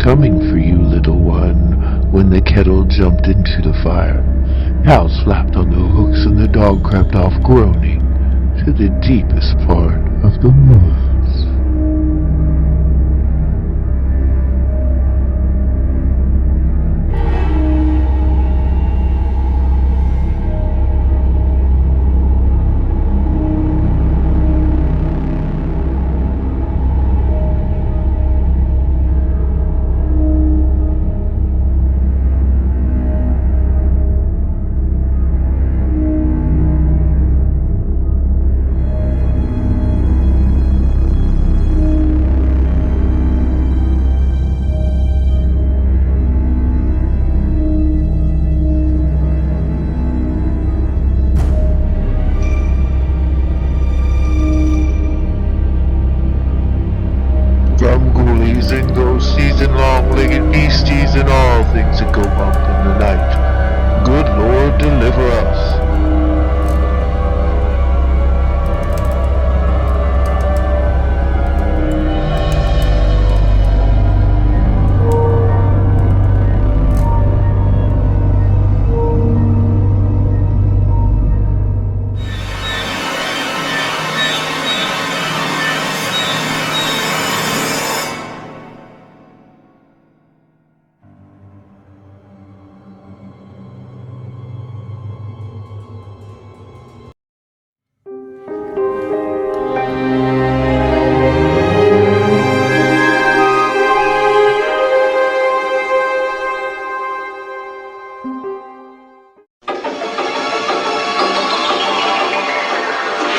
coming for you, little one, when the kettle jumped into the fire. House flapped on the hooks and the dog crept off groaning to the deepest part of the woods. Ghoulies and ghosties and long-legged beasties and all things that go bump in the night. Good Lord, deliver us.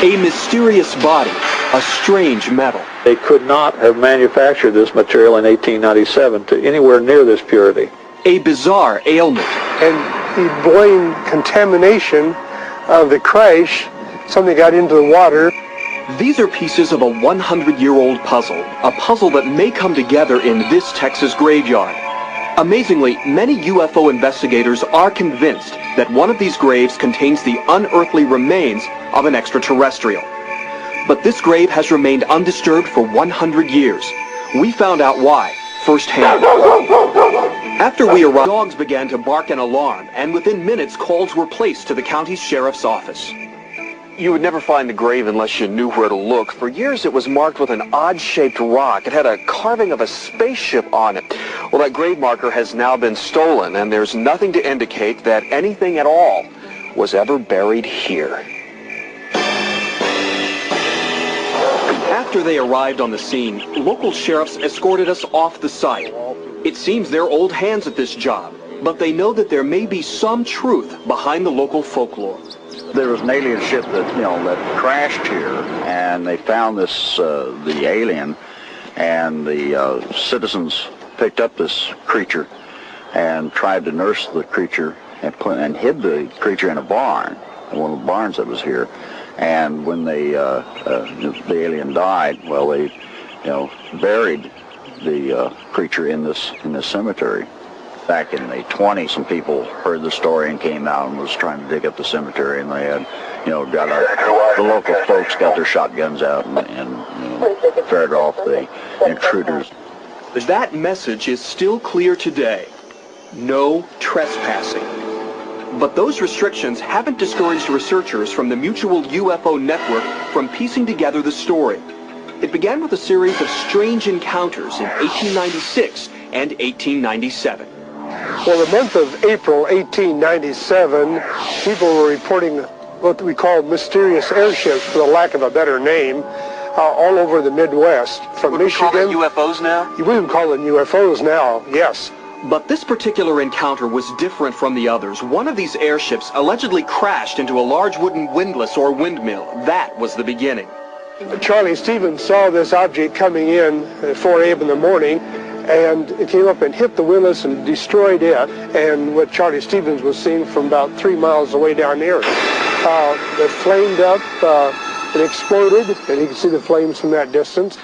A mysterious body, a strange metal. They could not have manufactured this material in 1897 to anywhere near this purity. A bizarre ailment. And he blamed contamination of the crash. Something got into the water. These are pieces of a 100-year-old puzzle, a puzzle that may come together in this Texas graveyard. Amazingly, many UFO investigators are convinced that one of these graves contains the unearthly remains of an extraterrestrial. But this grave has remained undisturbed for 100 years. We found out why, firsthand. After we arrived, dogs began to bark an alarm, and within minutes calls were placed to the county sheriff's office. You would never find the grave unless you knew where to look. For years it was marked with an odd-shaped rock. It had a carving of a spaceship on it. Well, that grave marker has now been stolen, and there's nothing to indicate that anything at all was ever buried here. After they arrived on the scene, local sheriffs escorted us off the site. It seems they're old hands at this job, but they know that there may be some truth behind the local folklore. There was an alien ship that crashed here, and they found this, the alien, and the citizens picked up this creature and tried to nurse the creature and hid the creature in a barn, one of the barns that was here. And when the alien died, well, they, buried the creature in this cemetery. Back in the 20s, some people heard the story and came out and was trying to dig up the cemetery, and they had, the local folks got their shotguns out and ferreted off the intruders. That message is still clear today. No trespassing. But those restrictions haven't discouraged researchers from the Mutual UFO Network from piecing together the story. It began with a series of strange encounters in 1896 and 1897. Well, the month of April 1897, people were reporting what we call mysterious airships, for the lack of a better name, all over the Midwest, from Michigan. Would we call them UFOs now? We would call them UFOs now, yes. But this particular encounter was different from the others. One of these airships allegedly crashed into a large wooden windlass or windmill. That was the beginning. Charlie Stevens saw this object coming in at 4 a.m. in the morning, and it came up and hit the windlass and destroyed it, and what Charlie Stevens was seeing from about 3 miles away down there. It flamed up, it exploded, and you can see the flames from that distance.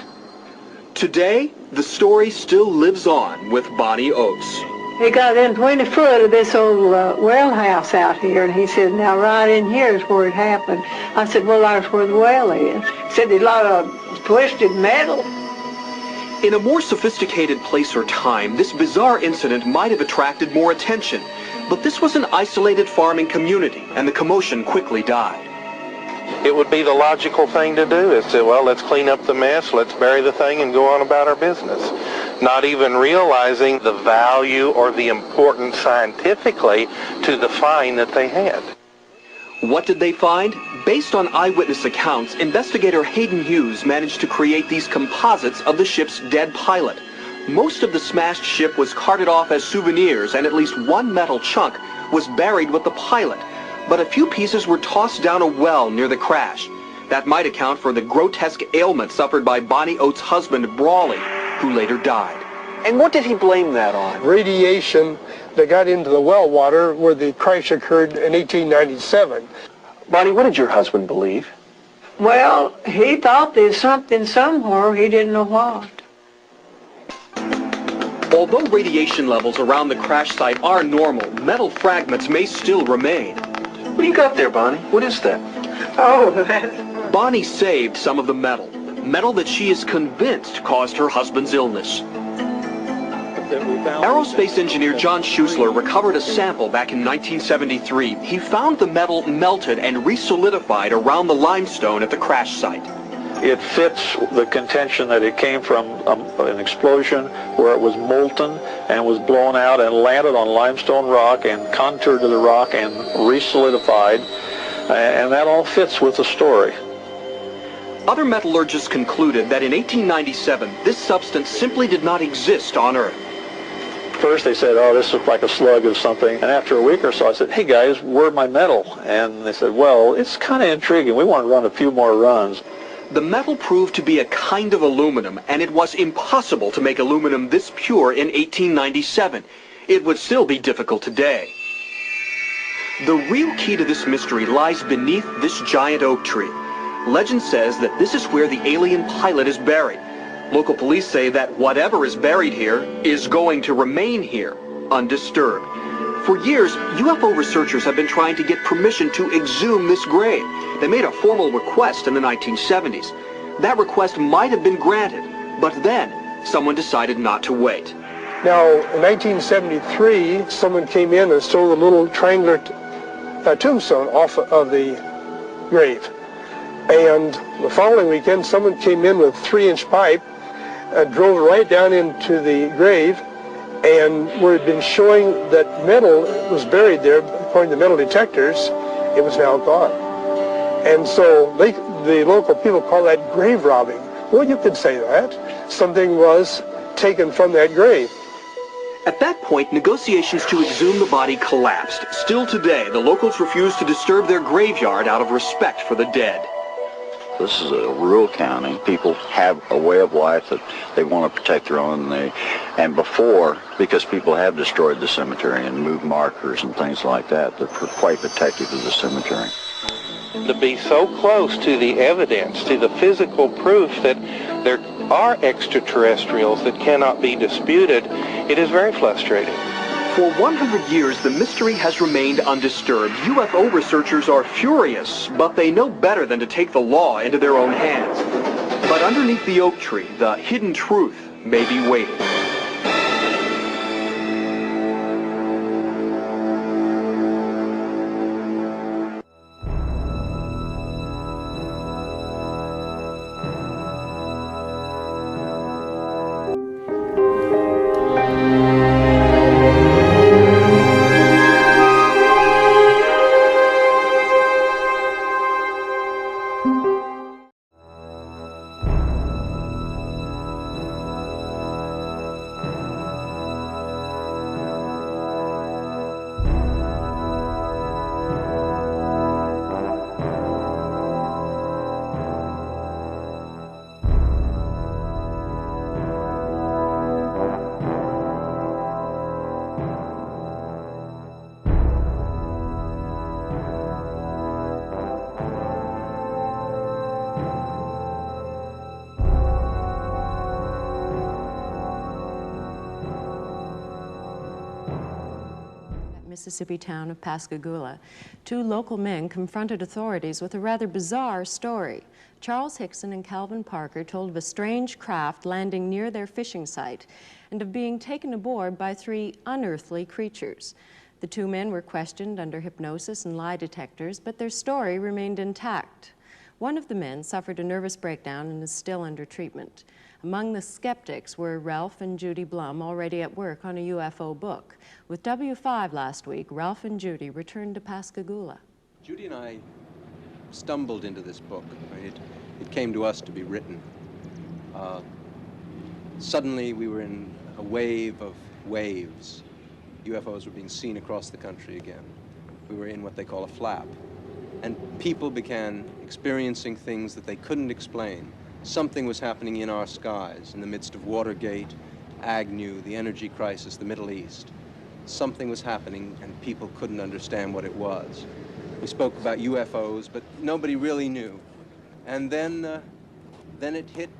Today, the story still lives on with Bonnie Oates. He got in 20 foot of this old well house out here, and he said, now right in here is where it happened. I said, well, that's where the well is. He said, there's a lot of twisted metal. In a more sophisticated place or time, this bizarre incident might have attracted more attention, but this was an isolated farming community, and the commotion quickly died. It would be the logical thing to do is to, well, let's clean up the mess, let's bury the thing and go on about our business. Not even realizing the value or the importance scientifically to the find that they had. What did they find? Based on eyewitness accounts, investigator Hayden Hughes managed to create these composites of the ship's dead pilot. Most of the smashed ship was carted off as souvenirs, and at least one metal chunk was buried with the pilot. But a few pieces were tossed down a well near the crash. That might account for the grotesque ailment suffered by Bonnie Oates' husband, Brawley, who later died. And what did he blame that on? Radiation that got into the well water where the crash occurred in 1897. Bonnie, what did your husband believe? Well, he thought there's something somewhere, he didn't know what. Although radiation levels around the crash site are normal, metal fragments may still remain. What do you got there, Bonnie? What is that? Oh, that's... Bonnie saved some of the metal. Metal that she is convinced caused her husband's illness. Aerospace engineer John Schuessler recovered a sample back in 1973. He found the metal melted and re-solidified around the limestone at the crash site. It fits the contention that it came from an explosion where it was molten and was blown out and landed on limestone rock and contoured to the rock and re-solidified, and that all fits with the story. Other metallurgists concluded that in 1897, this substance simply did not exist on Earth. First they said, oh, this looks like a slug or something, and after a week or so I said, hey guys, where's my metal? And they said, well, it's kind of intriguing. We want to run a few more runs. The metal proved to be a kind of aluminum, and it was impossible to make aluminum this pure in 1897. It would still be difficult today. The real key to this mystery lies beneath this giant oak tree. Legend says that this is where the alien pilot is buried. Local police say that whatever is buried here is going to remain here, undisturbed. For years, UFO researchers have been trying to get permission to exhume this grave. They made a formal request in the 1970s. That request might have been granted, but then someone decided not to wait. Now, in 1973, someone came in and stole a little triangular tombstone off of the grave. And the following weekend, someone came in with a 3-inch pipe, drove it right down into the grave, and where it had been showing that metal was buried there, according to metal detectors, it was now gone. And so the local people call that grave robbing. Well, you could say that. Something was taken from that grave. At that point, negotiations to exhume the body collapsed. Still today, the locals refuse to disturb their graveyard out of respect for the dead. This is a rural county. People have a way of life that they want to protect their own. And before, because people have destroyed the cemetery and moved markers and things like that, they're quite protective of the cemetery. To be so close to the evidence, to the physical proof that there are extraterrestrials that cannot be disputed, it is very frustrating. For 100 years, the mystery has remained undisturbed. UFO researchers are furious, but they know better than to take the law into their own hands. But underneath the oak tree, the hidden truth may be waiting. Mississippi town of Pascagoula, two local men confronted authorities with a rather bizarre story. Charles Hickson and Calvin Parker told of a strange craft landing near their fishing site and of being taken aboard by 3 unearthly creatures. The 2 men were questioned under hypnosis and lie detectors, but their story remained intact. One of the men suffered a nervous breakdown and is still under treatment. Among the skeptics were Ralph and Judy Blum, already at work on a UFO book. With W5 last week, Ralph and Judy returned to Pascagoula. Judy and I stumbled into this book. It came to us to be written. Suddenly we were in a wave of waves. UFOs were being seen across the country again. We were in what they call a flap. And people began experiencing things that they couldn't explain. Something was happening in our skies in the midst of Watergate, Agnew, the energy crisis, the Middle East. Something was happening and people couldn't understand what it was. We spoke about UFOs, but nobody really knew. And then it hit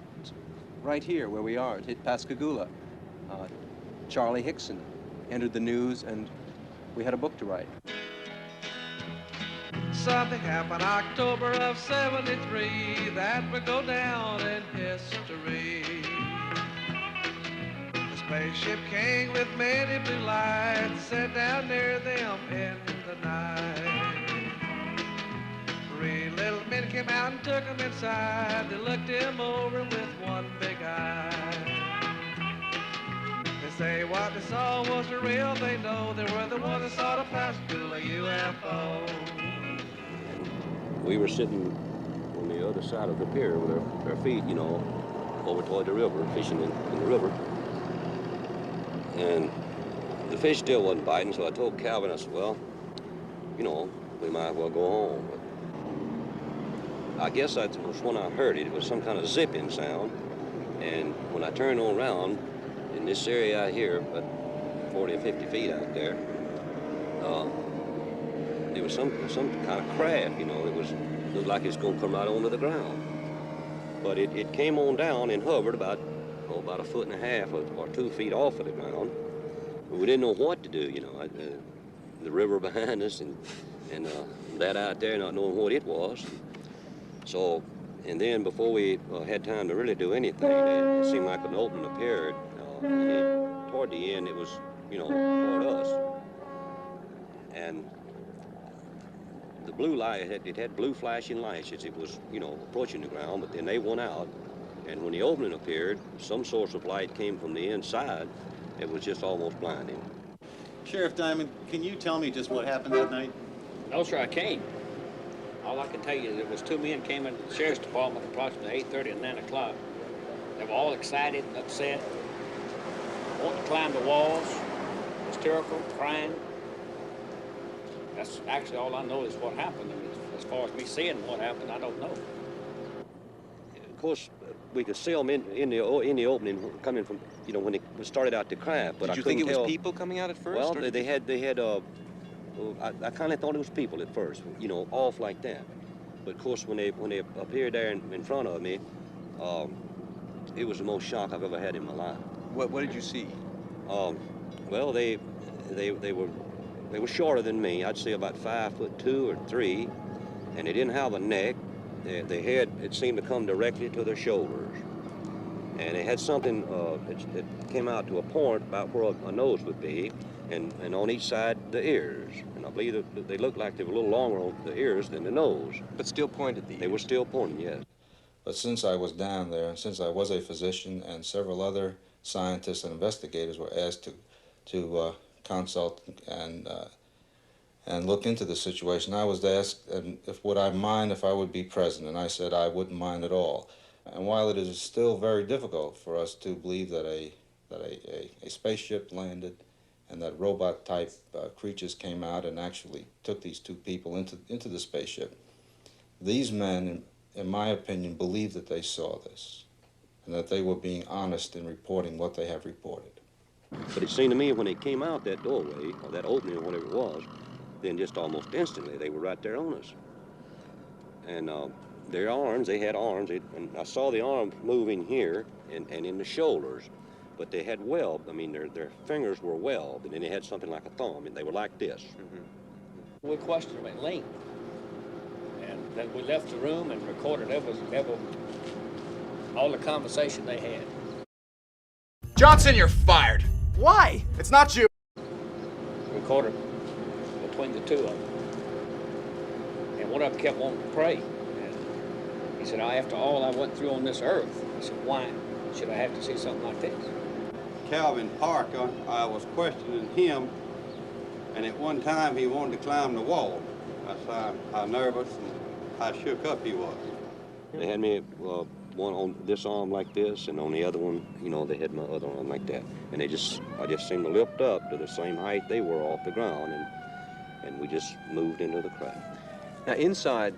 right here where we are. It hit Pascagoula. Charlie Hickson entered the news, and we had a book to write. Something happened October of '73 that would go down in history. The spaceship king with many blue lights sat down near them in the night. 3 little men came out and took him inside. They looked him over with one big eye. They say what they saw was the real thing. No, they were the ones that saw the Pascagoula UFO. We were sitting on the other side of the pier with our feet, you know, over toward the river, fishing in the river. And the fish still wasn't biting, so I told Calvin, I said, well, you know, we might as well go home. But I guess that was when I heard it. It was some kind of zipping sound. And when I turned around, in this area out here, about 40 or 50 feet out there, there was some kind of craft, you know. It looked like it's going to come right onto the ground. But it came on down and hovered about a 1.5 foot or 2 feet off of the ground. But we didn't know what to do, you know. The river behind us and that out there not knowing what it was. So, and then before we had time to really do anything, it seemed like an opening appeared. Toward the end, it was, you know, toward us. And the blue light, it had blue flashing lights as it was, you know, approaching the ground, but then they went out. And when the opening appeared, some source of light came from the inside. It was just almost blinding. Sheriff Diamond, can you tell me just what happened that night? No, sir, I can't. All I can tell you is there was 2 men came into the sheriff's department approximately 8:30 and 9 o'clock. They were all excited, upset, wanting to climb the walls, hysterical, crying. That's actually all I know is what happened. I mean, as far as me seeing what happened, I don't know. Of course, we could see them in the opening coming from, you know, when it started out to craft. But Did you think it was people coming out at first? Well, they had. I kind of thought it was people at first, you know, off like that. But of course, when they appeared there in front of me, it was the most shock I've ever had in my life. What did you see? Well, they were shorter than me. I'd say about 5'2" or 3", and they didn't have a neck. Their head, it seemed to come directly to their shoulders, and they had something that came out to a point about where a nose would be, and on each side the ears. And I believe that they looked like they were a little longer on the ears than the nose. But still pointed the ears. They were still pointing, yes. But since I was down there, and since I was a physician, and several other scientists and investigators were asked to consult and look into the situation, I was asked would I mind if I would be present, and I said I wouldn't mind at all. And while it is still very difficult for us to believe that a spaceship landed and that robot-type creatures came out and actually took these 2 people into the spaceship, these men, in my opinion, believed that they saw this and that they were being honest in reporting what they have reported. But it seemed to me when they came out that doorway, or that opening, or whatever it was, then just almost instantly they were right there on us. And their arms, they had arms, and I saw the arms moving here and in the shoulders, but they had webbed. I mean, their fingers were webbed, and then they had something like a thumb, and they were like this. We questioned them at length, and Then we left the room and recorded all the conversation they had. Johnson, you're fired. Why? It's not you. Recorded between the two of them. And one of them kept wanting to pray. And he said, after all I went through on this earth, he said, why should I have to see something like this? Calvin Parker, I was questioning him, and at one time he wanted to climb the wall. That's how nervous and how shook up he was. They had me one on this arm like this, and on the other one, you know, they had my other arm like that. And I just seemed to lift up to the same height they were off the ground, and we just moved into the craft. Now inside,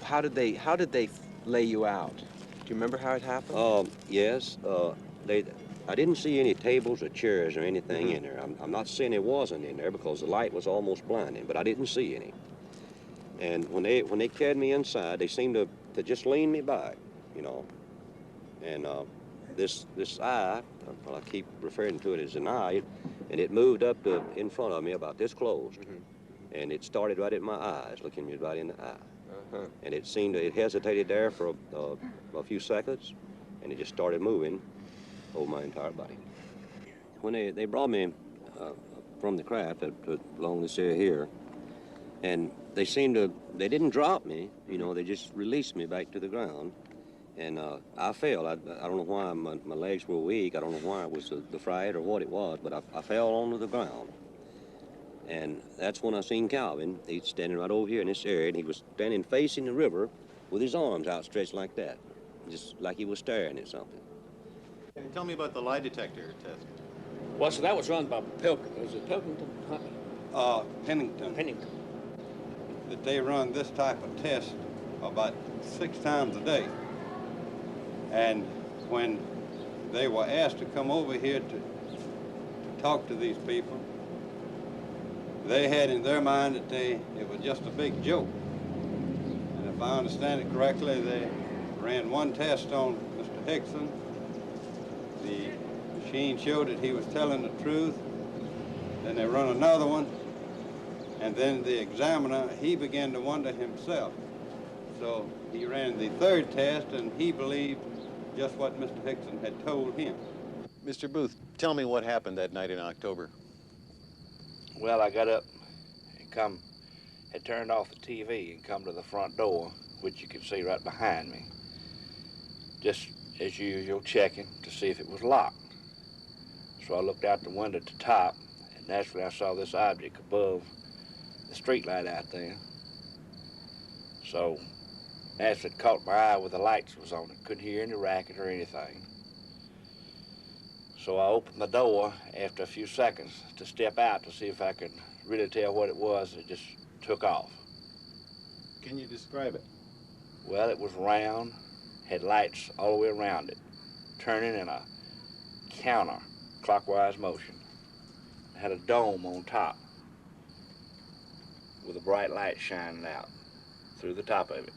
how did they lay you out? Do you remember how it happened? Yes. I didn't see any tables or chairs or anything in there. I'm not saying there wasn't in there because the light was almost blinding, but I didn't see any. And when they carried me inside, they seemed to just lean me back, you know. And this eye, well, I keep referring to it as an eye, and it moved up to in front of me about this close. And it started right at my eyes, looking me right in the eye. And it hesitated there for a few seconds, and it just started moving over my entire body. When they brought me from the craft along this area here, and they didn't drop me, you know, they just released me back to the ground. And I fell. I don't know why my legs were weak. I don't know why it was the fright or what it was, but I fell onto the ground. And that's when I seen Calvin. He's standing right over here in this area, and he was standing facing the river with his arms outstretched like that, just like he was staring at something. Tell me about the lie detector test. Well, so that was run by Pilkington. Was it Pilkington? Pennington. Pennington. That they run this type of test about 6 times a day. And when they were asked to come over here to talk to these people, they had in their mind that it was just a big joke. And if I understand it correctly, they ran one test on Mr. Hickson. The machine showed that he was telling the truth. Then they run another one. And then the examiner, he began to wonder himself. So he ran the third test, and he believed just what Mr. Hickson had told him. Mr. Booth, tell me what happened that night in October. Well, I got up and had turned off the TV and come to the front door, which you can see right behind me. Just as usual, checking to see if it was locked. So I looked out the window at the top, and naturally I saw this object above the street light out there. So naturally it caught my eye with the lights was on it. Couldn't hear any racket or anything. So I opened the door after a few seconds to step out to see if I could really tell what it was. It just took off. Can you describe it? Well, it was round, had lights all the way around it, turning in a counter-clockwise motion. It had a dome on top with a bright light shining out through the top of it.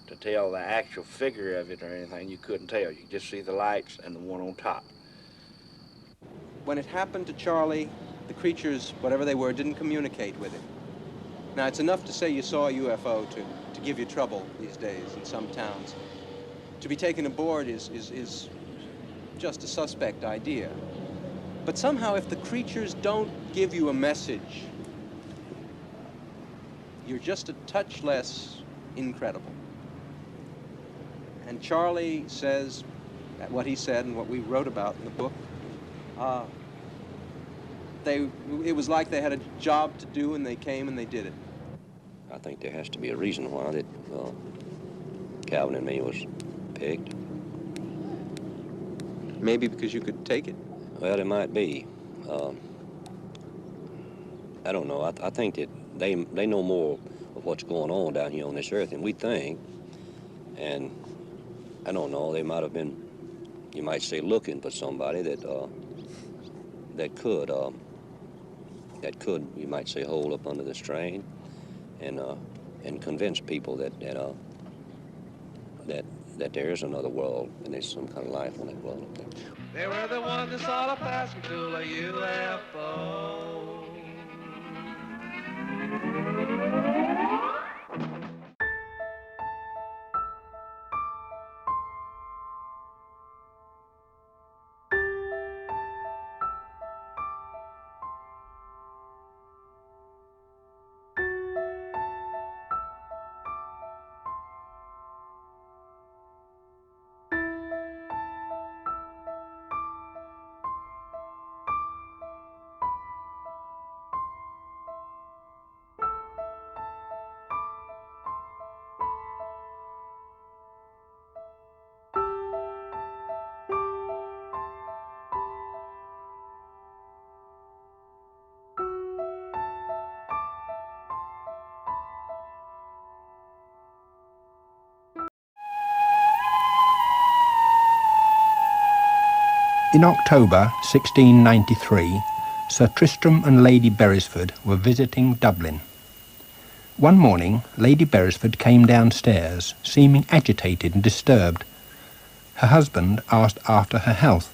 To tell the actual figure of it or anything, you couldn't tell. You could just see the lights and the one on top. When it happened to Charlie, the creatures, whatever they were, didn't communicate with it. Now, it's enough to say you saw a UFO to give you trouble these days in some towns. To be taken aboard is just a suspect idea. But somehow, if the creatures don't give you a message, you're just a touch less incredible. And Charlie says what he said and what we wrote about in the book. It was like they had a job to do, and they came and they did it. I think there has to be a reason why that Calvin and me was picked. Maybe because you could take it? Well, it might be. I don't know. I think that they know more of what's going on down here on this earth than we think. And I don't know, they might have been, you might say, looking for somebody that could, you might say, hold up under the strain and convince people that there is another world and there's some kind of life on that world up there. They were the ones that saw the passing to a UFO. In October 1693, Sir Tristram and Lady Beresford were visiting Dublin. One morning, Lady Beresford came downstairs, seeming agitated and disturbed. Her husband asked after her health,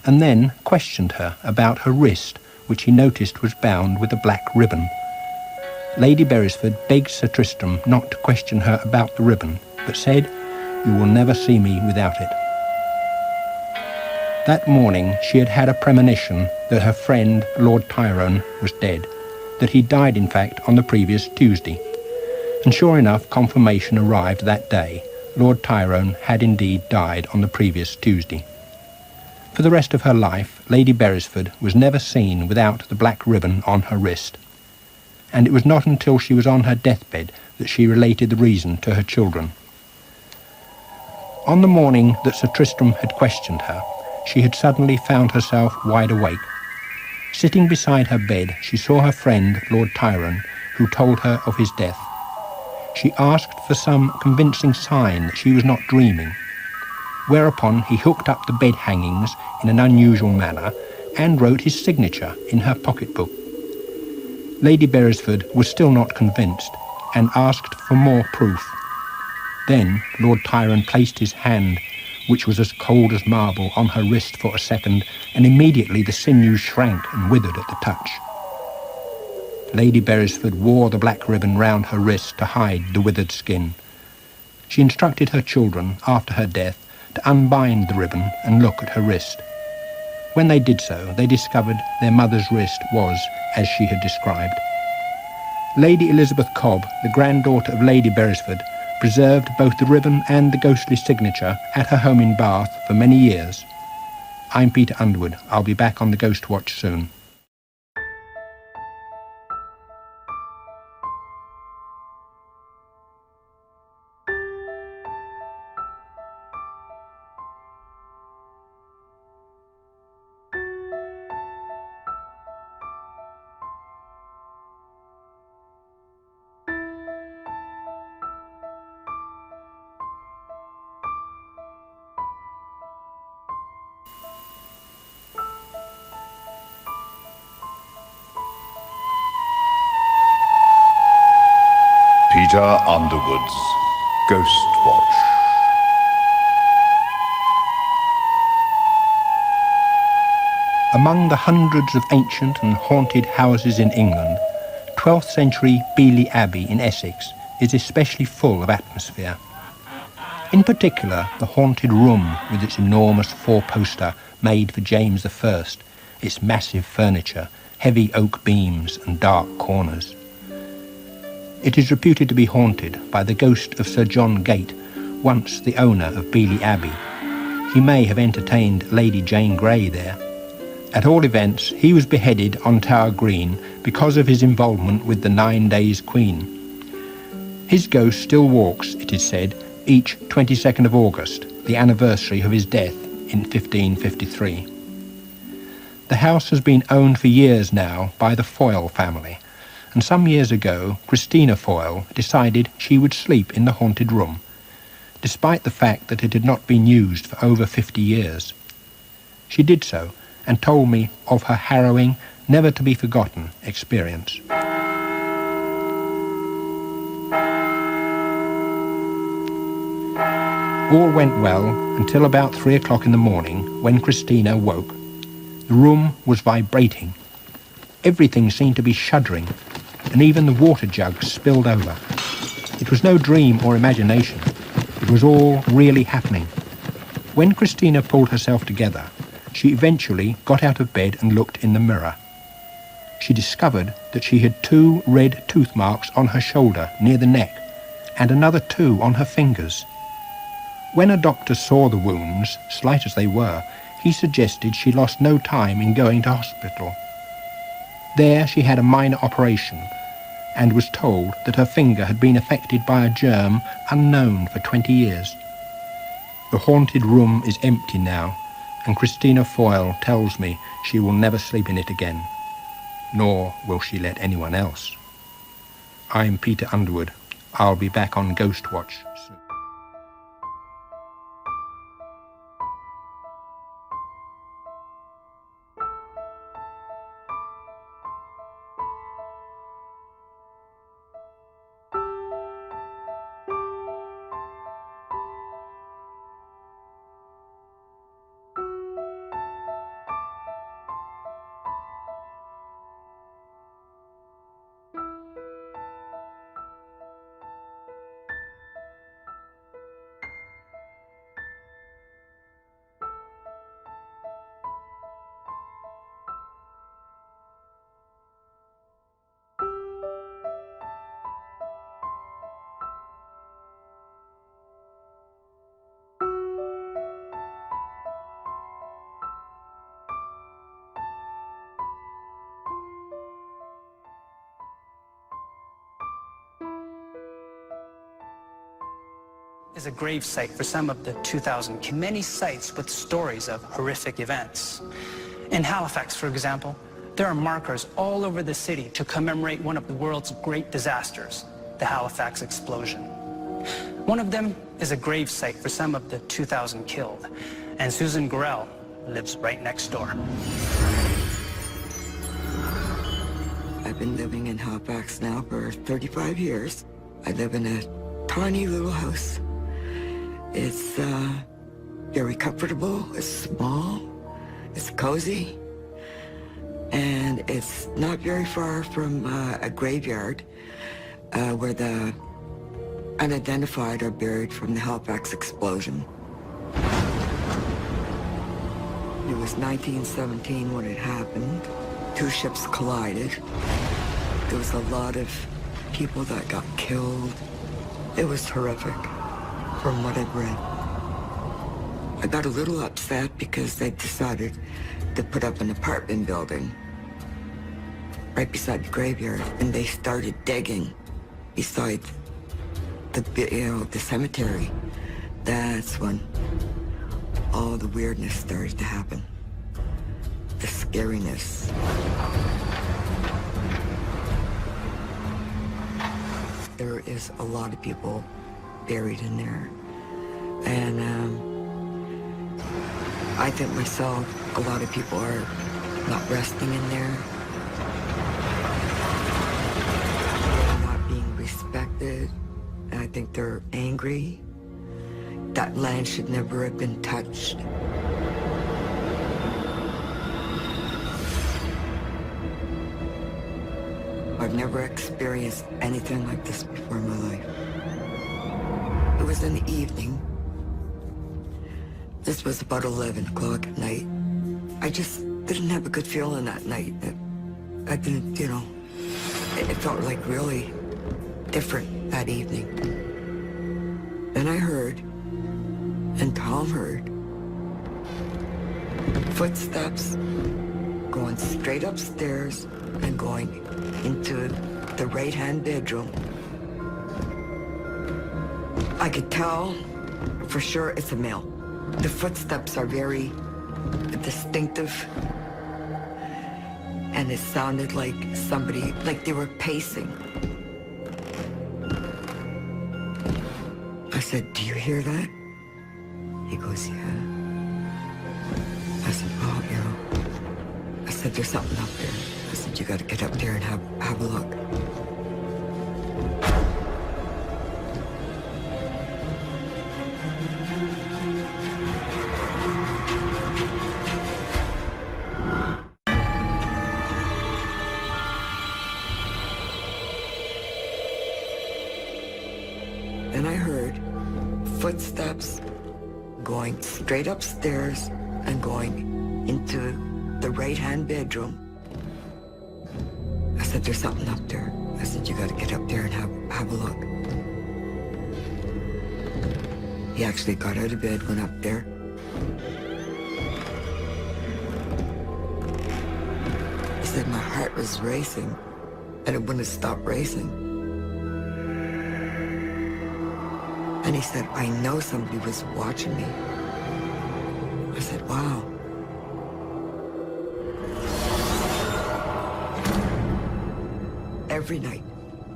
and then questioned her about her wrist, which he noticed was bound with a black ribbon. Lady Beresford begged Sir Tristram not to question her about the ribbon, but said, "You will never see me without it." That morning she had had a premonition that her friend Lord Tyrone was dead, that he died in fact on the previous Tuesday. And sure enough, confirmation arrived that day. Lord Tyrone had indeed died on the previous Tuesday. For the rest of her life, Lady Beresford was never seen without the black ribbon on her wrist. And it was not until she was on her deathbed that she related the reason to her children. On the morning that Sir Tristram had questioned her, she had suddenly found herself wide awake. Sitting beside her bed, she saw her friend, Lord Tyrone, who told her of his death. She asked for some convincing sign that she was not dreaming, whereupon he hooked up the bed hangings in an unusual manner and wrote his signature in her pocketbook. Lady Beresford was still not convinced and asked for more proof. Then Lord Tyrone placed his hand, which was as cold as marble, on her wrist for a second, and immediately the sinews shrank and withered at the touch. Lady Beresford wore the black ribbon round her wrist to hide the withered skin. She instructed her children, after her death, to unbind the ribbon and look at her wrist. When they did so, they discovered their mother's wrist was as she had described. Lady Elizabeth Cobb, the granddaughter of Lady Beresford, preserved both the ribbon and the ghostly signature at her home in Bath for many years. I'm Peter Underwood. I'll be back on the Ghost Watch soon. Peter Underwood's Ghost Watch. Among the hundreds of ancient and haunted houses in England, 12th century Beeley Abbey in Essex is especially full of atmosphere. In particular, the haunted room with its enormous four-poster made for James I, its massive furniture, heavy oak beams and dark corners. It is reputed to be haunted by the ghost of Sir John Gate, once the owner of Beeley Abbey. He may have entertained Lady Jane Grey there. At all events, he was beheaded on Tower Green because of his involvement with the 9 Days Queen. His ghost still walks, it is said, each 22nd of August, the anniversary of his death in 1553. The house has been owned for years now by the Foyle family, and some years ago, Christina Foyle decided she would sleep in the haunted room, despite the fact that it had not been used for over 50 years. She did so, and told me of her harrowing, never-to-be-forgotten experience. All went well until about 3 o'clock in the morning, when Christina woke. The room was vibrating. Everything seemed to be shuddering, and even the water jugs spilled over. It was no dream or imagination. It was all really happening. When Christina pulled herself together, she eventually got out of bed and looked in the mirror. She discovered that she had 2 red tooth marks on her shoulder near the neck, and another 2 on her fingers. When a doctor saw the wounds, slight as they were, he suggested she lost no time in going to hospital. There she had a minor operation and was told that her finger had been affected by a germ unknown for 20 years. The haunted room is empty now, and Christina Foyle tells me she will never sleep in it again, nor will she let anyone else. I'm Peter Underwood. I'll be back on Ghost Watch soon. is a grave site for some of the 2,000 many sites with stories of horrific events. In Halifax, for example, there are markers all over the city to commemorate one of the world's great disasters, the Halifax explosion. One of them is a grave site for some of the 2,000 killed, and Susan Gorel lives right next door. I've been living in Halifax now for 35 years. I live in a tiny little house. It's very comfortable, it's small, it's cozy, and it's not very far from a graveyard where the unidentified are buried from the Halifax explosion. It was 1917 when it happened. Two ships collided. There was a lot of people that got killed. It was horrific, from what I've read. I got a little upset because they decided to put up an apartment building right beside the graveyard, and they started digging beside the cemetery. That's when all the weirdness started to happen. The scariness. There is a lot of people buried in there. And I think myself, a lot of people are not resting in there. They're not being respected. And I think they're angry. That land should never have been touched. I've never experienced anything like this before in my life. It was in the evening. This was about 11 o'clock at night. I just didn't have a good feeling that night. I didn't, you know, it felt like really different that evening. Then I heard, and Tom heard, footsteps going straight upstairs and going into the right-hand bedroom. I could tell for sure it's a male. The footsteps are very distinctive, and it sounded like somebody, like they were pacing. I said, "Do you hear that?" He goes, "Yeah." I said, "Oh, you know." I said, "There's something up there." I said, "You got to get up there and have a look." Then I heard footsteps going straight upstairs and going into the right-hand bedroom. I said, "There's something up there." I said, "You got to get up there and have a look." He actually got out of bed, went up there. He said, "My heart was racing, and it wouldn't stop racing." And he said, "I know somebody was watching me." I said, "Wow." Every night,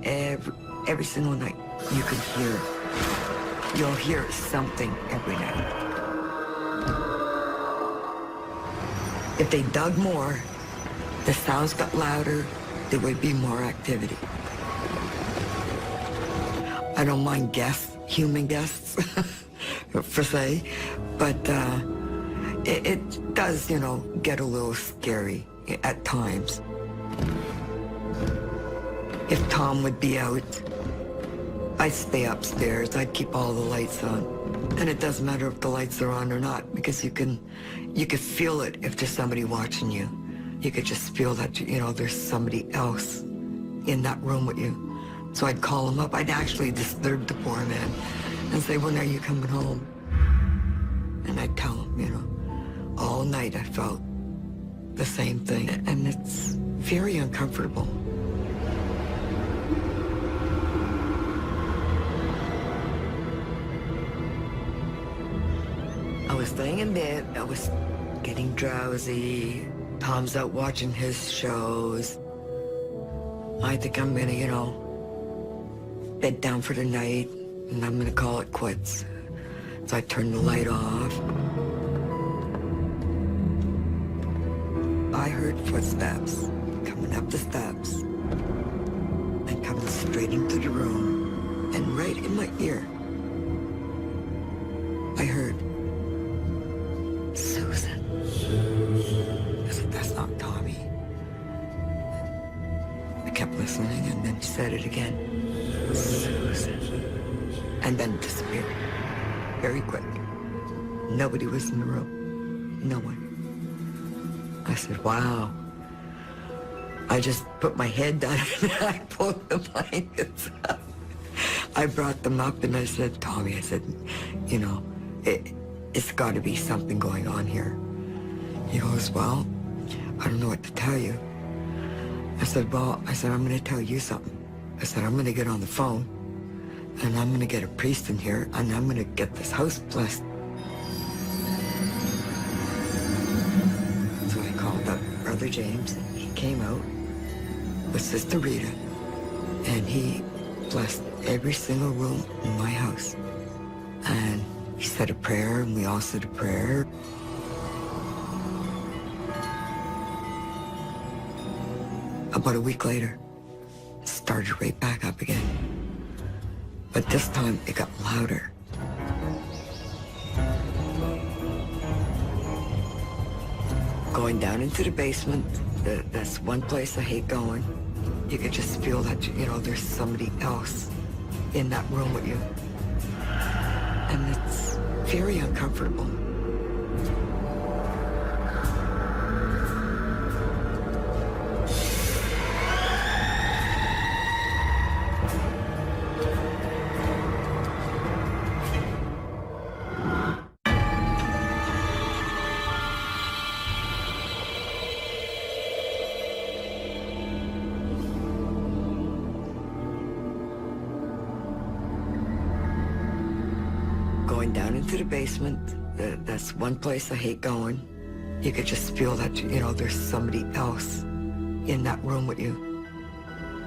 every single night, you can hear, you'll hear something every night. If they dug more, the sounds got louder, there would be more activity. I don't mind guests, human guests, per se, but it does, you know, get a little scary at times. If Tom would be out, I'd stay upstairs. I'd keep all the lights on. And it doesn't matter if the lights are on or not, because you can feel it if there's somebody watching you. You could just feel that, you know, there's somebody else in that room with you. So I'd call him up. I'd actually disturb the poor man and say, "When are you coming home?" And I'd tell him, you know, all night I felt the same thing. And it's very uncomfortable. was laying in bed, I was getting drowsy. Tom's out watching his shows. I think I'm gonna, bed down for the night, and I'm gonna call it quits. So I turned the light off. I heard footsteps coming up the steps and coming straight into the room, and right in my ear, I heard, Susan. I said, that's not Tommy. I kept listening, and then she said it again, Susan. And then it disappeared, very quick. Nobody was in the room, no one. I said, wow. I just put my head down and I pulled the blankets up. I brought them up and I said, Tommy, I said, it's got to be something going on here. He goes, well, I don't know what to tell you. I said, I'm going to tell you something. I said, I'm going to get on the phone and I'm going to get a priest in here and I'm going to get this house blessed. So I called up Brother James and he came out with Sister Rita and he blessed every single room in my house. And he said a prayer and we all said a prayer. About a week later, it started right back up again. But this time, it got louder. Going down into the basement, that's one place I hate going. You could just feel that, there's somebody else in that room with you. And it's very uncomfortable. Going down into the basement, that's one place I hate going. You could just feel that, there's somebody else in that room with you.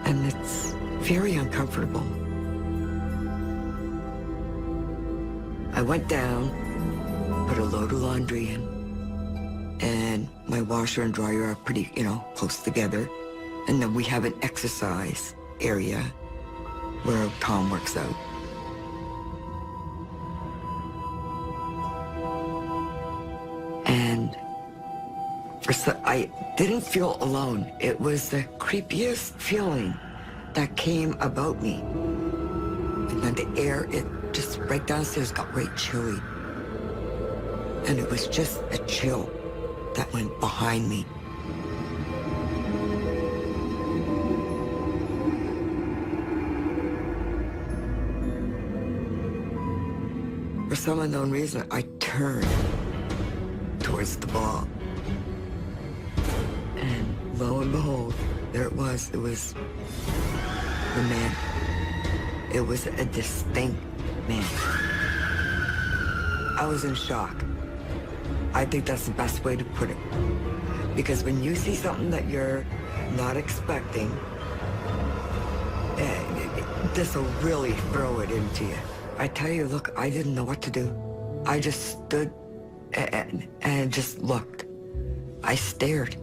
And it's very uncomfortable. I went down, put a load of laundry in, and my washer and dryer are pretty, close together. And then we have an exercise area where Tom works out. And I didn't feel alone. It was the creepiest feeling that came about me. And then the air, it just right downstairs got right chilly. And it was just a chill that went behind me. For some unknown reason, I turned towards the ball. And lo and behold, there it was. It was the man. It was a distinct man. I was in shock. I think that's the best way to put it. Because when you see something that you're not expecting, this will really throw it into you. I tell you, look, I didn't know what to do. I just stood and just looked. I stared.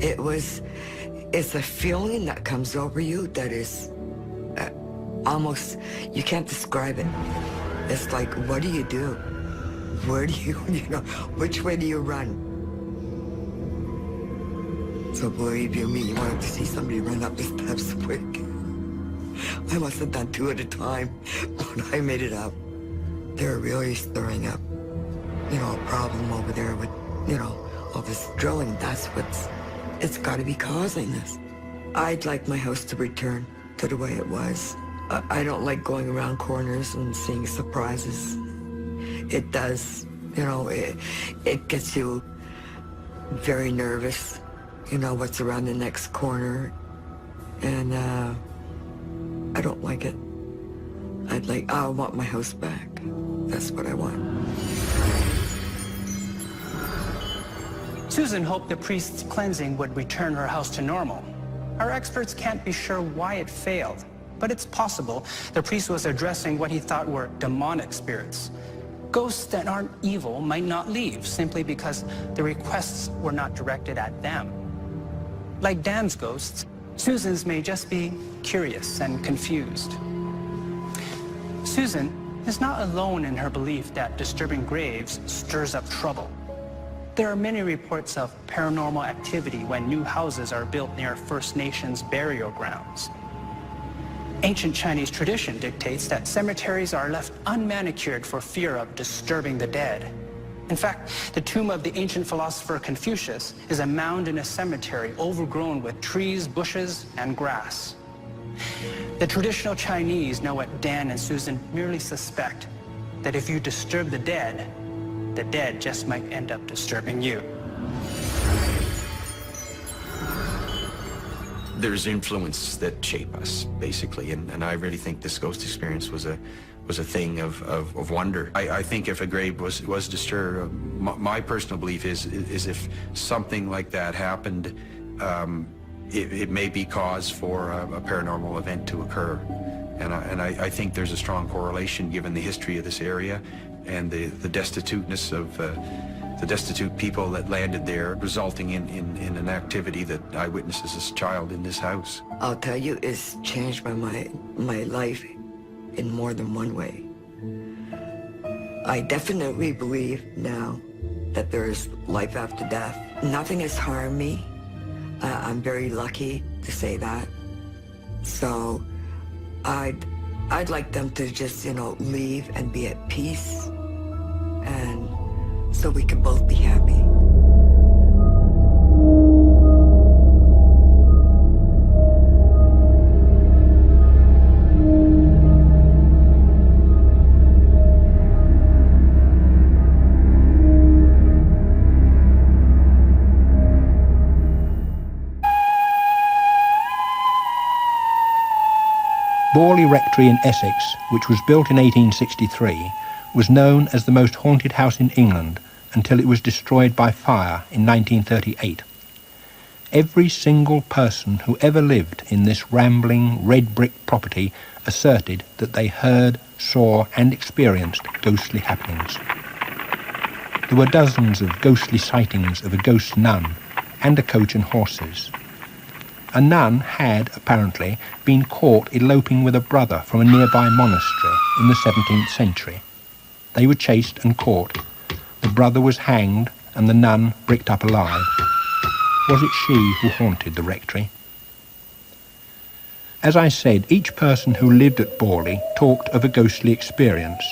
It's a feeling that comes over you that is almost, you can't describe it. It's like, what do you do? Where do you, which way do you run? So believe you me, you wanted to see somebody run up the steps quick. I must have done 2 at a time, but I made it up. They're really stirring up, a problem over there with, all this drilling. It's got to be causing this. I'd like my house to return to the way it was. I don't like going around corners and seeing surprises. It does, it gets you very nervous, what's around the next corner. And I don't like it. I want my house back. That's what I want. Susan hoped the priest's cleansing would return her house to normal. Our experts can't be sure why it failed, but it's possible the priest was addressing what he thought were demonic spirits. Ghosts that aren't evil might not leave simply because the requests were not directed at them. Like Dan's ghosts, Susan's may just be curious and confused. Susan is not alone in her belief that disturbing graves stirs up trouble. There are many reports of paranormal activity when new houses are built near First Nations burial grounds. Ancient Chinese tradition dictates that cemeteries are left unmanicured for fear of disturbing the dead. In fact, the tomb of the ancient philosopher Confucius is a mound in a cemetery overgrown with trees, bushes, and grass. The traditional Chinese know what Dan and Susan merely suspect, that if you disturb the dead just might end up disturbing you. There's influence that shape us, basically, and I really think this ghost experience was a thing of wonder. I think if a grave was disturbed, my personal belief is if something like that happened, it may be cause for a paranormal event to occur. And I think there's a strong correlation given the history of this area and the destituteness of the destitute people that landed there, resulting in an activity that I witnessed as a child in this house. I'll tell you, it's changed my life in more than one way. I definitely believe now that there is life after death. Nothing has harmed me. I'm very lucky to say that. So I'd like them to just, leave and be at peace, and so we can both be happy. Borley Rectory in Essex, which was built in 1863, was known as the most haunted house in England until it was destroyed by fire in 1938. Every single person who ever lived in this rambling red brick property asserted that they heard, saw and experienced ghostly happenings. There were dozens of ghostly sightings of a ghost nun and a coach and horses. A nun had, apparently, been caught eloping with a brother from a nearby monastery in the 17th century. They were chased and caught. The brother was hanged and the nun bricked up alive. Was it she who haunted the rectory? As I said, each person who lived at Borley talked of a ghostly experience.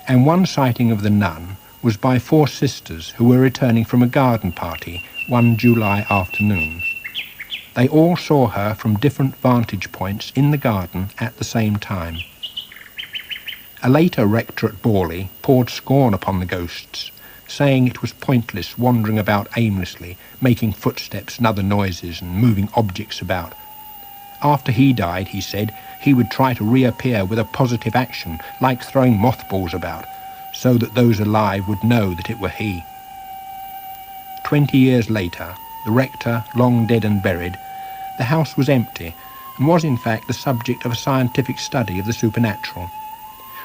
And one sighting of the nun was by 4 sisters who were returning from a garden party one July afternoon. They all saw her from different vantage points in the garden at the same time. A later rector at Borley poured scorn upon the ghosts, saying it was pointless wandering about aimlessly, making footsteps and other noises and moving objects about. After he died, he said, he would try to reappear with a positive action, like throwing mothballs about, so that those alive would know that it were he. 20 years later, the rector, long dead and buried, the house was empty and was in fact the subject of a scientific study of the supernatural.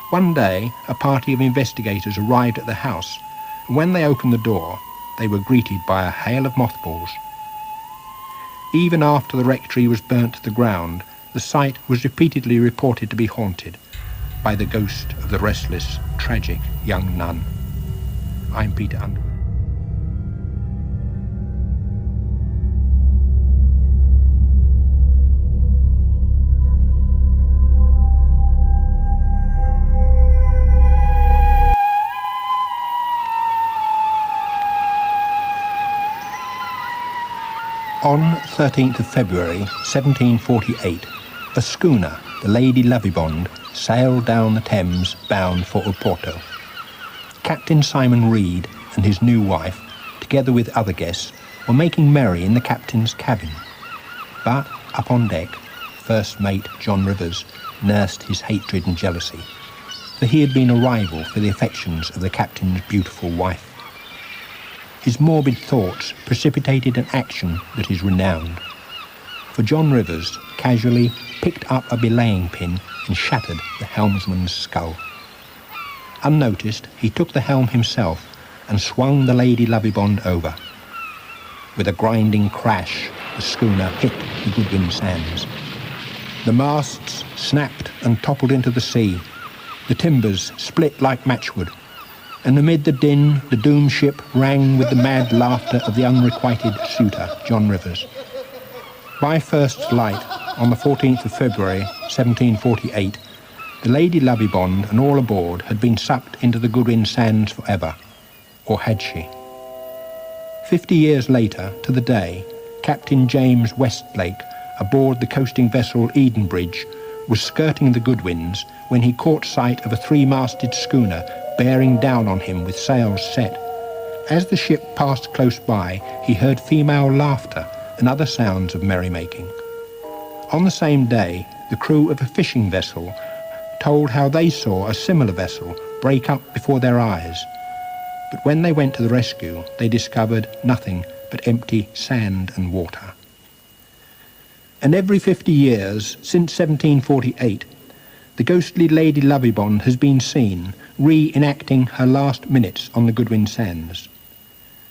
One day, a party of investigators arrived at the house, and when they opened the door, they were greeted by a hail of mothballs. Even after the rectory was burnt to the ground, the site was repeatedly reported to be haunted by the ghost of the restless, tragic young nun. I'm Peter Underwood. On 13th of February 1748, a schooner, the Lady Lovibond, sailed down the Thames bound for Oporto. Captain Simon Reed and his new wife, together with other guests, were making merry in the captain's cabin. But up on deck, first mate John Rivers nursed his hatred and jealousy, for he had been a rival for the affections of the captain's beautiful wife. his morbid thoughts precipitated an action that is renowned. For John Rivers casually picked up a belaying pin and shattered the helmsman's skull. Unnoticed, he took the helm himself and swung the Lady Lovibond over. With a grinding crash, the schooner hit the Goodwin Sands. The masts snapped and toppled into the sea. The timbers split like matchwood. And amid the din, the doomed ship rang with the mad laughter of the unrequited suitor, John Rivers. By first light, on the 14th of February, 1748, the Lady Lovibond and all aboard had been sucked into the Goodwin Sands forever. Or had she? 50 years later, to the day, Captain James Westlake, aboard the coasting vessel Edenbridge, was skirting the Goodwins when he caught sight of a three-masted schooner bearing down on him with sails set. As the ship passed close by, he heard female laughter and other sounds of merrymaking. On the same day, the crew of a fishing vessel told how they saw a similar vessel break up before their eyes. But when they went to the rescue, they discovered nothing but empty sand and water. And every 50 years, since 1748, the ghostly Lady Lovibond has been seen reenacting her last minutes on the Goodwin Sands.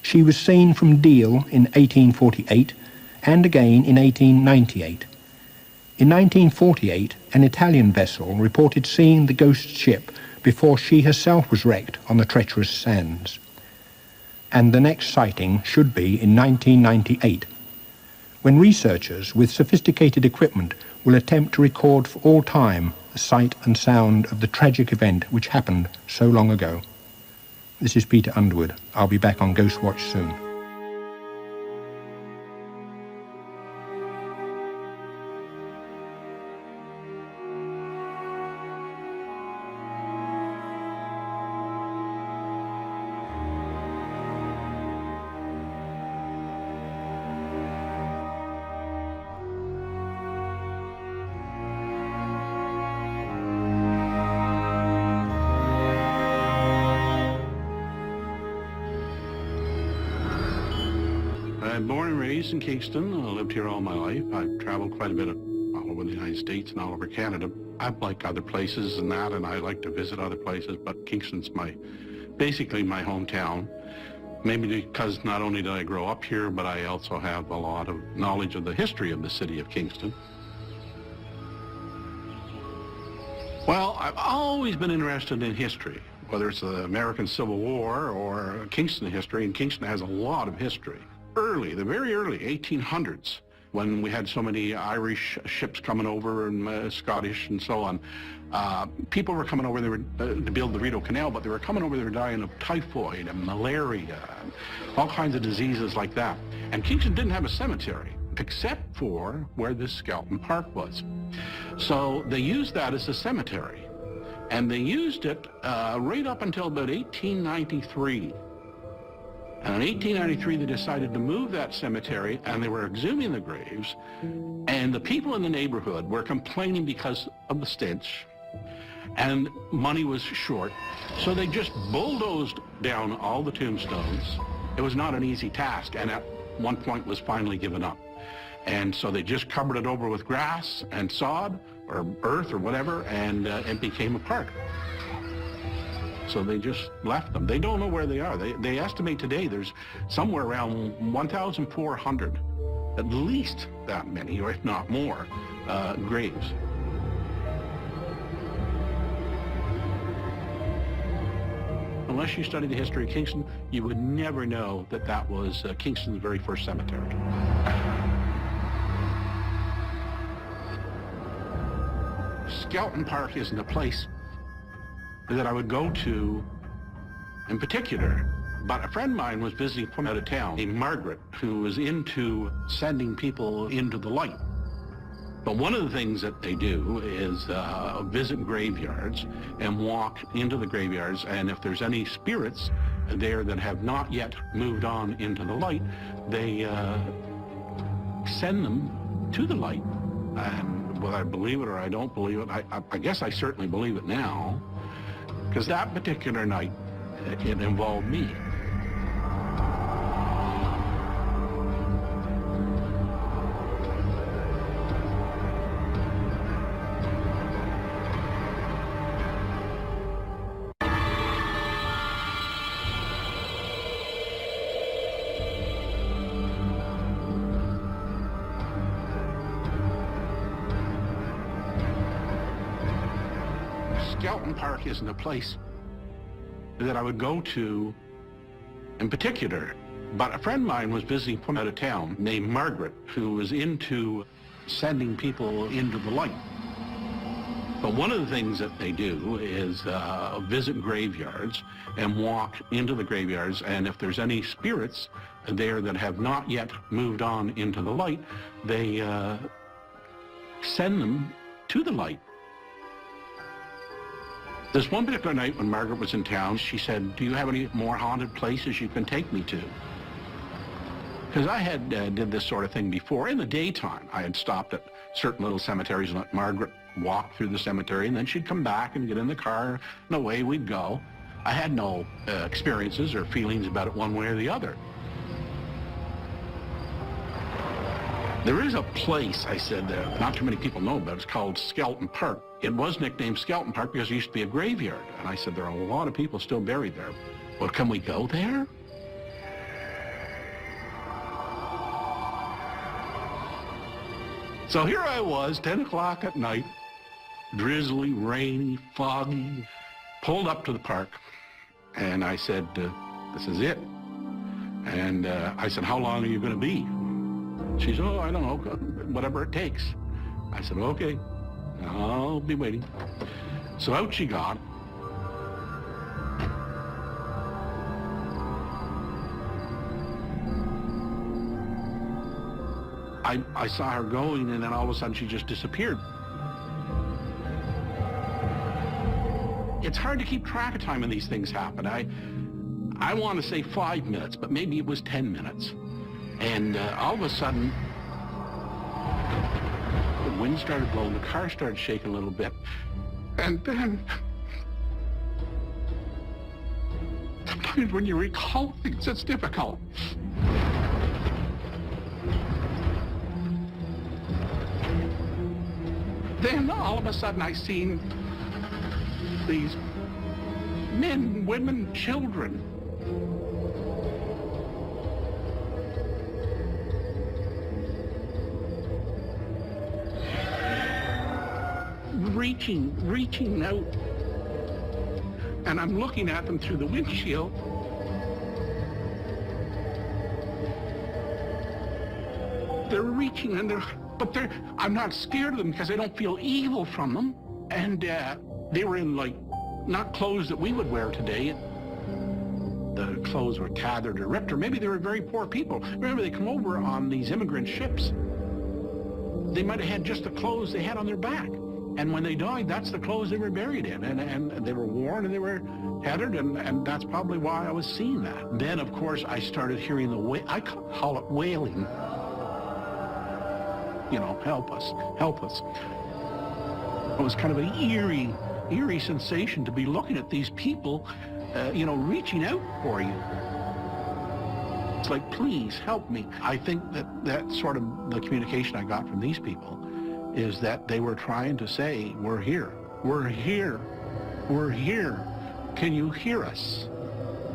She was seen from Deal in 1848 and again in 1898. In 1948, an Italian vessel reported seeing the ghost ship before she herself was wrecked on the treacherous sands. And the next sighting should be in 1998, when researchers with sophisticated equipment will attempt to record for all time the sight and sound of the tragic event which happened so long ago. This is Peter Underwood. I'll be back on Ghost Watch soon. I'm born and raised in Kingston. I lived here all my life. I've traveled quite a bit all over the United States and all over Canada. I like other places and that, and I like to visit other places, but Kingston's basically my hometown. Maybe because not only did I grow up here, but I also have a lot of knowledge of the history of the city of Kingston. Well, I've always been interested in history, whether it's the American Civil War or Kingston history, and Kingston has a lot of history. The very early 1800s, when we had so many Irish ships coming over and Scottish and so on, people were coming over there to build the Rideau Canal, but they were coming over there dying of typhoid and malaria and all kinds of diseases like that. And Kingston didn't have a cemetery, except for where this Skelton Park was. So they used that as a cemetery. And they used it right up until about 1893. And in 1893, they decided to move that cemetery, and they were exhuming the graves, and the people in the neighborhood were complaining because of the stench, and money was short, so they just bulldozed down all the tombstones. It was not an easy task, and at one point was finally given up. And so they just covered it over with grass and sod, or earth, or whatever, and it became a park. So they just left them. They don't know where they are. They estimate today there's somewhere around 1,400, at least that many, or if not more, graves. Unless you study the history of Kingston, you would never know that that was Kingston's very first cemetery. Skelton Park isn't a place that I would go to in particular, but a friend of mine was visiting from out of town, named Margaret, who was into sending people into the light. But one of the things that they do is visit graveyards and walk into the graveyards, and if there's any spirits there that have not yet moved on into the light, they send them to the light. And whether I believe it or I don't believe it, I guess I certainly believe it now. Because that particular night, it involved me. Skeleton Park isn't a place that I would go to in particular. But a friend of mine was visiting from out of town named Margaret, who was into sending people into the light. But one of the things that they do is visit graveyards and walk into the graveyards, and if there's any spirits there that have not yet moved on into the light, they send them to the light. This one particular night when Margaret was in town, she said, "Do you have any more haunted places you can take me to?" Because I had did this sort of thing before. In the daytime, I had stopped at certain little cemeteries and let Margaret walk through the cemetery, and then she'd come back and get in the car, and away we'd go. I had no experiences or feelings about it one way or the other. There is a place, I said, not too many people know about. It's called Skeleton Park. It was nicknamed Skeleton Park because it used to be a graveyard. And I said, there are a lot of people still buried there. Well, can we go there? So here I was, 10 o'clock at night, drizzly, rainy, foggy, pulled up to the park. And I said, this is it. And I said, how long are you going to be? She said, oh, I don't know, whatever it takes. I said, okay, I'll be waiting. So out she got. I saw her going, and then all of a sudden she just disappeared. It's hard to keep track of time when these things happen. I want to say 5 minutes, but maybe it was 10 minutes. And all of a sudden, the wind started blowing, the car started shaking a little bit. And then, sometimes when you recall things, it's difficult. Then all of a sudden I seen these men, women, children reaching out, and I'm looking at them through the windshield. They're reaching, and I'm not scared of them because I don't feel evil from them. And they were in, like, not clothes that we would wear today. The clothes were tattered or ripped, or maybe they were very poor people. Remember, they come over on these immigrant ships. They might have had just the clothes they had on their back. And when they died, that's the clothes they were buried in. And they were worn and they were tattered, and that's probably why I was seeing that. Then, of course, I started hearing I call it wailing. You know, help us, help us. It was kind of an eerie sensation to be looking at these people, you know, reaching out for you. It's like, please help me. I think that's sort of the communication I got from these people, is that they were trying to say, we're here, we're here, we're here. Can you hear us?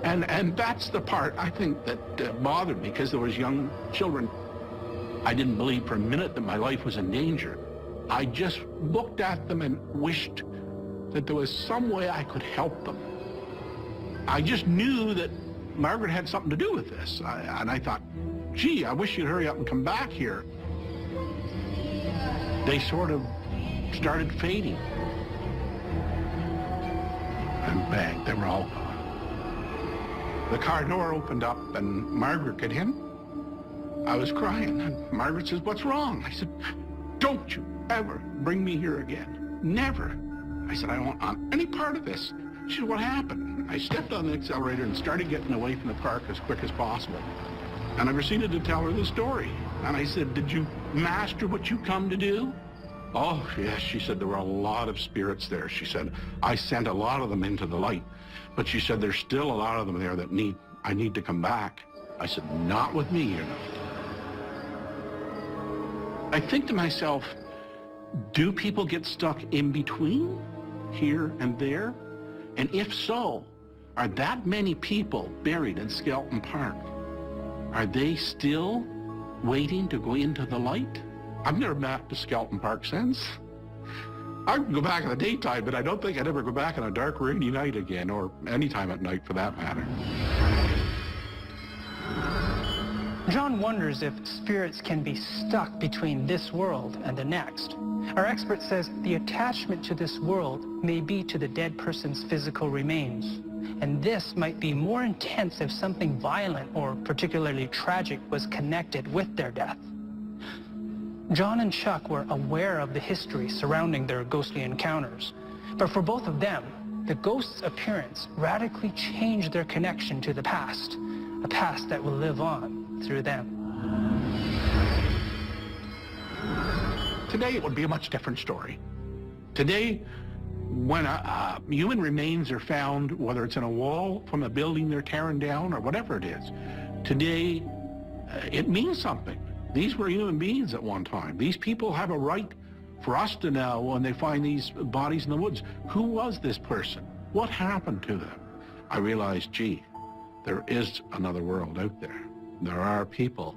And that's the part, I think, that bothered me, because there was young children. I didn't believe for a minute that my life was in danger. I just looked at them and wished that there was some way I could help them. I just knew that Margaret had something to do with this. And I thought, gee, I wish you'd hurry up and come back here. They sort of started fading. And bang, they were all gone. The car door opened up and Margaret got in. I was crying, and Margaret says, what's wrong? I said, don't you ever bring me here again. Never. I said, I don't want any part of this. She said, what happened? I stepped on the accelerator and started getting away from the park as quick as possible. And I proceeded to tell her the story. And I said, did you master what you come to do? Oh, yes, she said, there were a lot of spirits there. She said, I sent a lot of them into the light. But she said, there's still a lot of them there that I need to come back. I said, not with me, you know. I think to myself, do people get stuck in between, here and there? And if so, are that many people buried in Skeleton Park? Are they still waiting to go into the light? I've never been back to Skeleton Park since. I can go back in the daytime, but I don't think I'd ever go back on a dark, rainy night again, or any time at night for that matter. John wonders if spirits can be stuck between this world and the next. Our expert says the attachment to this world may be to the dead person's physical remains. And this might be more intense if something violent or particularly tragic was connected with their death. John and Chuck were aware of the history surrounding their ghostly encounters, but for both of them, the ghost's appearance radically changed their connection to the past, a past that will live on through them. Today it would be a much different story. Today, when human remains are found, whether it's in a wall from a building they're tearing down or whatever it is, today it means something. These were human beings at one time. These people have a right for us to know when they find these bodies in the woods. Who was this person? What happened to them? I realized, gee, there is another world out there. There are people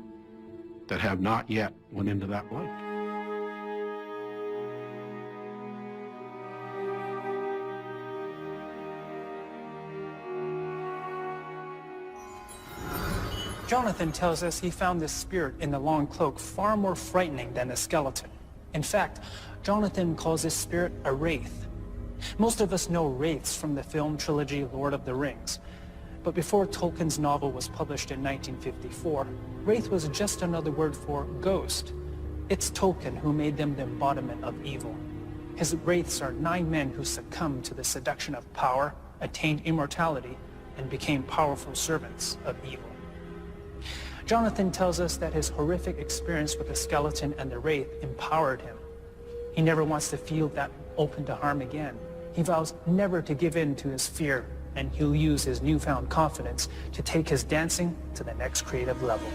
that have not yet went into that light. Jonathan tells us he found this spirit in the long cloak far more frightening than a skeleton. In fact, Jonathan calls this spirit a wraith. Most of us know wraiths from the film trilogy Lord of the Rings. But before Tolkien's novel was published in 1954, wraith was just another word for ghost. It's Tolkien who made them the embodiment of evil. His wraiths are 9 men who succumbed to the seduction of power, attained immortality, and became powerful servants of evil. Jonathan tells us that his horrific experience with the skeleton and the wraith empowered him. He never wants to feel that open to harm again. He vows never to give in to his fear, and he'll use his newfound confidence to take his dancing to the next creative level.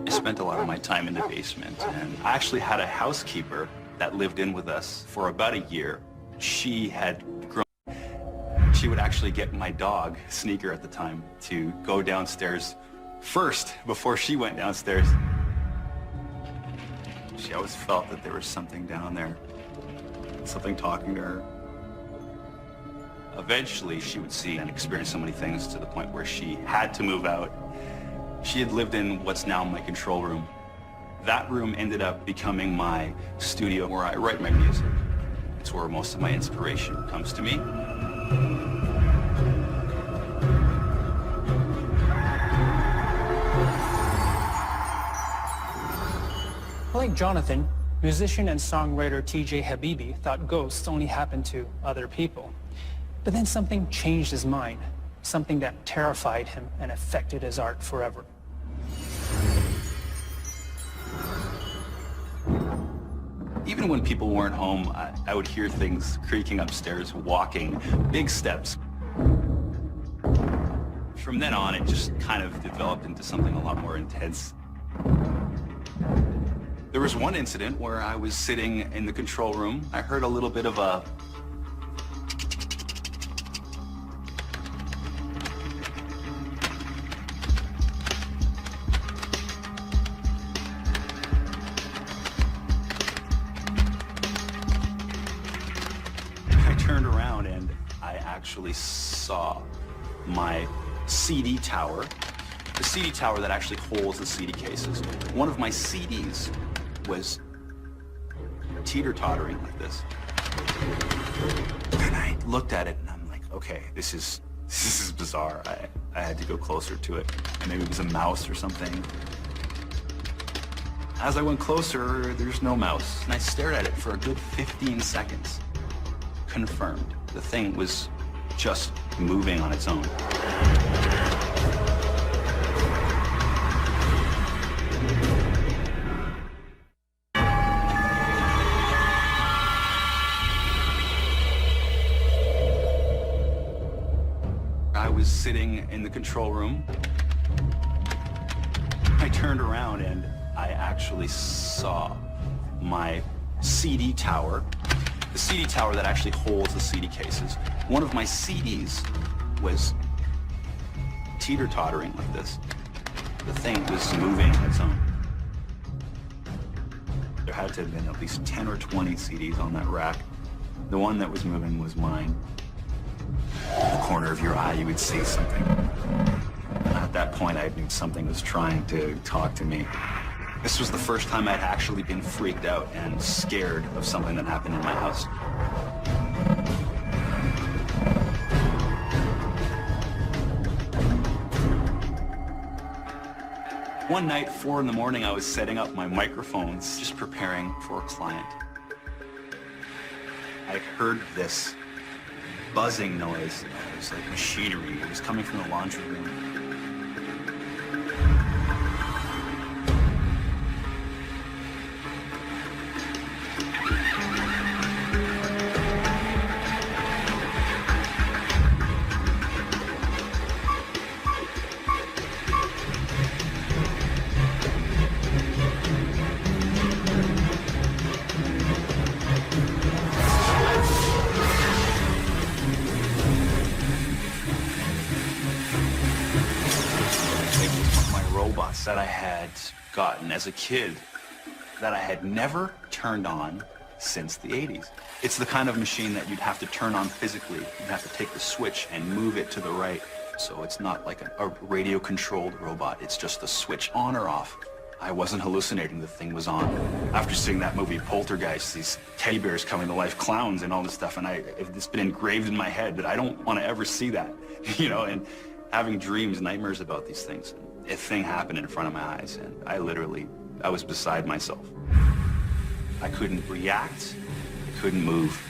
I spent a lot of my time in the basement, and I actually had a housekeeper that lived in with us for about a year. She had grown. She would actually get my dog, Sneaker at the time, to go downstairs first before she went downstairs. She always felt that there was something down there, something talking to her. Eventually, she would see and experience so many things to the point where she had to move out. She had lived in what's now my control room. That room ended up becoming my studio where I write my music. It's where most of my inspiration comes to me. Like Jonathan, musician and songwriter T.J. Habibi thought ghosts only happened to other people. But then something changed his mind, something that terrified him and affected his art forever. Even when people weren't home, I would hear things creaking upstairs, walking, big steps. From then on, it just kind of developed into something a lot more intense. There was one incident where I was sitting in the control room. I heard a little bit of a actually saw my CD tower, the CD tower that actually holds the CD cases. One of my CDs was teeter-tottering like this. And I looked at it and I'm like, okay, this is bizarre. I had to go closer to it. And maybe it was a mouse or something. As I went closer, there's no mouse. And I stared at it for a good 15 seconds. Confirmed. The thing was just moving on its own. I was sitting in the control room. I turned around and I actually saw my CD tower, the CD tower that actually holds the CD cases. One of my CDs was teeter-tottering like this. The thing was moving on its own. There had to have been at least 10 or 20 CDs on that rack. The one that was moving was mine. In the corner of your eye, you would see something. And at that point, I knew something was trying to talk to me. This was the first time I'd actually been freaked out and scared of something that happened in my house. One night, 4 in the morning, I was setting up my microphones, just preparing for a client. I heard this buzzing noise. It was like machinery. It was coming from the laundry room. That I had gotten as a kid that I had never turned on since the 80s. It's the kind of machine that you'd have to turn on physically. You'd have to take the switch and move it to the right. So it's not like a radio-controlled robot. It's just the switch on or off. I wasn't hallucinating. The thing was on. After seeing that movie Poltergeist, these teddy bears coming to life, clowns and all this stuff, and it's been engraved in my head that I don't want to ever see that, you know, and having dreams, nightmares about these things. A thing happened in front of my eyes, and I was beside myself. I couldn't react, I couldn't move.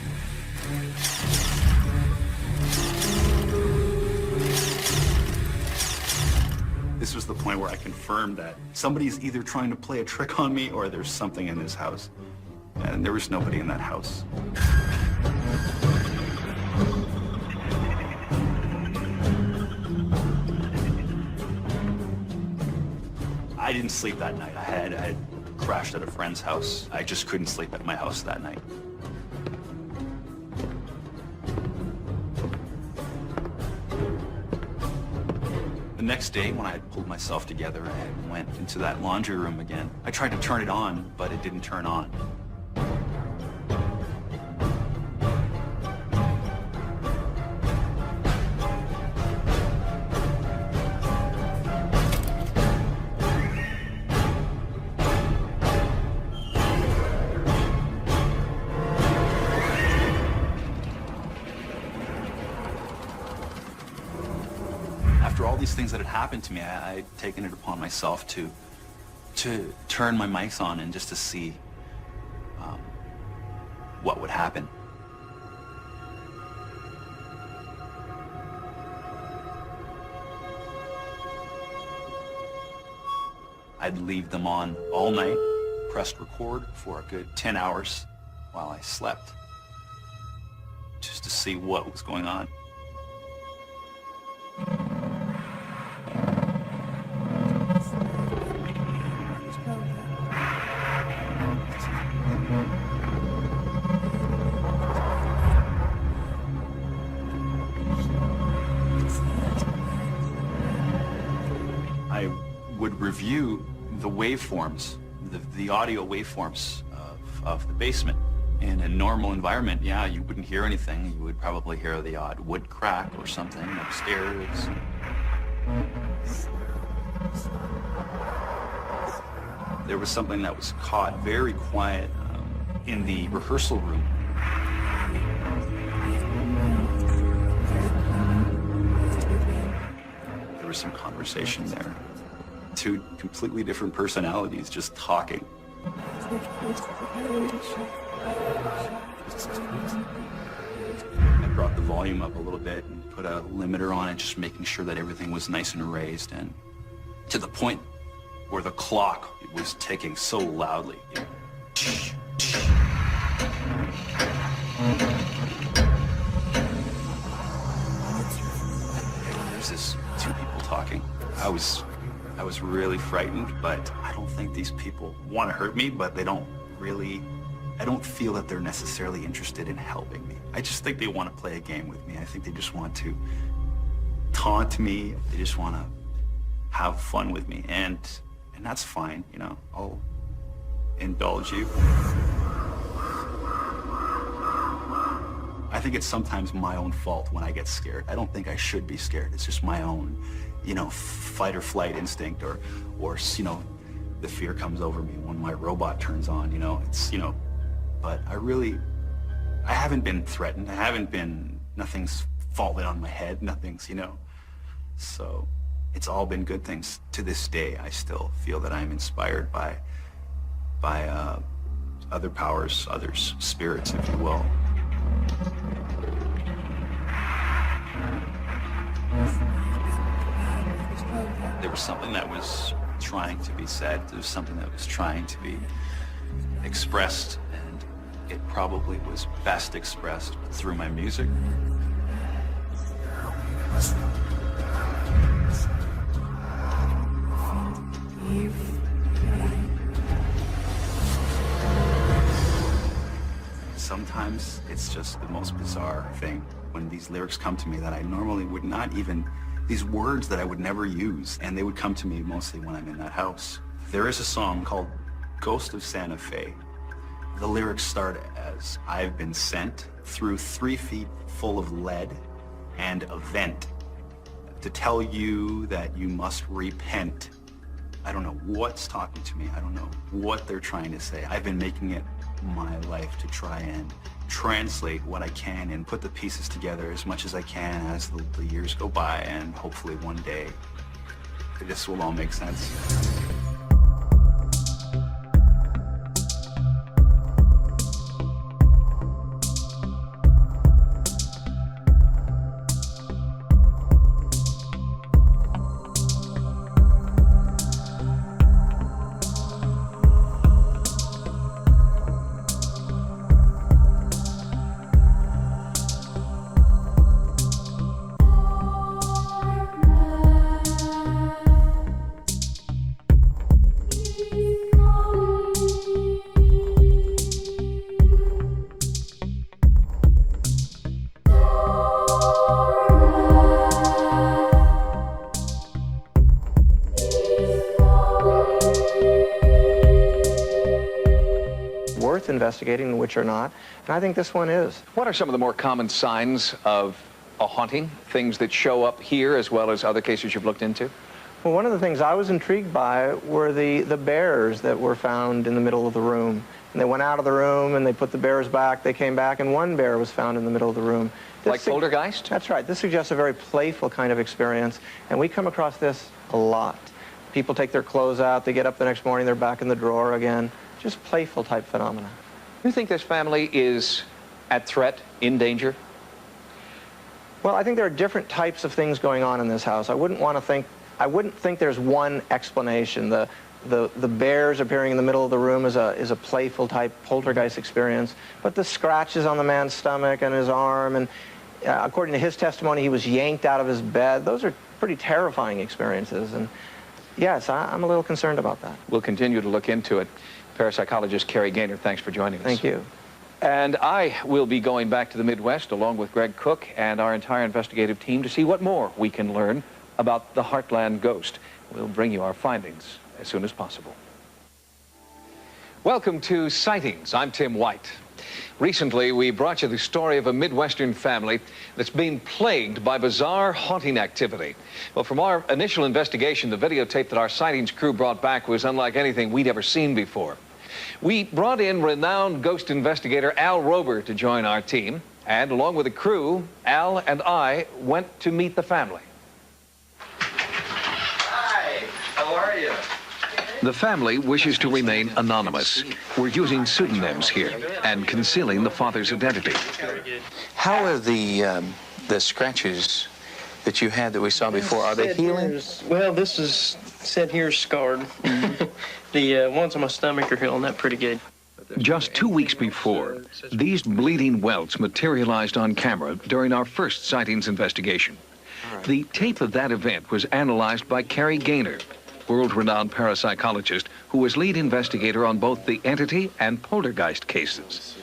This was the point where I confirmed that somebody's either trying to play a trick on me or there's something in this house. And there was nobody in that house. I didn't sleep that night. I had crashed at a friend's house. I just couldn't sleep at my house that night. The next day, when I had pulled myself together, I went into that laundry room again. I tried to turn it on, but it didn't turn on. After all these things that had happened to me, I'd taken it upon myself to turn my mics on and just to see what would happen. I'd leave them on all night, pressed record for a good 10 hours while I slept, just to see what was going on. I would review the waveforms, the audio waveforms of the basement. In a normal environment, yeah, you wouldn't hear anything. You would probably hear the odd wood crack or something upstairs. There was something that was caught very quiet in the rehearsal room. There was some conversation there. Two completely different personalities just talking. I brought the volume up a little bit and put a limiter on it, just making sure that everything was nice and raised, and to the point where the clock was ticking so loudly. There's this two people talking. I was really frightened, but I don't think these people want to hurt me, but they don't really, I don't feel that they're necessarily interested in helping me. I just think they want to play a game with me. I think they just want to taunt me. They just want to have fun with me, and that's fine, you know. I'll indulge you. I think it's sometimes my own fault when I get scared. I don't think I should be scared. It's just my own, you know, fight or flight instinct, or you know, the fear comes over me when my robot turns on, you know. It's, you know, but I haven't been threatened. Nothing's fallen on my head. Nothing's, you know. So it's all been good things. To this day, I still feel that I'm inspired by other powers, others, spirits, if you will. There was something that was trying to be said. There was something that was trying to be expressed, and it probably was best expressed through my music. Sometimes it's just the most bizarre thing when these lyrics come to me that I normally would not even, these words that I would never use, and they would come to me mostly when I'm in that house. There is a song called Ghost of Santa Fe. The lyrics start as, I've been sent through 3 feet full of lead and a vent to tell you that you must repent. I don't know what's talking to me. I don't know what they're trying to say. I've been making it my life to try and translate what I can and put the pieces together as much as I can as the years go by, and hopefully one day this will all make sense. Worth investigating and which are not, and I think this one is. What are some of the more common signs of a haunting, things that show up here as well as other cases you've looked into? Well, one of the things I was intrigued by were the bears that were found in the middle of the room. And they went out of the room and they put the bears back, they came back, and one bear was found in the middle of the room. Like poltergeist? That's right. This suggests a very playful kind of experience, and we come across this a lot. People take their clothes out, they get up the next morning, they're back in the drawer again. Just playful type phenomena. You think this family is at threat, in danger? Well, I think there are different types of things going on in this house. I wouldn't think there's one explanation. The bears appearing in the middle of the room is a playful type poltergeist experience. But the scratches on the man's stomach and his arm, and according to his testimony, he was yanked out of his bed. Those are pretty terrifying experiences. And yes, I'm a little concerned about that. We'll continue to look into it. Parapsychologist Carrie Gaynor, thanks for joining us. Thank you. And I will be going back to the Midwest along with Greg Cook and our entire investigative team to see what more we can learn about the Heartland ghost. We'll bring you our findings as soon as possible. Welcome to Sightings. I'm Tim White. Recently, we brought you the story of a Midwestern family that's been plagued by bizarre haunting activity. Well, from our initial investigation, the videotape that our Sightings crew brought back was unlike anything we'd ever seen before. We brought in renowned ghost investigator Al Rober to join our team, and along with the crew, Al and I went to meet the family. Hi, how are you? The family wishes to remain anonymous. We're using pseudonyms here and concealing the father's identity. How are the scratches that you had that we saw before, are they healing? Well, this is said here scarred. The ones on my stomach are healing up pretty good. Just 2 weeks before, these bleeding welts materialized on camera during our first Sightings investigation. The tape of that event was analyzed by Carrie Gaynor, world-renowned parapsychologist who was lead investigator on both the entity and poltergeist cases.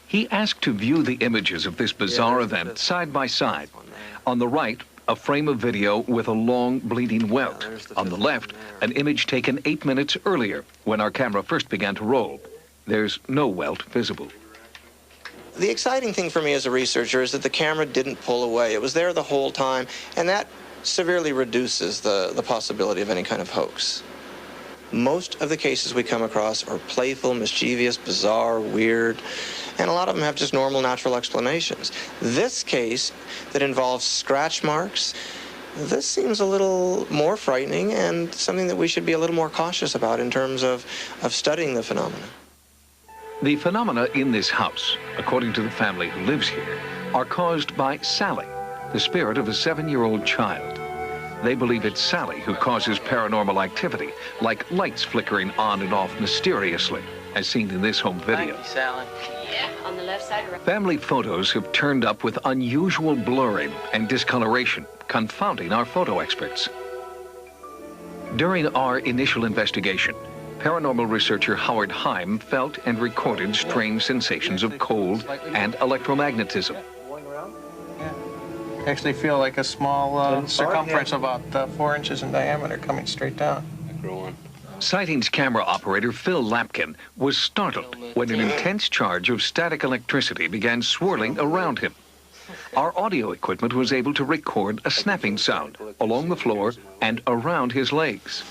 He asked to view the images of this bizarre event side by side. On the right, a frame of video with a long bleeding welt. On the left, an image taken 8 minutes earlier when our camera first began to roll. There's no welt visible. The exciting thing for me as a researcher is that the camera didn't pull away. It was there the whole time, and that severely reduces the possibility of any kind of hoax. Most of the cases we come across are playful, mischievous, bizarre, weird, and a lot of them have just normal, natural explanations. This case that involves scratch marks, this seems a little more frightening and something that we should be a little more cautious about in terms of studying the phenomena. The phenomena in this house, according to the family who lives here, are caused by Sally, the spirit of a 7-year-old child. They believe it's Sally who causes paranormal activity, like lights flickering on and off mysteriously, as seen in this home video. Thank you, Sally. Yeah, on the left side. Family photos have turned up with unusual blurring and discoloration, confounding our photo experts. During our initial investigation, paranormal researcher Howard Heim felt and recorded strange sensations of cold and electromagnetism. I actually feel like a small circumference about 4 inches in diameter coming straight down. Sightings camera operator Phil Lapkin was startled when an intense charge of static electricity began swirling around him. Our audio equipment was able to record a snapping sound along the floor and around his legs.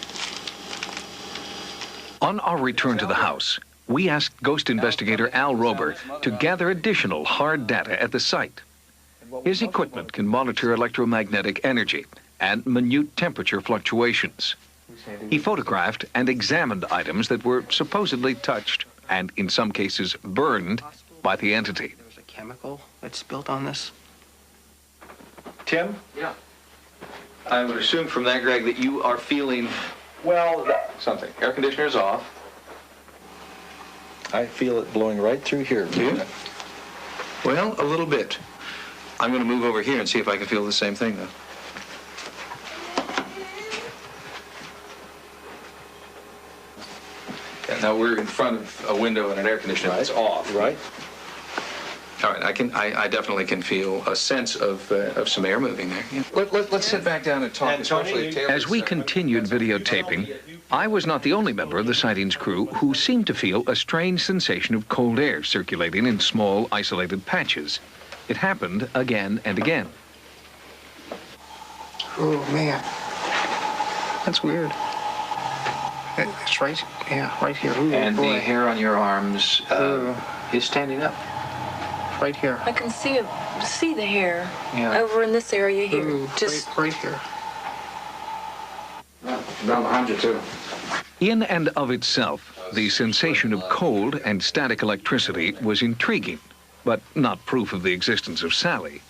On our return to the house, we asked ghost investigator Al Rober to gather additional hard data at the site. His equipment can monitor electromagnetic energy and minute temperature fluctuations. He photographed and examined items that were supposedly touched and, in some cases, burned by the entity. There's a chemical that's built on this. Tim? Yeah. I would assume from that, Greg, that you are feeling, well, something. Air conditioner's off. I feel it blowing right through here. Do you? Well, a little bit. I'm going to move over here and see if I can feel the same thing, though. Yeah, now we're in front of a window and an air conditioner that's off. Right. All right, I definitely can feel a sense of some air moving there. Yeah. Let's sit back down and talk. As we continued videotaping, I was not the only member of the sightings crew who seemed to feel a strange sensation of cold air circulating in small, isolated patches. It happened again and again. Oh, man. That's weird. It's right, yeah, right here. Ooh, and boy. the hair on your arms is standing up. Right here. I can see the hair over in this area here. Ooh, just right here. Down behind you, too. In and of itself, the sensation of cold and static electricity was intriguing, but not proof of the existence of Sally.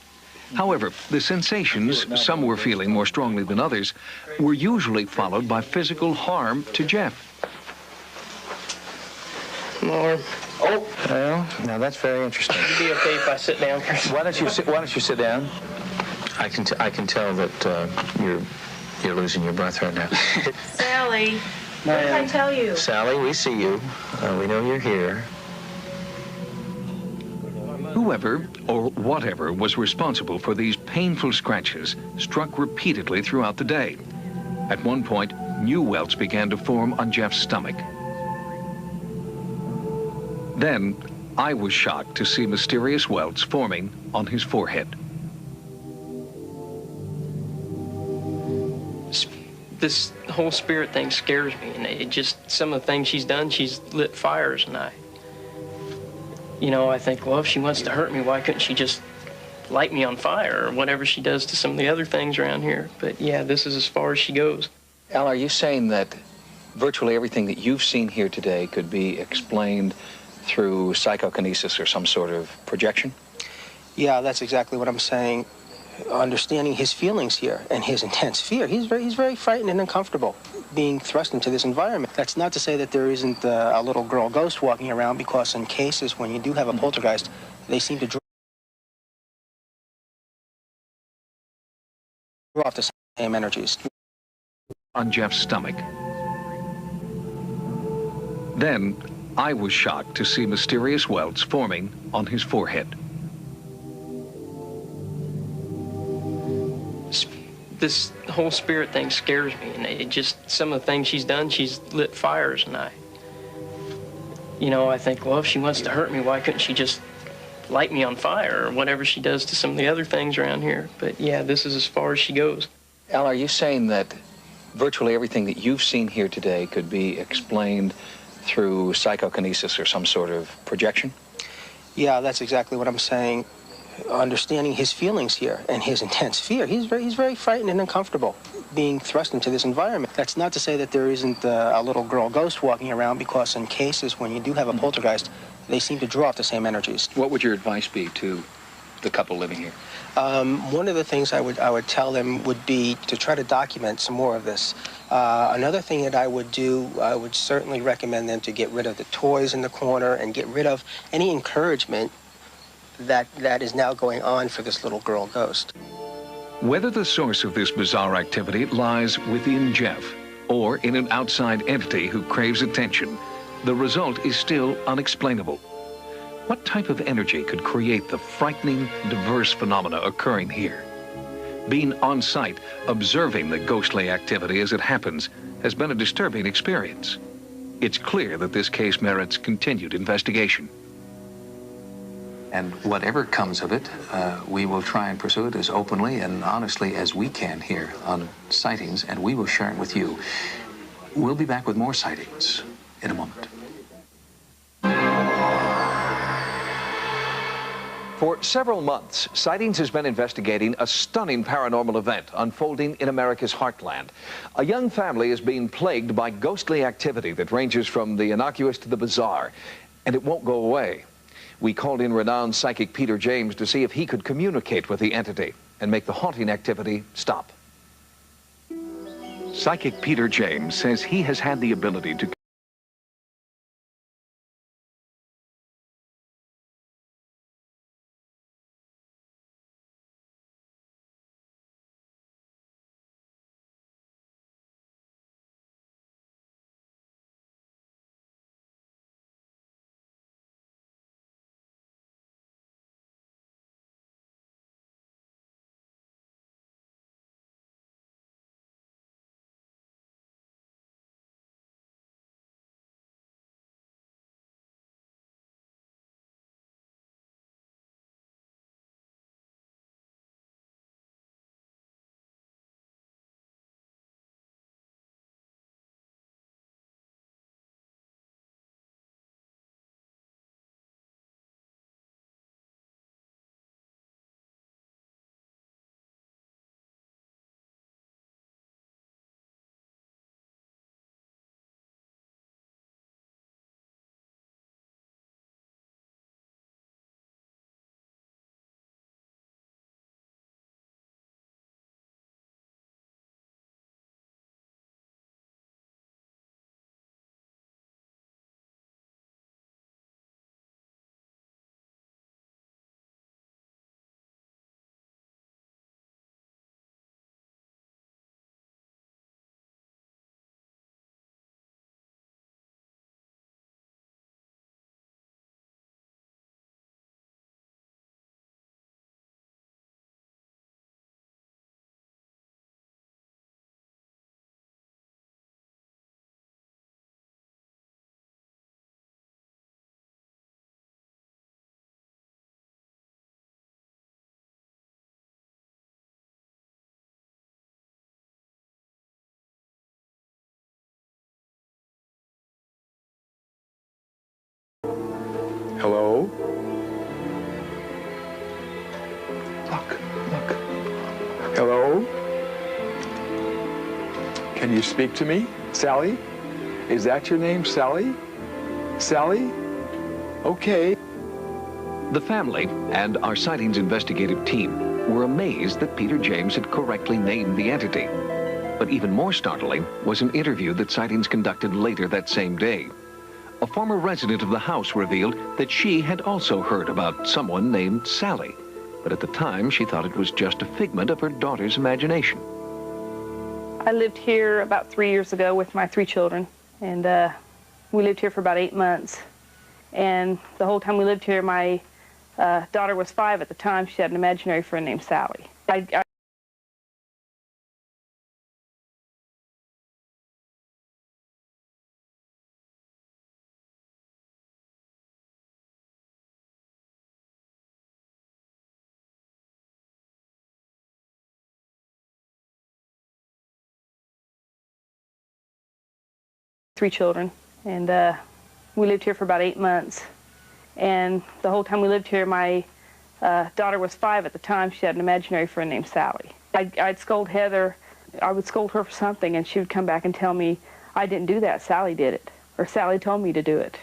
However, the sensations some were feeling more strongly than others were usually followed by physical harm to Jeff. More. Oh, well, now that's very interesting. It'd be okay if I sit down. Why don't you sit down? I can tell that you're losing your breath right now. Sally, what did I tell you? Sally, we see you. We know you're here. Whoever or whatever was responsible for these painful scratches struck repeatedly throughout the day. At one point, new welts began to form on Jeff's stomach. Then, I was shocked to see mysterious welts forming on his forehead. This whole spirit thing scares me, and it just, some of the things she's done, she's lit fires, and I think, well, if she wants to hurt me, why couldn't she just light me on fire or whatever she does to some of the other things around here? But yeah, this is as far as she goes. Al, are you saying that virtually everything that you've seen here today could be explained through psychokinesis or some sort of projection? Yeah, that's exactly what I'm saying. Understanding his feelings here and his intense fear, he's very frightened and uncomfortable being thrust into this environment. That's not to say that there isn't a little girl ghost walking around, because in cases when you do have a poltergeist, they seem to draw off the same energies. On Jeff's stomach. Then, I was shocked to see mysterious welts forming on his forehead. this whole spirit thing scares me, and it just, some of the things she's done, she's lit fires, and I think, well, if she wants to hurt me, why couldn't she just light me on fire or whatever she does to some of the other things around here? But yeah, this is as far as she goes. Al, are you saying that virtually everything that you've seen here today could be explained through psychokinesis or some sort of projection? Yeah, that's exactly what I'm saying. Understanding his feelings here and his intense fear, he's very frightened and uncomfortable being thrust into this environment. That's not to say that there isn't a little girl ghost walking around, because in cases when you do have a poltergeist, they seem to draw off the same energies. What would your advice be to the couple living here? One of the things I would tell them would be to try to document some more of this. Another thing that I would do, I would certainly recommend them to get rid of the toys in the corner and get rid of any encouragement that is now going on for this little girl ghost. Whether the source of this bizarre activity lies within Jeff or in an outside entity who craves attention, the result is still unexplainable. What type of energy could create the frightening, diverse phenomena occurring here? Being on site, observing the ghostly activity as it happens, has been a disturbing experience. It's clear that this case merits continued investigation. And whatever comes of it, we will try and pursue it as openly and honestly as we can here on Sightings, and we will share it with you. We'll be back with more Sightings in a moment. For several months, Sightings has been investigating a stunning paranormal event unfolding in America's heartland. A young family is being plagued by ghostly activity that ranges from the innocuous to the bizarre, and it won't go away. We called in renowned psychic Peter James to see if he could communicate with the entity and make the haunting activity stop. Psychic Peter James says he has had the ability to Hello? Look. Hello? Can you speak to me? Sally? Is that your name, Sally? Sally? Okay. The family and our Sightings investigative team were amazed that Peter James had correctly named the entity. But even more startling was an interview that Sightings conducted later that same day. A former resident of the house revealed that she had also heard about someone named Sally, but at the time she thought it was just a figment of her daughter's imagination. I lived here about 3 years ago with my 3 children, and we lived here for about 8 months. And the whole time we lived here, my daughter was 5 at the time. She had an imaginary friend named Sally. 3 children, and we lived here for about 8 months. And the whole time we lived here, my daughter was 5 at the time. She had an imaginary friend named Sally. I'd scold Heather. I would scold her for something, and she would come back and tell me, I didn't do that, Sally did it, or Sally told me to do it.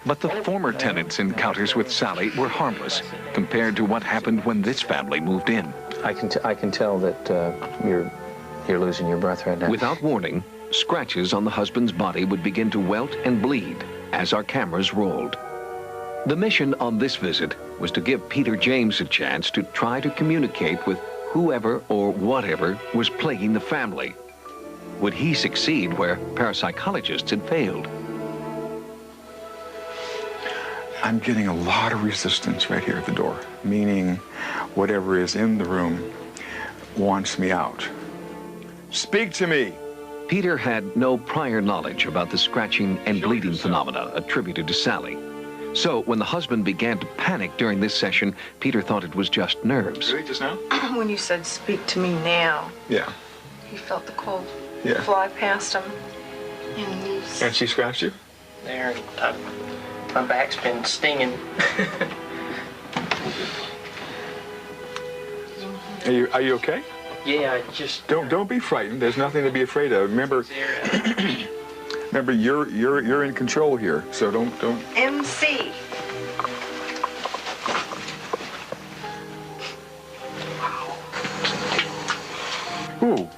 But the former tenant's encounters with Sally were harmless compared to what happened when this family moved in. I can tell that you're losing your breath right now. Without warning, scratches on the husband's body would begin to welt and bleed as our cameras rolled. The mission on this visit was to give Peter James a chance to try to communicate with whoever or whatever was plaguing the family. Would he succeed where parapsychologists had failed? I'm getting a lot of resistance right here at the door, meaning whatever is in the room wants me out. Speak to me. Peter had no prior knowledge about the scratching and bleeding phenomena attributed to Sally. So when the husband began to panic during this session, Peter thought it was just nerves. Really, just now? When you said, speak to me now, Yeah. he felt the cold Yeah. fly past him. And she scratched you? There, my back's been stinging. Are you okay? Yeah, I just... Don't be frightened. There's nothing to be afraid of. Remember, remember, you're in control here. So don't. MC. Ooh.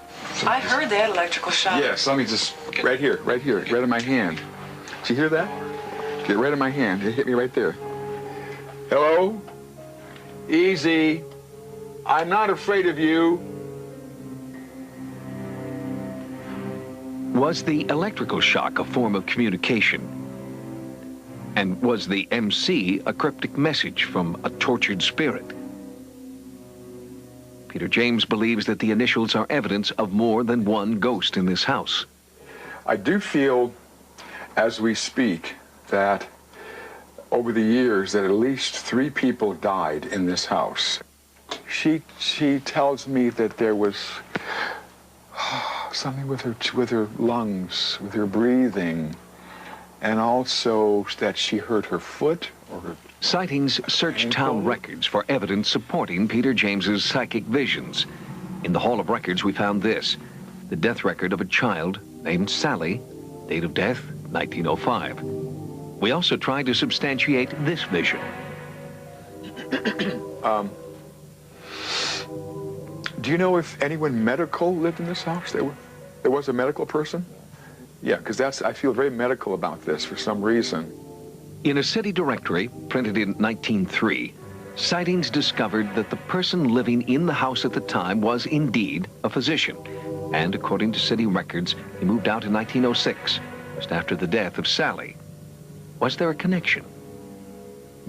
I heard that electrical shock. Yes. Let me just right here, right in my hand. Did you hear that? Get right in my hand. It hit me right there. Hello. Easy. I'm not afraid of you. Was the electrical shock a form of communication? And was the MC a cryptic message from a tortured spirit? Peter James believes that the initials are evidence of more than one ghost in this house. I do feel, as we speak, that over the years that at least 3 people died in this house. She tells me that there was something with her lungs, with her breathing, and also that she hurt her foot or her... Sightings searched town records for evidence supporting Peter James's psychic visions. In the Hall of Records, we found this, the death record of a child named Sally, date of death, 1905. We also tried to substantiate this vision. Do you know if anyone medical lived in this house? There was a medical person? Yeah, because I feel very medical about this for some reason. In a city directory printed in 1903, sightings discovered that the person living in the house at the time was indeed a physician. And according to city records, he moved out in 1906, just after the death of Sally. Was there a connection?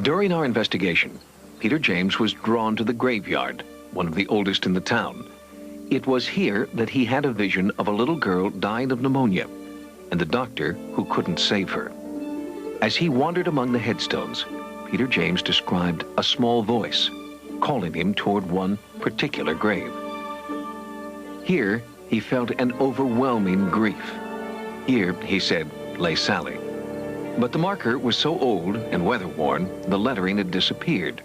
During our investigation, Peter James was drawn to the graveyard, one of the oldest in the town. It was here that he had a vision of a little girl dying of pneumonia, and the doctor who couldn't save her. As he wandered among the headstones, Peter James described a small voice, calling him toward one particular grave. Here, he felt an overwhelming grief. Here, he said, lay Sally. But the marker was so old and weather-worn, the lettering had disappeared.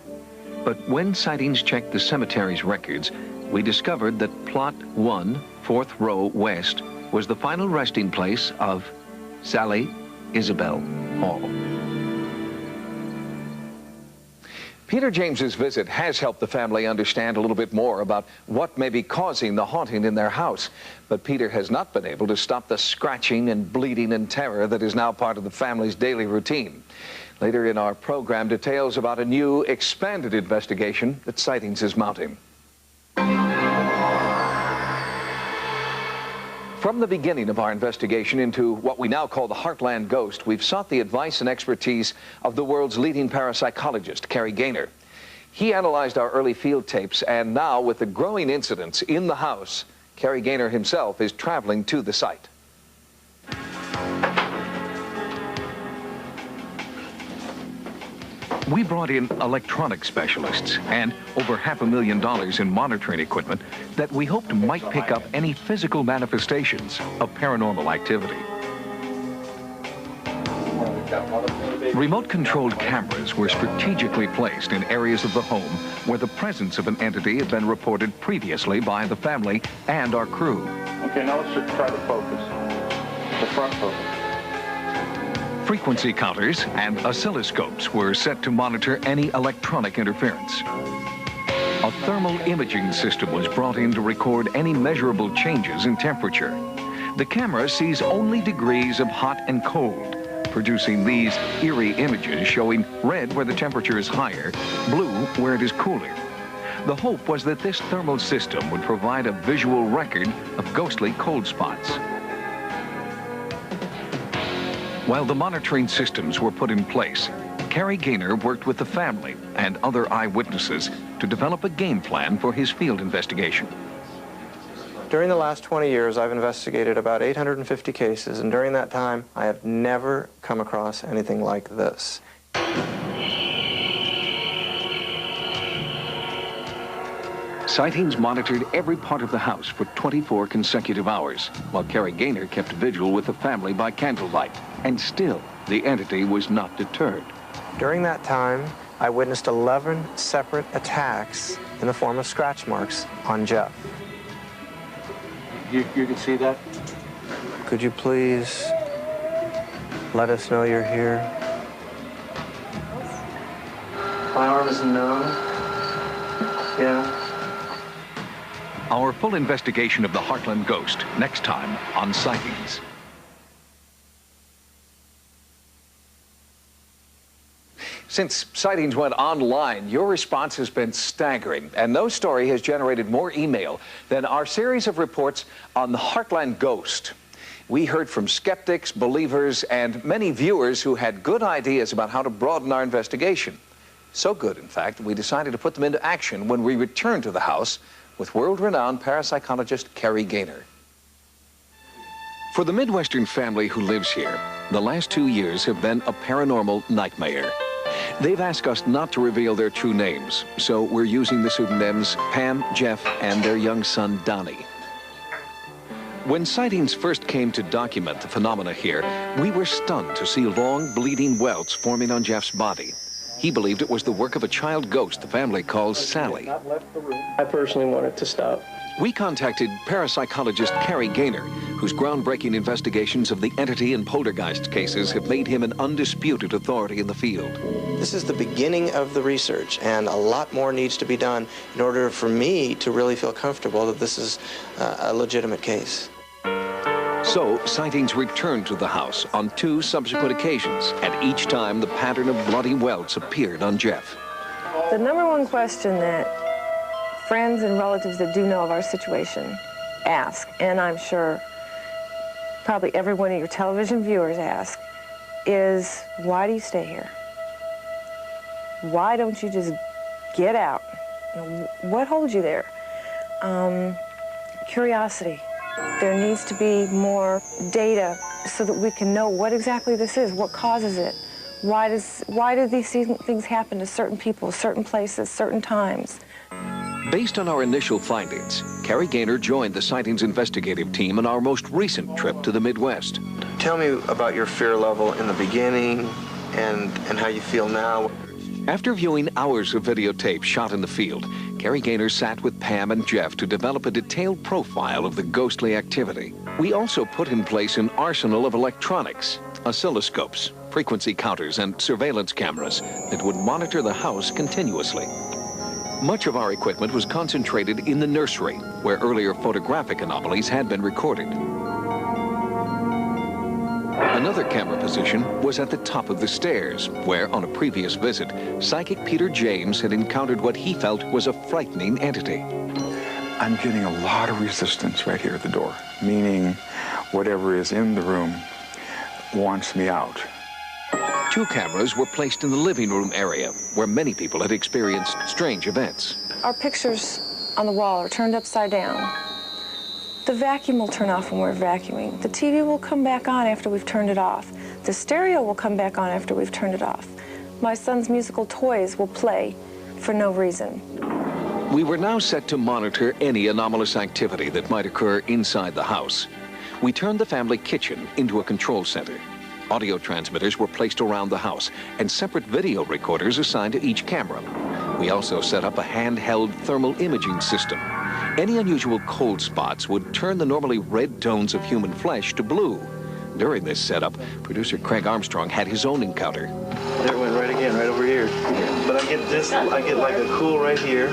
But when sightings checked the cemetery's records, we discovered that Plot 1, 4th row west, was the final resting place of Sally Isabel Hall. Peter James's visit has helped the family understand a little bit more about what may be causing the haunting in their house. But Peter has not been able to stop the scratching and bleeding and terror that is now part of the family's daily routine. Later in our program, details about a new, expanded investigation that Sightings is mounting. From the beginning of our investigation into what we now call the Heartland Ghost, we've sought the advice and expertise of the world's leading parapsychologist, Kerry Gaynor. He analyzed our early field tapes, and now, with the growing incidents in the house, Kerry Gaynor himself is traveling to the site. We brought in electronic specialists and over $500,000 in monitoring equipment that we hoped might pick up any physical manifestations of paranormal activity. Remote-controlled cameras were strategically placed in areas of the home where the presence of an entity had been reported previously by the family and our crew. Okay, now let's just try to focus. The front focus. Frequency counters and oscilloscopes were set to monitor any electronic interference. A thermal imaging system was brought in to record any measurable changes in temperature. The camera sees only degrees of hot and cold, producing these eerie images showing red where the temperature is higher, blue where it is cooler. The hope was that this thermal system would provide a visual record of ghostly cold spots. While the monitoring systems were put in place, Cary Gaynor worked with the family and other eyewitnesses to develop a game plan for his field investigation. During the last 20 years, I've investigated about 850 cases, and during that time, I have never come across anything like this. Sightings monitored every part of the house for 24 consecutive hours, while Cary Gaynor kept vigil with the family by candlelight. And still, the entity was not deterred. During that time, I witnessed 11 separate attacks in the form of scratch marks on Jeff. You can see that? Could you please let us know you're here? My arm is numb. Yeah. Our full investigation of the Heartland ghost, next time on Sightings. Since Sightings went online, your response has been staggering, and no story has generated more email than our series of reports on the Heartland ghost. We heard from skeptics, believers, and many viewers who had good ideas about how to broaden our investigation. So good, in fact, we decided to put them into action when we returned to the house with world-renowned parapsychologist Cary Gaynor. For the Midwestern family who lives here, the last 2 years have been a paranormal nightmare. They've asked us not to reveal their true names, so we're using the pseudonyms Pam, Jeff, and their young son, Donnie. When Sightings first came to document the phenomena here, we were stunned to see long, bleeding welts forming on Jeff's body. He believed it was the work of a child ghost the family calls Sally. I personally want it to stop. We contacted parapsychologist Cary Gaynor, whose groundbreaking investigations of the entity and poltergeist cases have made him an undisputed authority in the field. This is the beginning of the research, and a lot more needs to be done in order for me to really feel comfortable that this is a legitimate case. So, Sightings returned to the house on 2 subsequent occasions, and each time the pattern of bloody welts appeared on Jeff. The number one question that friends and relatives that do know of our situation ask, and I'm sure probably every one of your television viewers ask, is why do you stay here? Why don't you just get out? You know, what holds you there? Curiosity. There needs to be more data so that we can know what exactly this is, what causes it. Why do these things happen to certain people, certain places, certain times? Based on our initial findings, Cary Gaynor joined the Sightings investigative team on our most recent trip to the Midwest. Tell me about your fear level in the beginning and how you feel now. After viewing hours of videotape shot in the field, Cary Gaynor sat with Pam and Jeff to develop a detailed profile of the ghostly activity. We also put in place an arsenal of electronics, oscilloscopes, frequency counters, and surveillance cameras that would monitor the house continuously. Much of our equipment was concentrated in the nursery, where earlier photographic anomalies had been recorded. Another camera position was at the top of the stairs, where, on a previous visit, psychic Peter James had encountered what he felt was a frightening entity. I'm getting a lot of resistance right here at the door, meaning whatever is in the room wants me out. 2 cameras were placed in the living room area, where many people had experienced strange events. Our pictures on the wall are turned upside down. The vacuum will turn off when we're vacuuming. The TV will come back on after we've turned it off. The stereo will come back on after we've turned it off. My son's musical toys will play for no reason. We were now set to monitor any anomalous activity that might occur inside the house. We turned the family kitchen into a control center. Audio transmitters were placed around the house and separate video recorders assigned to each camera. We also set up a handheld thermal imaging system. Any unusual cold spots would turn the normally red tones of human flesh to blue. During this setup, producer Craig Armstrong had his own encounter. There it went right again, right over here. But I get this, I get like a cool right here,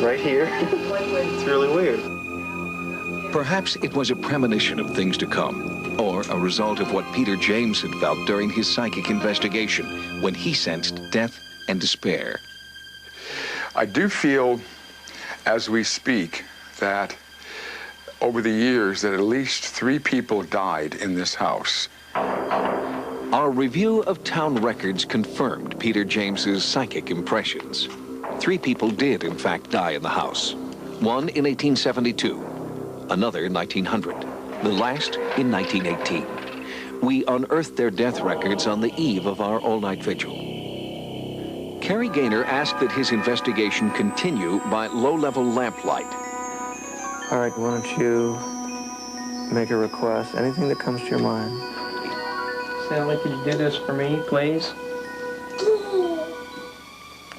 right here. It's really weird. Perhaps it was a premonition of things to come, or a result of what Peter James had felt during his psychic investigation when he sensed death and despair. I do feel, as we speak, that over the years that at least 3 people died in this house. Our review of town records confirmed Peter James's psychic impressions. 3 people did, in fact, die in the house. One in 1872, another in 1900, the last in 1918. We unearthed their death records on the eve of our all-night vigil. Cary Gaynor asked that his investigation continue by low-level lamplight. All right, why don't you make a request, anything that comes to your mind. Sally, could you do this for me, please?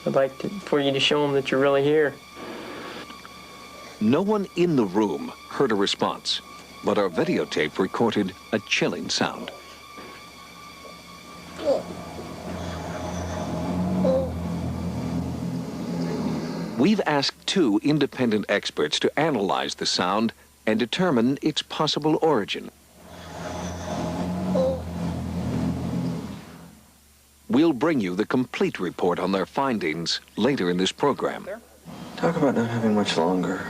I'd like for you to show them that you're really here. No one in the room heard a response, but our videotape recorded a chilling sound. We've asked 2 independent experts to analyze the sound and determine its possible origin. We'll bring you the complete report on their findings later in this program. Talk about not having much longer.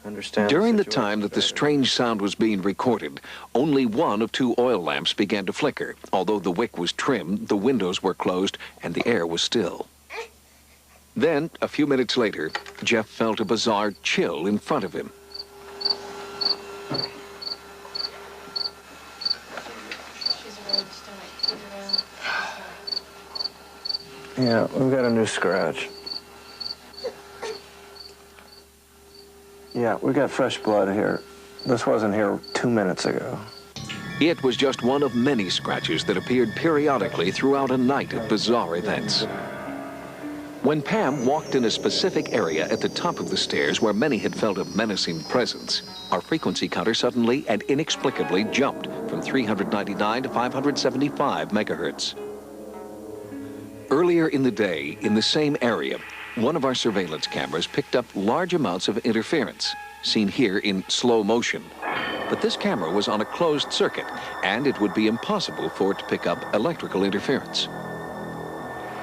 Understand. During the time that the strange sound was being recorded, only one of 2 oil lamps began to flicker. Although the wick was trimmed, the windows were closed, and the air was still. Then, a few minutes later, Jeff felt a bizarre chill in front of him. Yeah, we've got a new scratch. Yeah, we got fresh blood here. This wasn't here 2 minutes ago. It was just one of many scratches that appeared periodically throughout a night of bizarre events. When Pam walked in a specific area at the top of the stairs where many had felt a menacing presence, our frequency counter suddenly and inexplicably jumped from 399 to 575 megahertz. Earlier in the day, in the same area, one of our surveillance cameras picked up large amounts of interference, seen here in slow motion. But this camera was on a closed circuit, and it would be impossible for it to pick up electrical interference.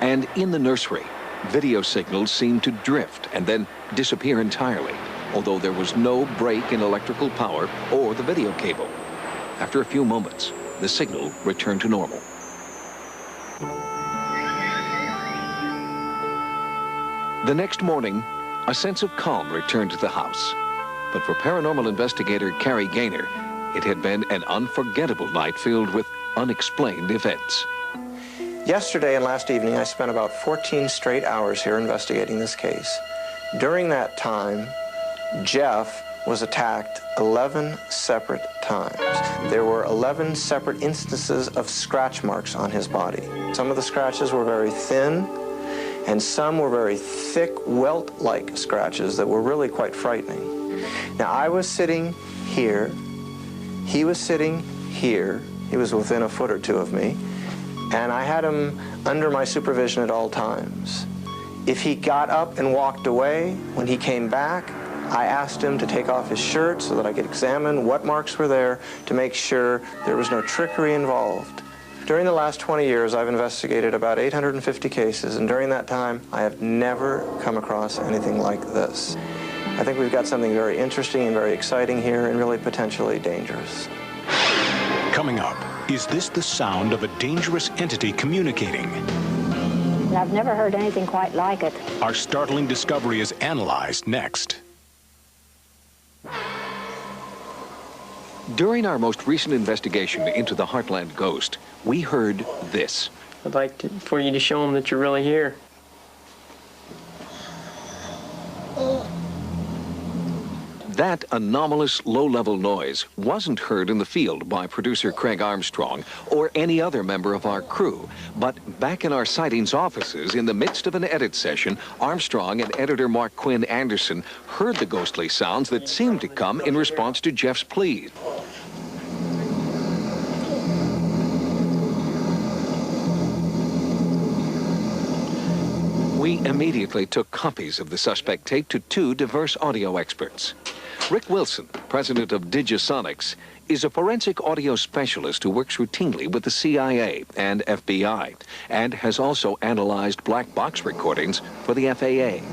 And in the nursery, video signals seemed to drift and then disappear entirely, although there was no break in electrical power or the video cable. After a few moments, the signal returned to normal. The next morning, a sense of calm returned to the house. But for paranormal investigator Cary Gaynor, it had been an unforgettable night filled with unexplained events. Yesterday and last evening, I spent about 14 straight hours here investigating this case. During that time, Jeff was attacked 11 separate times. There were 11 separate instances of scratch marks on his body. Some of the scratches were very thin, and some were very thick, welt-like scratches that were really quite frightening. Now, I was sitting here. He was sitting here. He was within a foot or 2 of me. And I had him under my supervision at all times. If he got up and walked away, when he came back, I asked him to take off his shirt so that I could examine what marks were there to make sure there was no trickery involved. During the last 20 years, I've investigated about 850 cases, and during that time, I have never come across anything like this. I think we've got something very interesting and very exciting here, and really potentially dangerous. Coming up, is this the sound of a dangerous entity communicating? I've never heard anything quite like it. Our startling discovery is analyzed next. During our most recent investigation into the Heartland ghost, we heard this. I'd like for you to show them that you're really here. That anomalous low-level noise wasn't heard in the field by producer Craig Armstrong or any other member of our crew. But back in our sightings offices, in the midst of an edit session, Armstrong and editor Mark Quinn Anderson heard the ghostly sounds that seemed to come in response to Jeff's plea. We immediately took copies of the suspect tape to two diverse audio experts. Rick Wilson, president of Digisonics, is a forensic audio specialist who works routinely with the CIA and FBI, and has also analyzed black box recordings for the FAA.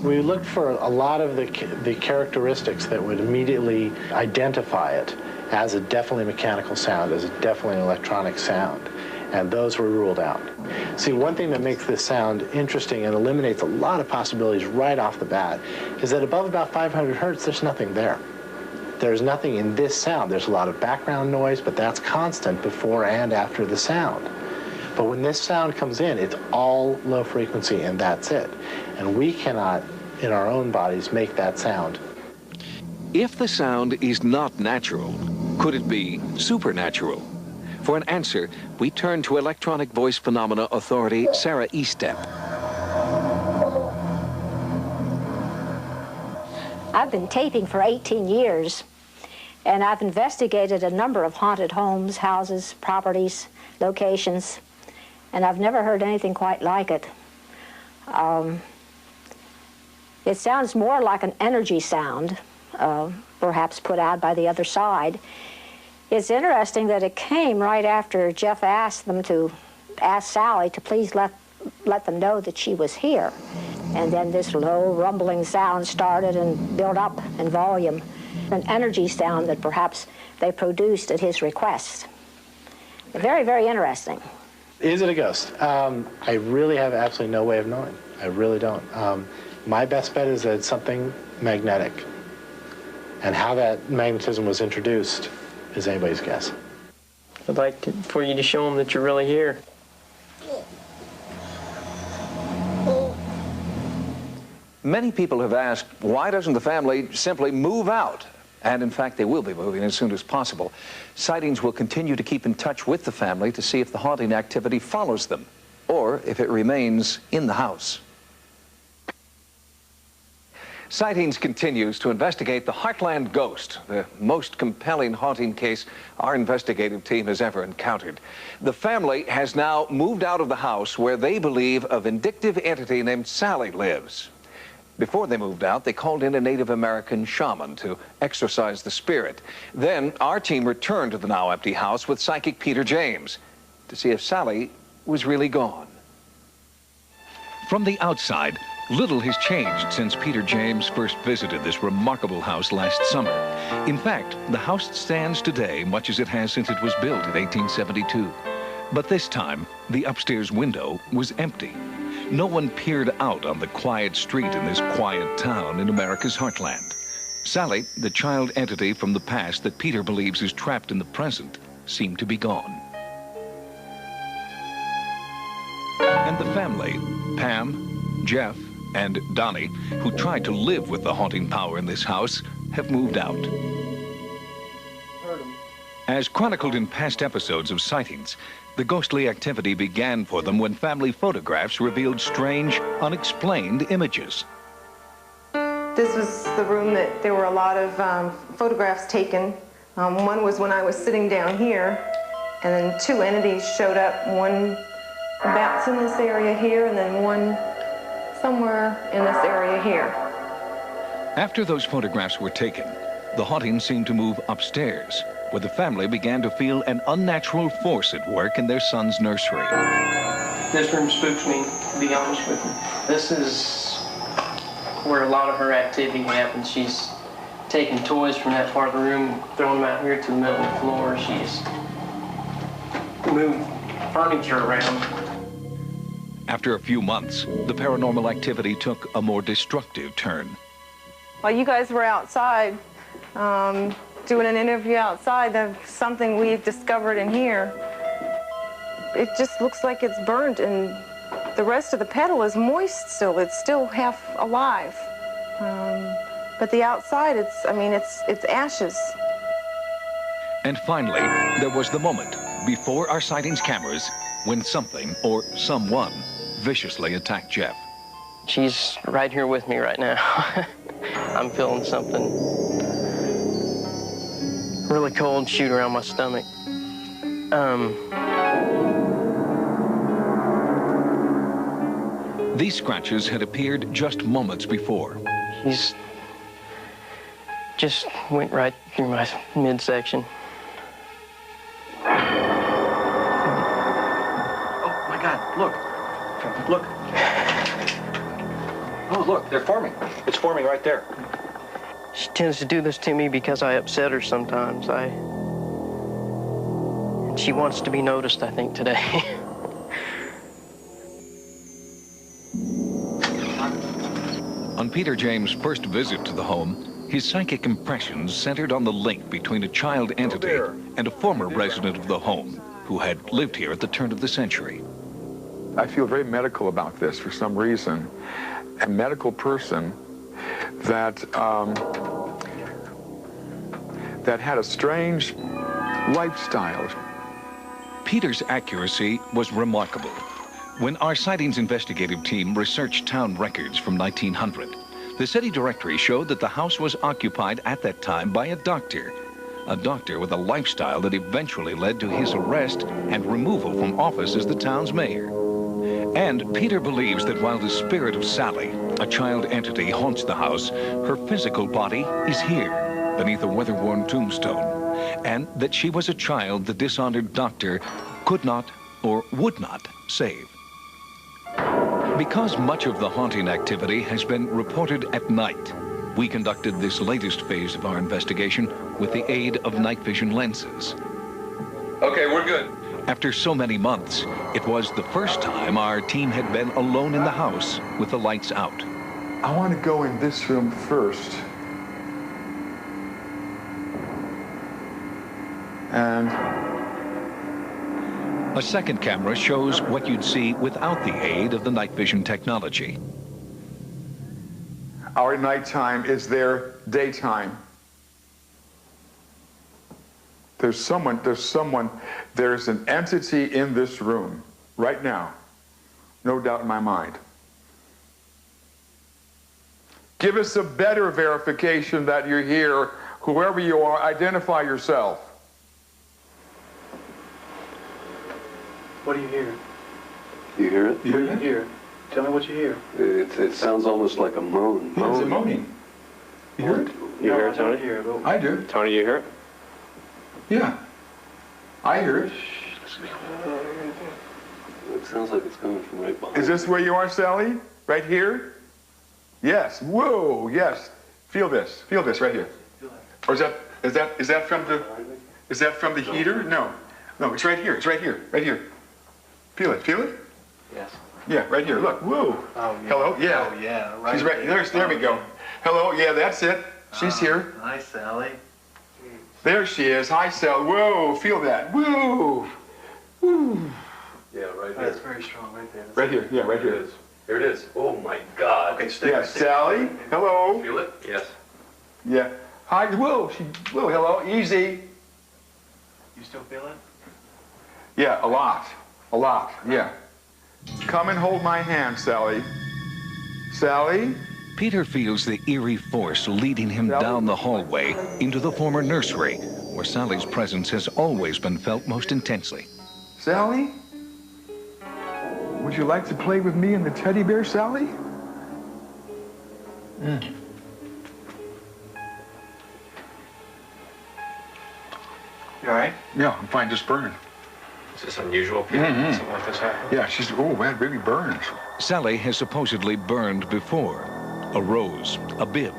We looked for a lot of the characteristics that would immediately identify it as a definitely mechanical sound, as a definitely an electronic sound, and those were ruled out. See, one thing that makes this sound interesting and eliminates a lot of possibilities right off the bat is that above about 500 hertz, there's nothing there. There's nothing in this sound. There's a lot of background noise, but that's constant before and after the sound. But when this sound comes in, it's all low frequency, and that's it. And we cannot, in our own bodies, make that sound. If the sound is not natural, could it be supernatural? For an answer, we turn to electronic voice phenomena authority Sarah Estep. I've been taping for 18 years, and I've investigated a number of haunted homes, houses, properties, locations, and I've never heard anything quite like it. It sounds more like an energy sound, perhaps put out by the other side. It's interesting that it came right after Jeff asked Sally to please let them know that she was here. And then this low rumbling sound started and built up in volume, an energy sound that perhaps they produced at his request. Very, very interesting. Is it a ghost? I really have absolutely no way of knowing. I really don't. My best bet is that it's something magnetic. And how that magnetism was introduced is anybody's guess. I'd like for you to show them that you're really here. Many people have asked, why doesn't the family simply move out? And in fact, they will be moving as soon as possible. Sightings will continue to keep in touch with the family to see if the haunting activity follows them, or if it remains in the house. Sightings continues to investigate the Heartland Ghost, the most compelling haunting case our investigative team has ever encountered. The family has now moved out of the house where they believe a vindictive entity named Sally lives. Before they moved out, they called in a Native American shaman to exorcise the spirit. Then our team returned to the now empty house with psychic Peter James to see if Sally was really gone. From the outside, little has changed since Peter James first visited this remarkable house last summer. In fact, the house stands today much as it has since it was built in 1872. But this time, the upstairs window was empty. No one peered out on the quiet street in this quiet town in America's heartland. Sally, the child entity from the past that Peter believes is trapped in the present, seemed to be gone. And the family, Pam, Jeff, and Donnie, who tried to live with the haunting power in this house, have moved out. As chronicled in past episodes of Sightings, the ghostly activity began for them when family photographs revealed strange, unexplained images. This was the room that there were a lot of photographs taken. One was when I was sitting down here, and then two entities showed up. One about in this area here, and then one somewhere in this area here. After those photographs were taken, the haunting seemed to move upstairs, where the family began to feel an unnatural force at work in their son's nursery. This room spooks me, to be honest with you. This is where a lot of her activity happens. She's taking toys from that part of the room and throwing them out here to the middle of the floor. She's moved furniture around. After a few months, the paranormal activity took a more destructive turn. While you guys were outside doing an interview outside, there's something we've discovered in here. It just looks like it's burnt, and The rest of the petal is moist still. It's still half alive. But the outside, it's ashes. And finally, there was the moment before our sightings cameras when something or someone viciously attacked Jeff. She's right here with me right now. I'm feeling something really cold shoot around my stomach. These scratches had appeared just moments before. He's just went right through my midsection. Oh my God, look. Look. Oh, look, they're forming. It's forming right there. She tends to do this to me because I upset her sometimes. And she wants to be noticed, I think, today. On Peter James' first visit to the home, his psychic impressions centered on the link between a child entity and a former resident of the home who had lived here at the turn of the century. I feel very medical about this for some reason. A medical person that that had a strange lifestyle. Peter's accuracy was remarkable. When our sightings investigative team researched town records from 1900, the city directory showed that the house was occupied at that time by a doctor with a lifestyle that eventually led to his arrest and removal from office as the town's mayor. And Peter believes that while the spirit of Sally, a child entity, haunts the house, her physical body is here, beneath a weather-worn tombstone, and that she was a child the dishonored doctor could not or would not save. Because much of the haunting activity has been reported at night, we conducted this latest phase of our investigation with the aid of night vision lenses. Okay, we're good. After so many months, it was the first time our team had been alone in the house with the lights out. I want to go in this room first. And a second camera shows what you'd see without the aid of the night vision technology. our nighttime is their daytime. There's an entity in this room right now, no doubt in my mind. Give us a better verification that you're here. Whoever you are, identify yourself. What do you hear? You hear it? What do you hear? Tell me what you hear. It sounds almost like a moan. Yeah, it's a moaning. You hear it? You hear it, Tony? I do. Tony, you hear it? Yeah. I hear it. It sounds like it's coming from right behind. Is this where you are, Sally? Right here? Yes. Whoa, yes. Feel this. Feel this right here. Or is that from the heater? No. No, it's right here. It's right here. Right here. Feel it. Feel it? Yes. Yeah, right here. Look. Whoa. Oh, yeah. Hello? Yeah. Oh, yeah. Right. She's right. There we go. Hello? Yeah, that's it. She's here. Hi, Sally. There she is. Hi, Sal. Whoa. Feel that. Whoa. Woo. Yeah, right here. That's very strong right there. Right here. Yeah, right here. Here it is. Oh my God. Okay, stay. Yeah, Sally. Hello. Feel it? Yes. Yeah. Hi. Whoa. Whoa. Hello. Easy. You still feel it? Yeah, a lot. A lot. Yeah. Come and hold my hand, Sally. Sally? Peter feels the eerie force leading him down the hallway into the former nursery, where Sally's presence has always been felt most intensely. Sally? Would you like to play with me and the teddy bear, Sally? Mm. You all right? Yeah, I'm fine. Just burning. Is this unusual? Something like this happen? Yeah, man, really burns. Sally has supposedly burned before. A rose, a bib,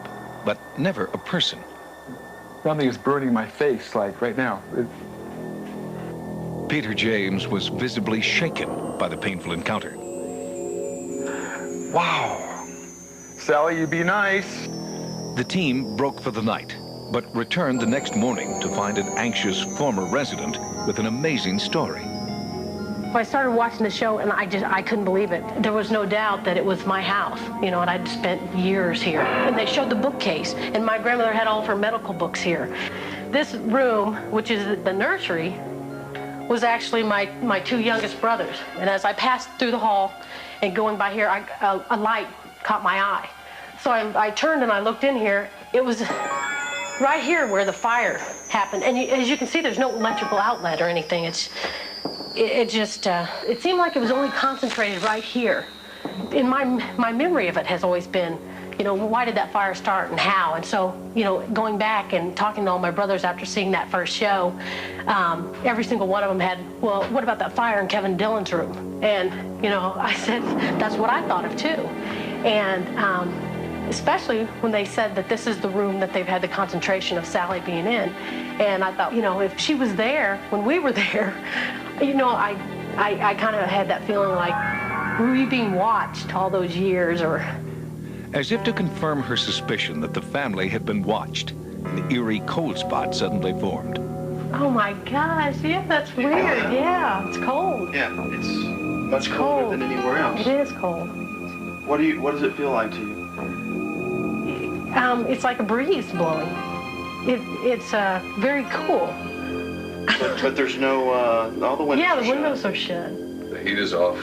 but never a person. Something is burning my face, like right now. Peter James was visibly shaken by the painful encounter. Wow. Sally, you be nice. The team broke for the night, but returned the next morning to find an anxious former resident with an amazing story. I started watching the show, and I couldn't believe it. There was no doubt that it was my house, you know, and I'd spent years here. And they showed the bookcase, and my grandmother had all of her medical books here. This room, which is the nursery, was actually my two youngest brothers. And as I passed through the hall and going by here, a light caught my eye. So I turned and I looked in here. It was right here where the fire happened. And as you can see, there's no electrical outlet or anything. It seemed like it was only concentrated right here. In my memory of it has always been, you know, why did that fire start and how? And so, you know, going back and talking to all my brothers after seeing that first show, every single one of them had, well, what about that fire in Kevin Dillon's room? And, you know, I said, that's what I thought of too. And especially when they said that this is the room that they've had the concentration of Sally being in. And I thought, you know, if she was there when we were there, you know, I kind of had that feeling like, were we being watched all those years? Or As if to confirm her suspicion that the family had been watched, an eerie cold spot suddenly formed. oh my gosh, yeah, that's weird. Yeah, it's cold. Yeah, it's much colder than anywhere else. It is cold. What does it feel like to you? It's like a breeze blowing. It's very cool. But there's no, all the windows Yeah, the are shut. windows are shut. The heat is off.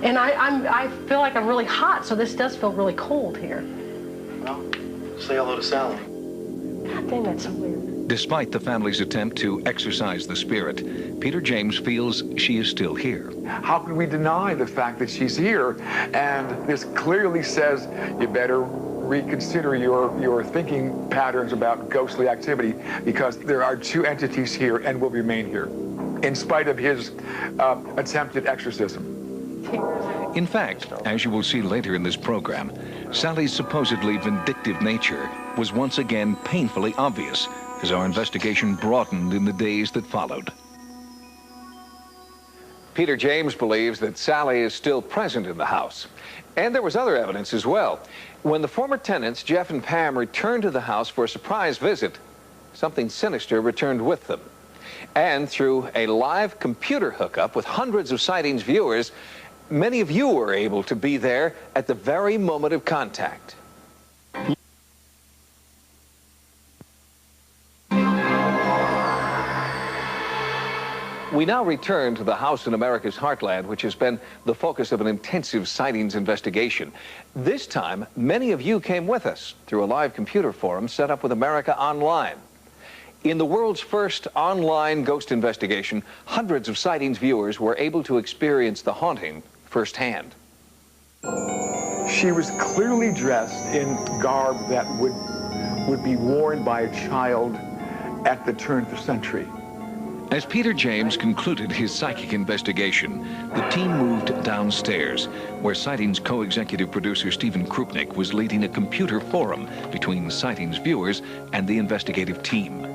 And I feel like I'm really hot, so this does feel really cold here. Well, say hello to Sally. God dang, that's so weird. Despite the family's attempt to exorcise the spirit, Peter James feels she is still here. How can we deny the fact that she's here? And this clearly says you better reconsider your thinking patterns about ghostly activity, because there are two entities here and will remain here, in spite of his attempted exorcism. In fact, as you will see later in this program, Sally's supposedly vindictive nature was once again painfully obvious as our investigation broadened in the days that followed. Peter James believes that Sally is still present in the house. And there was other evidence as well. When the former tenants, Jeff and Pam, returned to the house for a surprise visit, something sinister returned with them. And through a live computer hookup with hundreds of sightings viewers, many of you were able to be there at the very moment of contact. We now return to the house in America's heartland, which has been the focus of an intensive sightings investigation. This time, many of you came with us through a live computer forum set up with America Online. In the world's first online ghost investigation, hundreds of sightings viewers were able to experience the haunting firsthand. She was clearly dressed in garb that would be worn by a child at the turn of the century. As Peter James concluded his psychic investigation, the team moved downstairs, where Sightings co-executive producer Stephen Krupnik was leading a computer forum between Sightings viewers and the investigative team.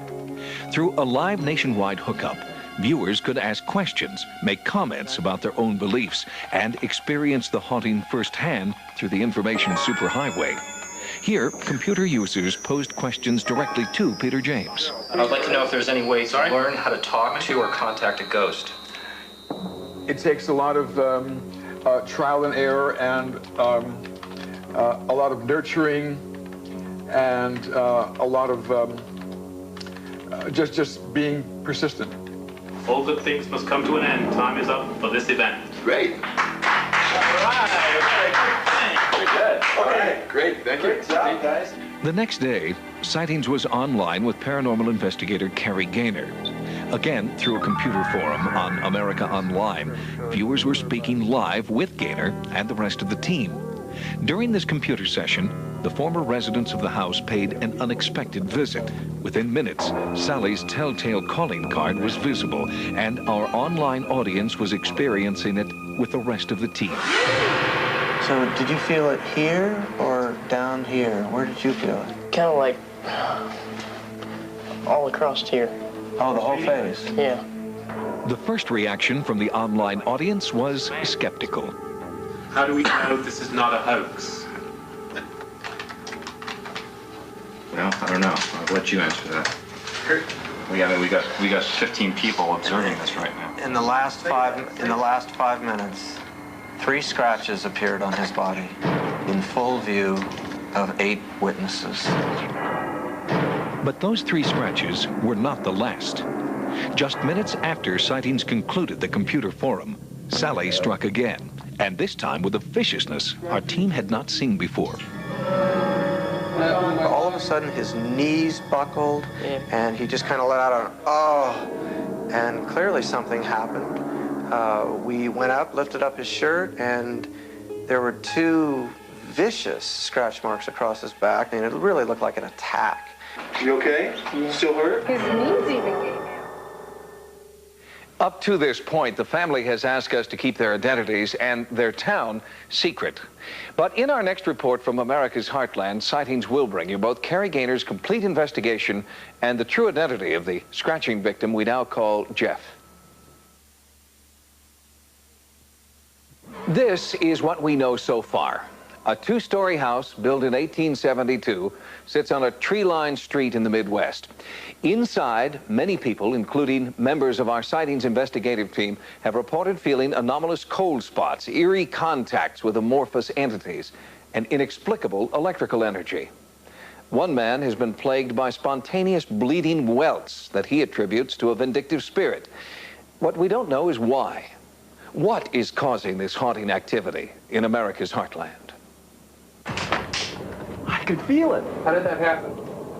Through a live nationwide hookup, viewers could ask questions, make comments about their own beliefs, and experience the haunting firsthand through the information superhighway. Here, computer users posed questions directly to Peter James. I'd like to know if there's any way to learn how to talk to or contact a ghost. It takes a lot of trial and error and a lot of nurturing and a lot of just being persistent. All good things must come to an end. Time is up for this event. Great. All right, great, thank you. Great job, guys. The next day, Sightings was online with paranormal investigator Carrie Gaynor. Again, through a computer forum on America Online, viewers were speaking live with Gaynor and the rest of the team. During this computer session, the former residents of the house paid an unexpected visit. Within minutes, Sally's telltale calling card was visible, and our online audience was experiencing it with the rest of the team. So did you feel it here or down here? Where did you feel it? Kind of like all across here. Oh, the whole face? Yeah. The first reaction from the online audience was skeptical. How do we know this is not a hoax? Well, I don't know. I'll let you answer that. What we got 15 people observing this right now. In the last 5 minutes, 3 scratches appeared on his body in full view of 8 witnesses. But those 3 scratches were not the last. Just minutes after sightings concluded the computer forum, Sally struck again, and this time with a viciousness our team had not seen before. All of a sudden, his knees buckled, and he just kind of let out an oh, and clearly something happened. We went up, lifted up his shirt, and there were 2 vicious scratch marks across his back. I mean, it really looked like an attack. You okay? You still hurt? His knees even gave out. Up to this point, the family has asked us to keep their identities and their town secret. But in our next report from America's Heartland, Sightings will bring you both Carrie Gaynor's complete investigation and the true identity of the scratching victim we now call Jeff. This is what we know so far. A 2-story house built in 1872 sits on a tree-lined street in the Midwest. Inside, many people, including members of our sightings investigative team, have reported feeling anomalous cold spots, eerie contacts with amorphous entities, and inexplicable electrical energy. One man has been plagued by spontaneous bleeding welts that he attributes to a vindictive spirit. What we don't know is why. What is causing this haunting activity in America's heartland? I could feel it. How did that happen?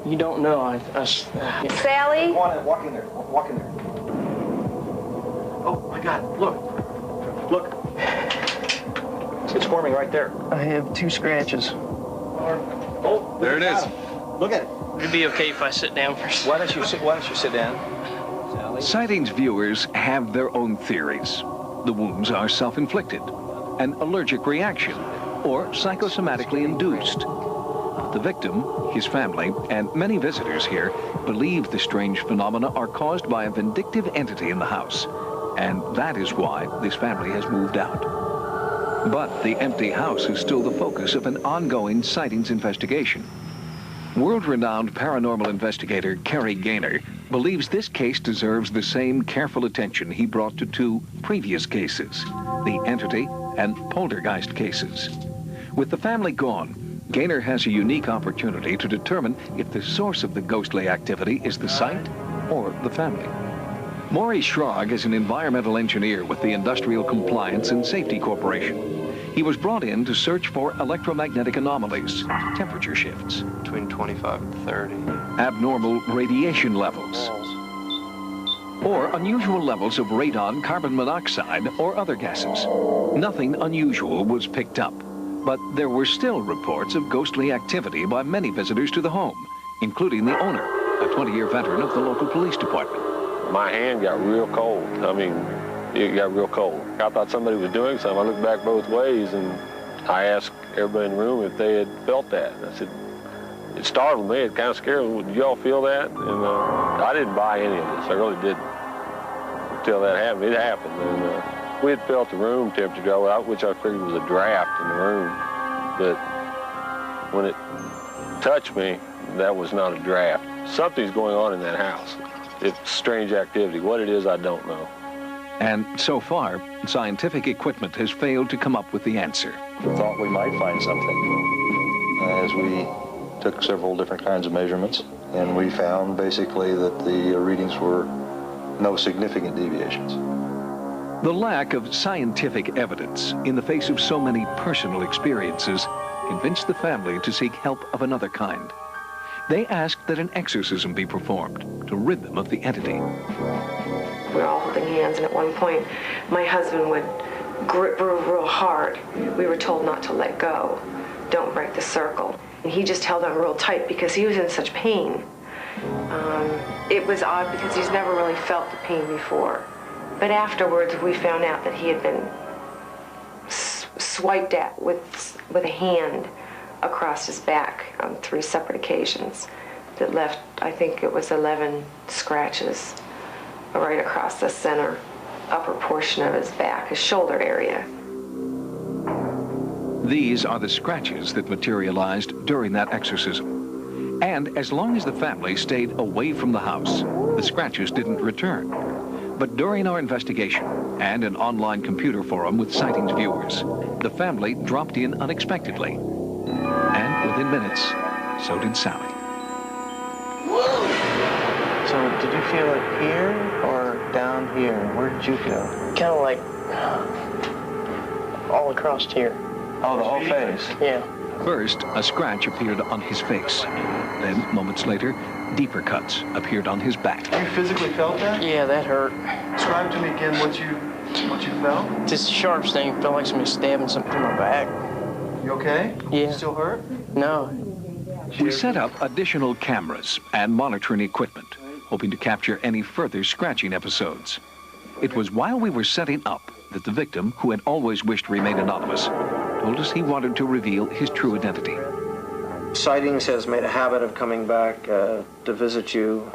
You don't know. Sally? Go on in, walk in there. Walk in there. Oh my God, look. Look. It's forming right there. I have 2 scratches. Oh, there it is. Look at it. Would it be okay if I sit down first? Why don't you sit down? Sally? Sightings viewers have their own theories. The wounds are self-inflicted, an allergic reaction, or psychosomatically induced. The victim, his family, and many visitors here believe the strange phenomena are caused by a vindictive entity in the house, and that is why this family has moved out. But the empty house is still the focus of an ongoing sightings investigation. World-renowned paranormal investigator Carrie Gaynor believes this case deserves the same careful attention he brought to 2 previous cases, the entity and poltergeist cases. With the family gone, Gaynor has a unique opportunity to determine if the source of the ghostly activity is the site or the family. Maury Schrog is an environmental engineer with the Industrial Compliance and Safety Corporation. He was brought in to search for electromagnetic anomalies, temperature shifts, Between 25 and 30. abnormal radiation levels, or unusual levels of radon, carbon monoxide, or other gases. Nothing unusual was picked up, but there were still reports of ghostly activity by many visitors to the home, including the owner, a 20-year veteran of the local police department. My hand got real cold. I mean, it got real cold. I thought somebody was doing something. I looked back both ways, and I asked everybody in the room if they had felt that. And I said, it startled me. It kind of scared me. Did y'all feel that? And I didn't buy any of this. I really didn't. Until that happened. It happened. And we had felt the room temperature go out, which I figured was a draft in the room. But when it touched me, that was not a draft. Something's going on in that house. It's strange activity. What it is, I don't know. And so far, scientific equipment has failed to come up with the answer. We thought we might find something as we took several different kinds of measurements, and we found basically that the readings were no significant deviations. The lack of scientific evidence in the face of so many personal experiences convinced the family to seek help of another kind. They asked that an exorcism be performed to rid them of the entity. We were all holding hands, and at one point, my husband would grip her real hard. We were told not to let go. Don't break the circle. And he just held on real tight because he was in such pain. It was odd because he's never really felt the pain before. But afterwards, we found out that he had been swiped at with a hand across his back on 3 separate occasions that left, I think it was 11 scratches right across the center upper portion of his back, his shoulder area. These are the scratches that materialized during that exorcism. And as long as the family stayed away from the house, the scratches didn't return. But during our investigation and an online computer forum with sightings viewers, the family dropped in unexpectedly. And within minutes, so did Sally. So did you feel it here or down here? Where did you feel it? Kind of like all across here. Oh, the whole face? Yeah. First, a scratch appeared on his face. Then, moments later, deeper cuts appeared on his back. You physically felt that? Yeah, that hurt. Describe to me again what you felt. This sharp sting felt like somebody stabbing something in my back. You okay? Yeah. Still hurt? No. We set up additional cameras and monitoring equipment, hoping to capture any further scratching episodes. It was while we were setting up that the victim, who had always wished to remain anonymous, told us he wanted to reveal his true identity. Sightings has made a habit of coming back to visit you.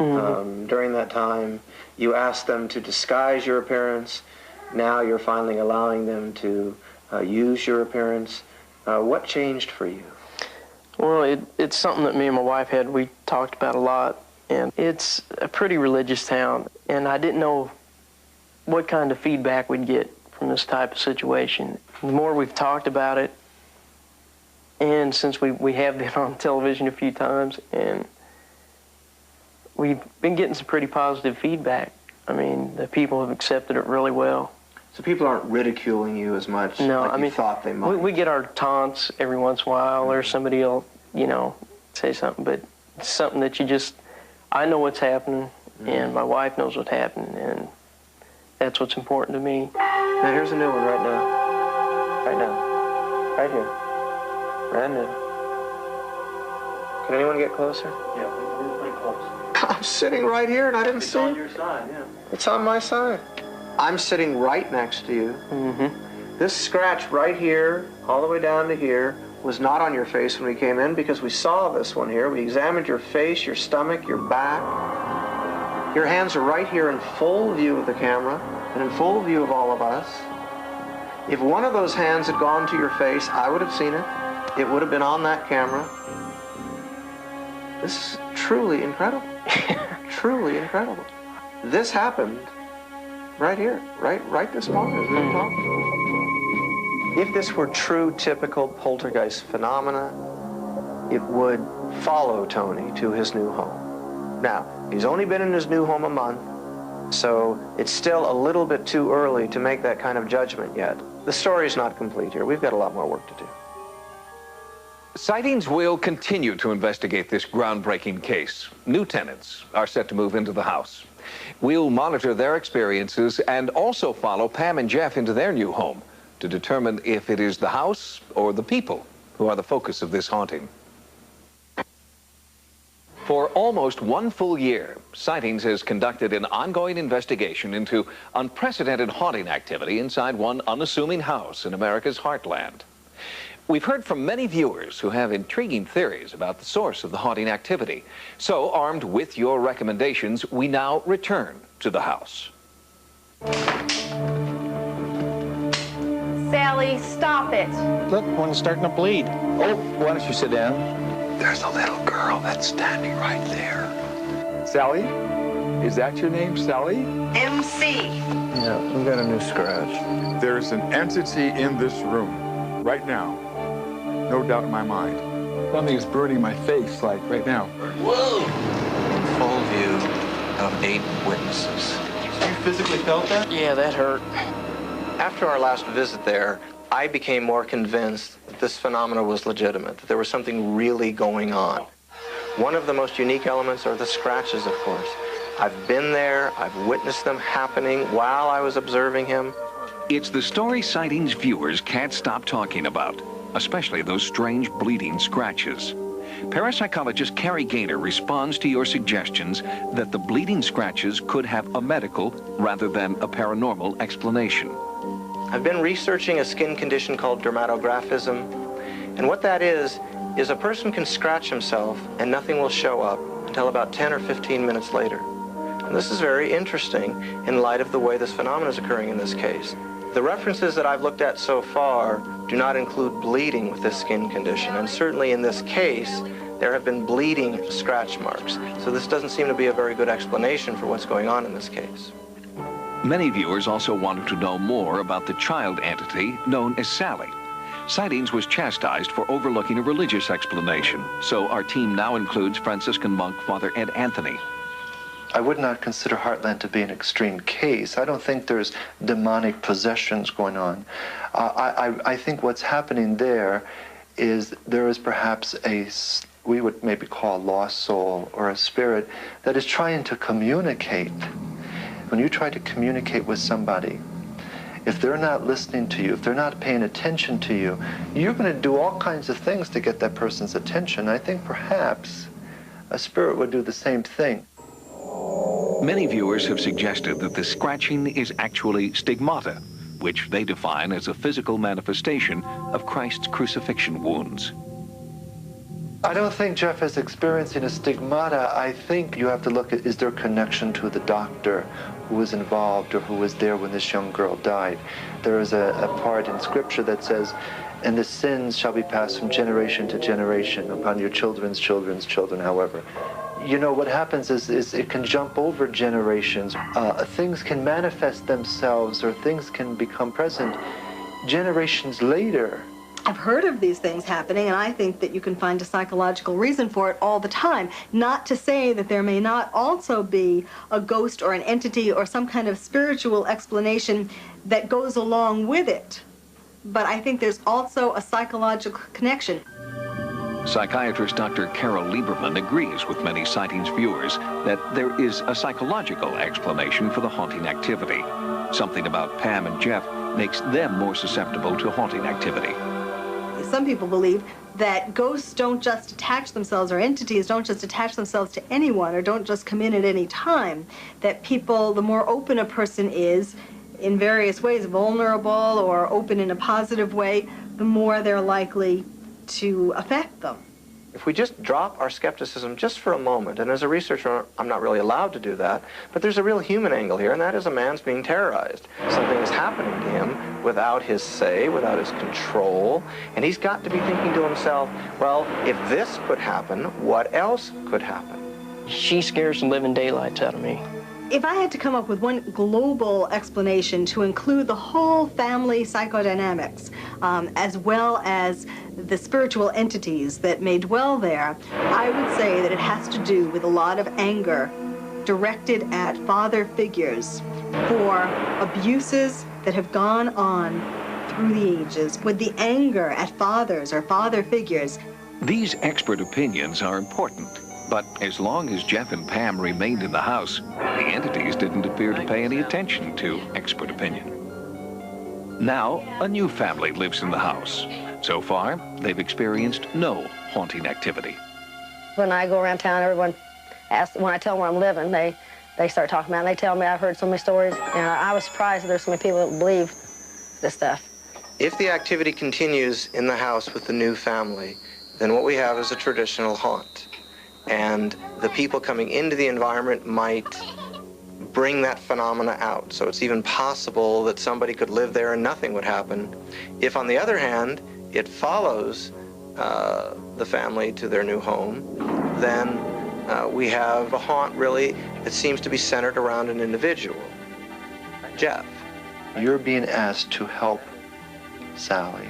During that time, you asked them to disguise your appearance. Now you're finally allowing them to use your appearance. What changed for you? Well, it's something that me and my wife we talked about a lot, and it's a pretty religious town, and I didn't know what kind of feedback we'd get from this type of situation. The more we've talked about it, and since we have been on television a few times, and we've been getting some pretty positive feedback. I mean, the people have accepted it really well. So people aren't ridiculing you as much like you thought they might? We get our taunts every once in a while, or somebody will, say something, but it's something that I know what's happening, and my wife knows what's happening, and that's what's important to me. Now here's a new one right now. Right now. Right here. Brand new. Can anyone get closer? Yeah, we're pretty close. I'm sitting right here and I didn't see it. It's on your side, yeah. It's on my side. I'm sitting right next to you. This scratch right here, all the way down to here, was not on your face when we came in because we saw this one here. We examined your face, your stomach, your back. Your hands are right here in full view of the camera and in full view of all of us. If one of those hands had gone to your face, I would have seen it. It would have been on that camera. This is truly incredible. Truly incredible. This happened right here, right this moment as we were talking. If this were true, typical poltergeist phenomena, it would follow Tony to his new home. Now, he's only been in his new home a month, so it's still a little bit too early to make that kind of judgment yet. The story's not complete here. We've got a lot more work to do. Sightings will continue to investigate this groundbreaking case. New tenants are set to move into the house. We'll monitor their experiences and also follow Pam and Jeff into their new home to determine if it is the house or the people who are the focus of this haunting. For almost one full year, Sightings has conducted an ongoing investigation into unprecedented haunting activity inside one unassuming house in America's heartland. We've heard from many viewers who have intriguing theories about the source of the haunting activity. So, armed with your recommendations, we now return to the house. Sally, stop it. Look, one's starting to bleed. Oh, why don't you sit down? There's a little girl that's standing right there. Sally? Is that your name, Sally? MC. Yeah, we've got a new scratch. There's an entity in this room right now. No doubt in my mind. Something is burning my face, like right now. Whoa! In full view of 8 witnesses. You physically felt that? Yeah, that hurt. After our last visit there, I became more convinced that this phenomena was legitimate, that there was something really going on. One of the most unique elements are the scratches, of course. I've been there, I've witnessed them happening while I was observing him. It's the story Sightings viewers can't stop talking about, especially those strange bleeding scratches. Parapsychologist Carrie Gaynor responds to your suggestions that the bleeding scratches could have a medical rather than a paranormal explanation. I've been researching a skin condition called dermatographism, and what that is a person can scratch himself and nothing will show up until about 10 or 15 minutes later. And this is very interesting in light of the way this phenomenon is occurring in this case. The references that I've looked at so far do not include bleeding with this skin condition, and certainly in this case, there have been bleeding scratch marks. So this doesn't seem to be a very good explanation for what's going on in this case. Many viewers also wanted to know more about the child entity known as Sally. Sightings was chastised for overlooking a religious explanation, so our team now includes Franciscan monk Father Ed Anthony. I would not consider Heartland to be an extreme case. I don't think there's demonic possessions going on. I think what's happening there is perhaps we would maybe call a lost soul or a spirit that is trying to communicate. When you try to communicate with somebody, if they're not listening to you, if they're not paying attention to you, you're going to do all kinds of things to get that person's attention. I think perhaps a spirit would do the same thing. Many viewers have suggested that the scratching is actually stigmata, which they define as a physical manifestation of Christ's crucifixion wounds. I don't think Jeff is experiencing a stigmata. I think you have to look at, is there a connection to the doctor who was involved or who was there when this young girl died? There is a part in Scripture that says, and the sins shall be passed from generation to generation upon your children's children's children, however. You know, what happens is it can jump over generations. Things can manifest themselves or things can become present generations later. I've heard of these things happening, and I think that you can find a psychological reason for it all the time. Not to say that there may not also be a ghost or an entity or some kind of spiritual explanation that goes along with it. But I think there's also a psychological connection. Psychiatrist Dr. Carol Lieberman agrees with many sightings viewers that there is a psychological explanation for the haunting activity. Something about Pam and Jeff makes them more susceptible to haunting activity. Some people believe that ghosts don't just attach themselves, or entities don't just attach themselves to anyone, or don't just come in at any time. That people, the more open a person is, in various ways, vulnerable or open in a positive way, the more they're likely to affect them. If we just drop our skepticism just for a moment, and as a researcher, I'm not really allowed to do that, but there's a real human angle here, and that is a man's being terrorized. Something is happening to him without his say, without his control, and he's got to be thinking to himself, well, if this could happen, what else could happen? She scares the living daylights out of me. If I had to come up with one global explanation to include the whole family psychodynamics, as well as the spiritual entities that may dwell there, I would say that it has to do with a lot of anger directed at father figures for abuses that have gone on through the ages, with the anger at fathers or father figures. These expert opinions are important, but as long as Jeff and Pam remained in the house, the entities didn't appear to pay any attention to expert opinion. Now, a new family lives in the house. So far, they've experienced no haunting activity. When I go around town, everyone asks, when I tell them where I'm living, they start talking about it, and they tell me I've heard so many stories, and I was surprised that there's so many people that believe this stuff. If the activity continues in the house with the new family, then what we have is a traditional haunt. And the people coming into the environment might bring that phenomena out. So it's even possible that somebody could live there and nothing would happen. If, on the other hand, it follows the family to their new home, then we have a haunt, really, that seems to be centered around an individual. Jeff. You're being asked to help Sally.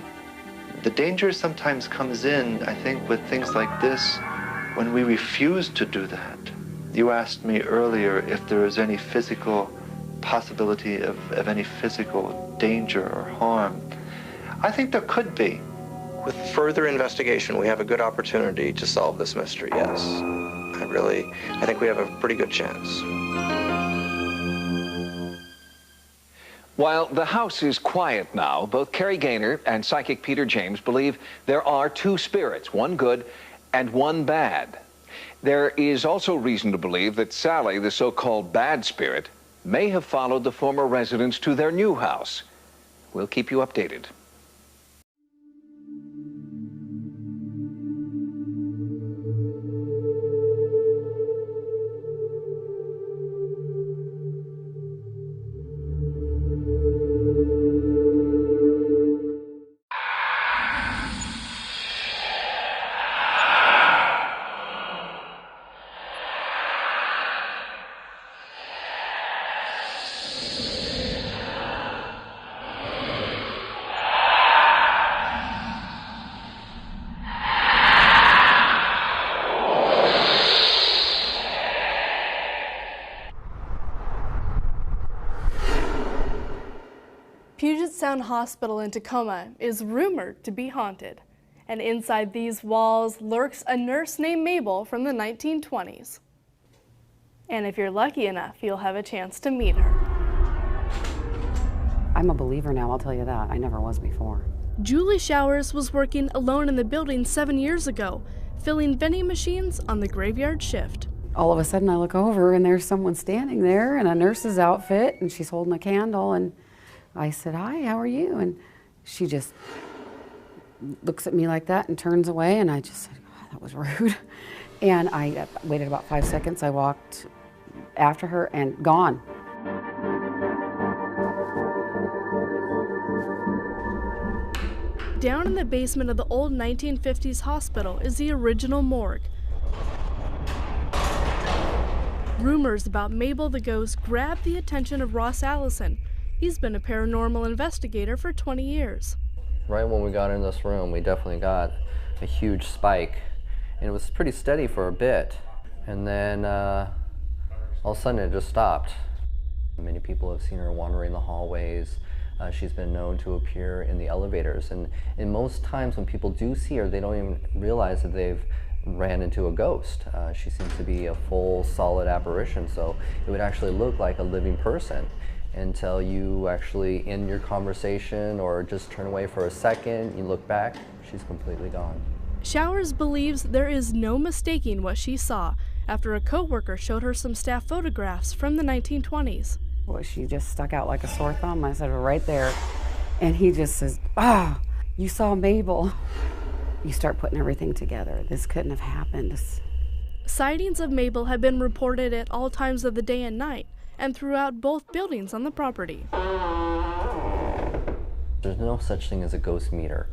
The danger sometimes comes in, I think, with things like this, when we refuse to do that. You asked me earlier if there is any physical possibility of any physical danger or harm. I think there could be. With further investigation, we have a good opportunity to solve this mystery, yes. I think we have a pretty good chance. While the house is quiet now, both Carrie Gaynor and psychic Peter James believe there are two spirits, one good and one bad. There is also reason to believe that Sally, the so-called bad spirit, may have followed the former residents to their new house. We'll keep you updated. Puget Sound Hospital in Tacoma is rumored to be haunted, and inside these walls lurks a nurse named Mabel from the 1920s. And if you're lucky enough, you'll have a chance to meet her. I'm a believer now, I'll tell you that. I never was before. Julie Showers was working alone in the building 7 years ago, filling vending machines on the graveyard shift. All of a sudden I look over and there's someone standing there in a nurse's outfit and she's holding a candle, and I said, "Hi, how are you?" And she just looks at me like that and turns away, and I just said, "God, that was rude." And I waited about 5 seconds. I walked after her and gone. Down in the basement of the old 1950s hospital is the original morgue. Rumors about Mabel the ghost grabbed the attention of Ross Allison. He's been a paranormal investigator for 20 years. Right when we got in this room, we definitely got a huge spike, and it was pretty steady for a bit, and then all of a sudden it just stopped. Many people have seen her wandering the hallways. She's been known to appear in the elevators, and most times when people do see her, they don't even realize that they've ran into a ghost. She seems to be a full, solid apparition, so it would actually look like a living person until you actually end your conversation or just turn away for a second, you look back, she's completely gone. Showers believes there is no mistaking what she saw after a coworker showed her some staff photographs from the 1920s. Well, she just stuck out like a sore thumb. I said, "Right there." And he just says, "Ah, you saw Mabel." You start putting everything together. This couldn't have happened. Sightings of Mabel have been reported at all times of the day and night, and throughout both buildings on the property. There's no such thing as a ghost meter.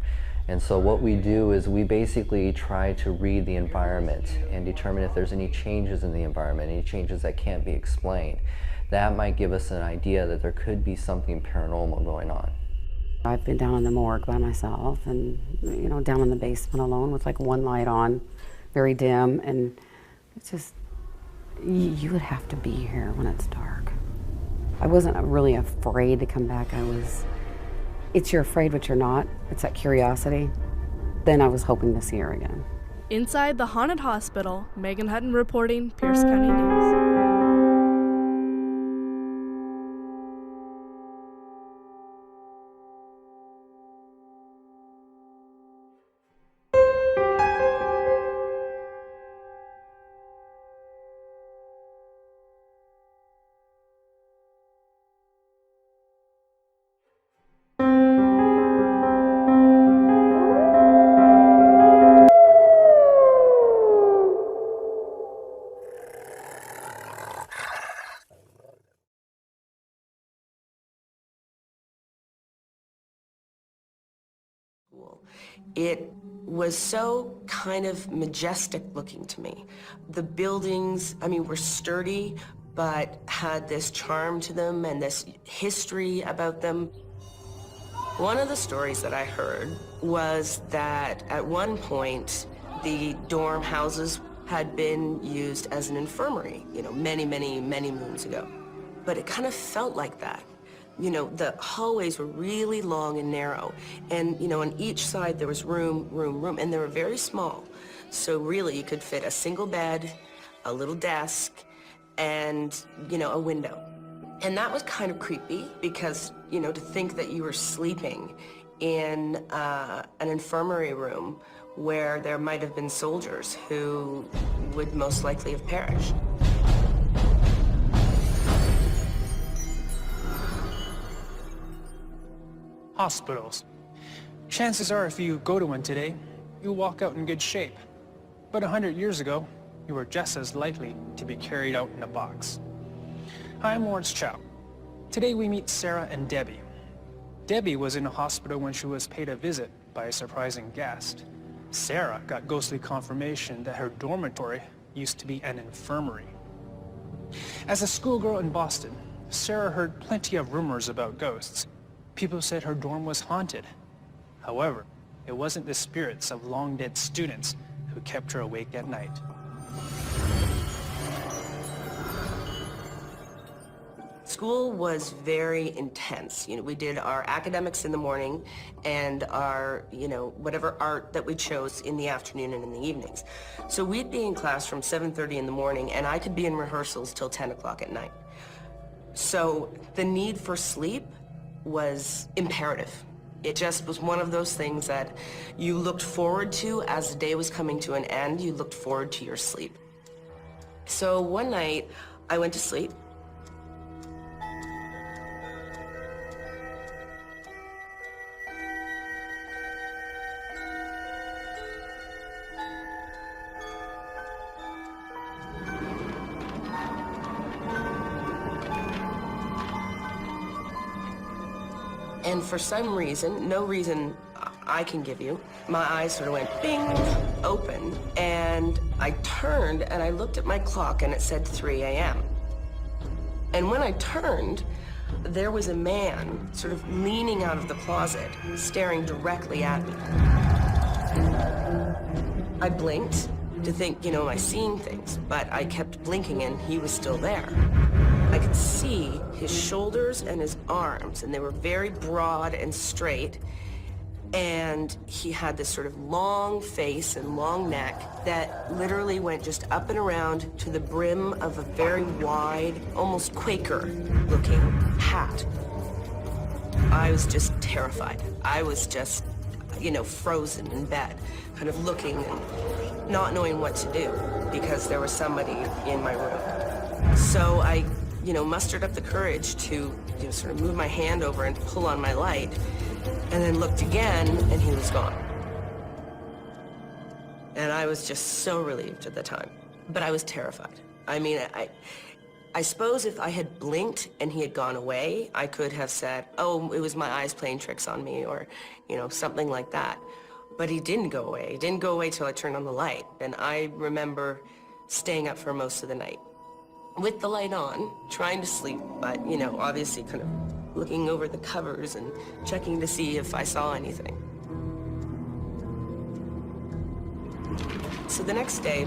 And so what we do is we basically try to read the environment and determine if there's any changes in the environment, any changes that can't be explained. That might give us an idea that there could be something paranormal going on. I've been down in the morgue by myself and, down in the basement alone with like one light on, very dim, and it's just, you would have to be here when it's dark. I wasn't really afraid to come back. You're afraid but you're not. It's that curiosity. Then I was hoping to see her again. Inside the haunted hospital, Megan Hutton reporting, Pierce County News. It was so kind of majestic looking to me. The buildings, were sturdy, but had this charm to them and this history about them. One of the stories that I heard was that at one point, the dorm houses had been used as an infirmary, many, many, many moons ago. But it kind of felt like that. The hallways were really long and narrow, and, on each side there was room, and they were very small. So really you could fit a single bed, a little desk, and, a window. And that was kind of creepy because, to think that you were sleeping in an infirmary room where there might have been soldiers who would most likely have perished. Hospitals. Chances are if you go to one today, you'll walk out in good shape. But 100 years ago, you were just as likely to be carried out in a box. Hi, I'm Lawrence Chow. Today we meet Sarah and Debbie. Debbie was in a hospital when she was paid a visit by a surprising guest. Sarah got ghostly confirmation that her dormitory used to be an infirmary. As a schoolgirl in Boston, Sarah heard plenty of rumors about ghosts. People said her dorm was haunted. However, it wasn't the spirits of long-dead students who kept her awake at night. School was very intense. You know, we did our academics in the morning and our, whatever art that we chose in the afternoon and in the evenings. So we'd be in class from 7:30 in the morning, and I could be in rehearsals till 10 o'clock at night. So the need for sleep was imperative. It just was one of those things that you looked forward to as the day was coming to an end. You looked forward to your sleep. So one night, I went to sleep. And for some reason, no reason I can give you, my eyes sort of went bing, open, and I turned and I looked at my clock and it said 3 a.m. And when I turned, there was a man sort of leaning out of the closet, staring directly at me. I blinked to think, am I seeing things? But I kept blinking and he was still there. I could see his shoulders and his arms, and they were very broad and straight. And he had this sort of long face and long neck that literally went just up and around to the brim of a very wide, almost Quaker-looking hat. I was just terrified. I was just, frozen in bed, kind of looking and not knowing what to do because there was somebody in my room. So I, mustered up the courage to, sort of move my hand over and pull on my light, and then looked again, and he was gone. And I was just so relieved at the time, but I was terrified. I mean, I suppose if I had blinked and he had gone away, I could have said, oh, it was my eyes playing tricks on me, or, something like that. But he didn't go away. He didn't go away till I turned on the light. And I remember staying up for most of the night with the light on, trying to sleep, but, obviously kind of looking over the covers and checking to see if I saw anything. So the next day,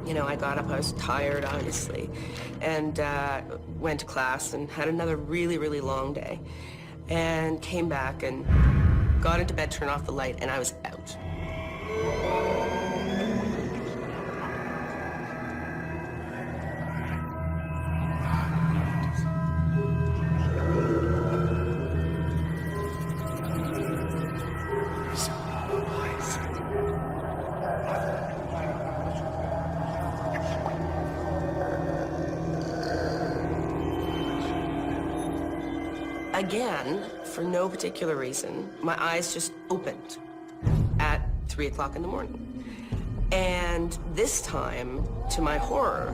I got up, I was tired, obviously, and went to class and had another really, really long day, and came back and got into bed, turned off the light, and I was out. Again, for no particular reason, my eyes just opened at 3 o'clock in the morning. And this time, to my horror,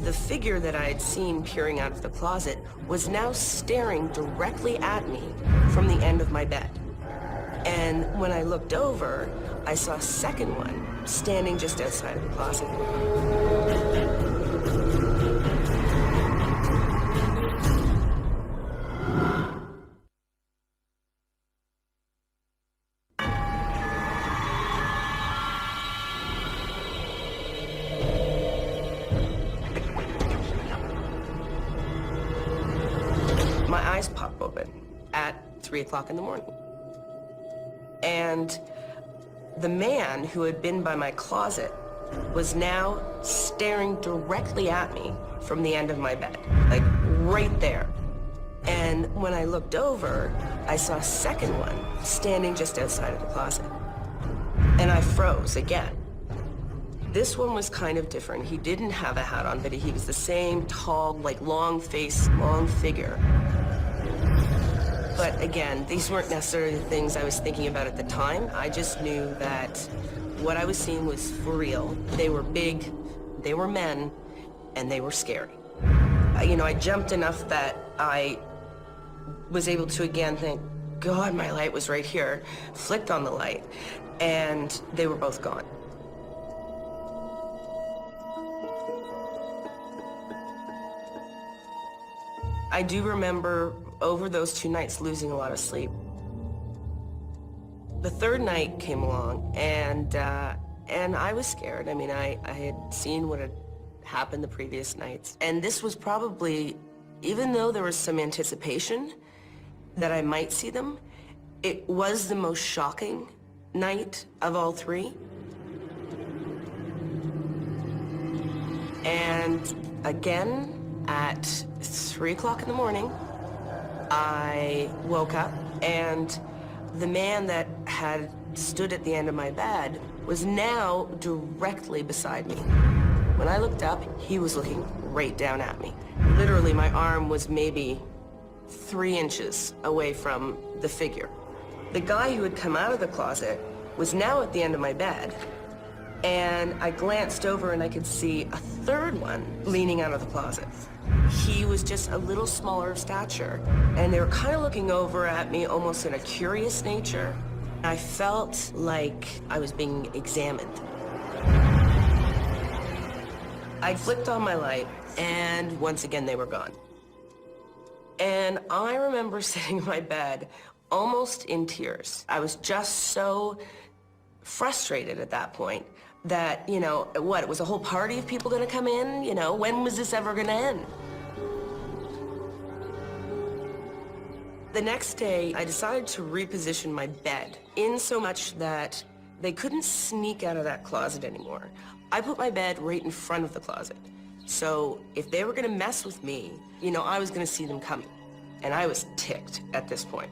the figure that I had seen peering out of the closet was now staring directly at me from the end of my bed. And when I looked over, I saw a second one standing just outside of the closet. My eyes pop open at 3 o'clock in the morning. And the man who had been by my closet was now staring directly at me from the end of my bed, like right there. And when I looked over, I saw a second one standing just outside of the closet. And I froze again. This one was kind of different. He didn't have a hat on, but he was the same tall, like long face, long figure. But again, these weren't necessarily the things I was thinking about at the time. I just knew that what I was seeing was for real. They were big, they were men, and they were scary. I jumped enough that I was able to again think, God, my light was right here, flicked on the light, and they were both gone. I do remember over those 2 nights losing a lot of sleep. The third night came along, and I was scared. I mean, I had seen what had happened the previous nights, and this was probably Even though there was some anticipation that I might see them, it was the most shocking night of all three. And again, at 3 o'clock in the morning, I woke up, and the man that had stood at the end of my bed was now directly beside me. When I looked up, he was looking right down at me. Literally, my arm was maybe 3 inches away from the figure. The guy who had come out of the closet was now at the end of my bed, and I glanced over and I could see a third one leaning out of the closet. He was just a little smaller of stature, and they were kind of looking over at me almost in a curious nature. I felt like I was being examined. I flicked on my light, and once again they were gone. And I remember sitting in my bed almost in tears. I was just so frustrated at that point that, you know, what, it was a whole party of people gonna come in? You know, when was this ever gonna end? The next day, I decided to reposition my bed in so much that they couldn't sneak out of that closet anymore. I put my bed right in front of the closet. So if they were gonna mess with me, you know, I was gonna see them coming. And I was ticked at this point.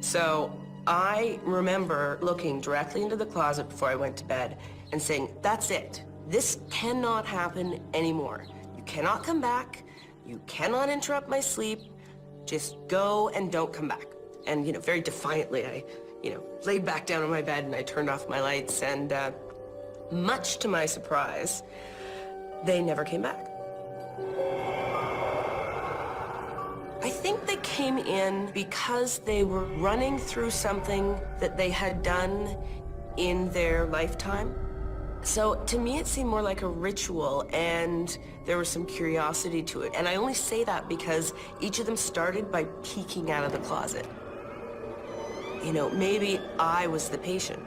So I remember looking directly into the closet before I went to bed and saying, that's it. This cannot happen anymore. You cannot come back. You cannot interrupt my sleep. Just go and don't come back. And, you know, very defiantly, I, you know, laid back down on my bed and I turned off my lights, and much to my surprise, they never came back. I think they came in because they were running through something that they had done in their lifetime. So to me, it seemed more like a ritual, and there was some curiosity to it. And I only say that because each of them started by peeking out of the closet. You know, maybe I was the patient.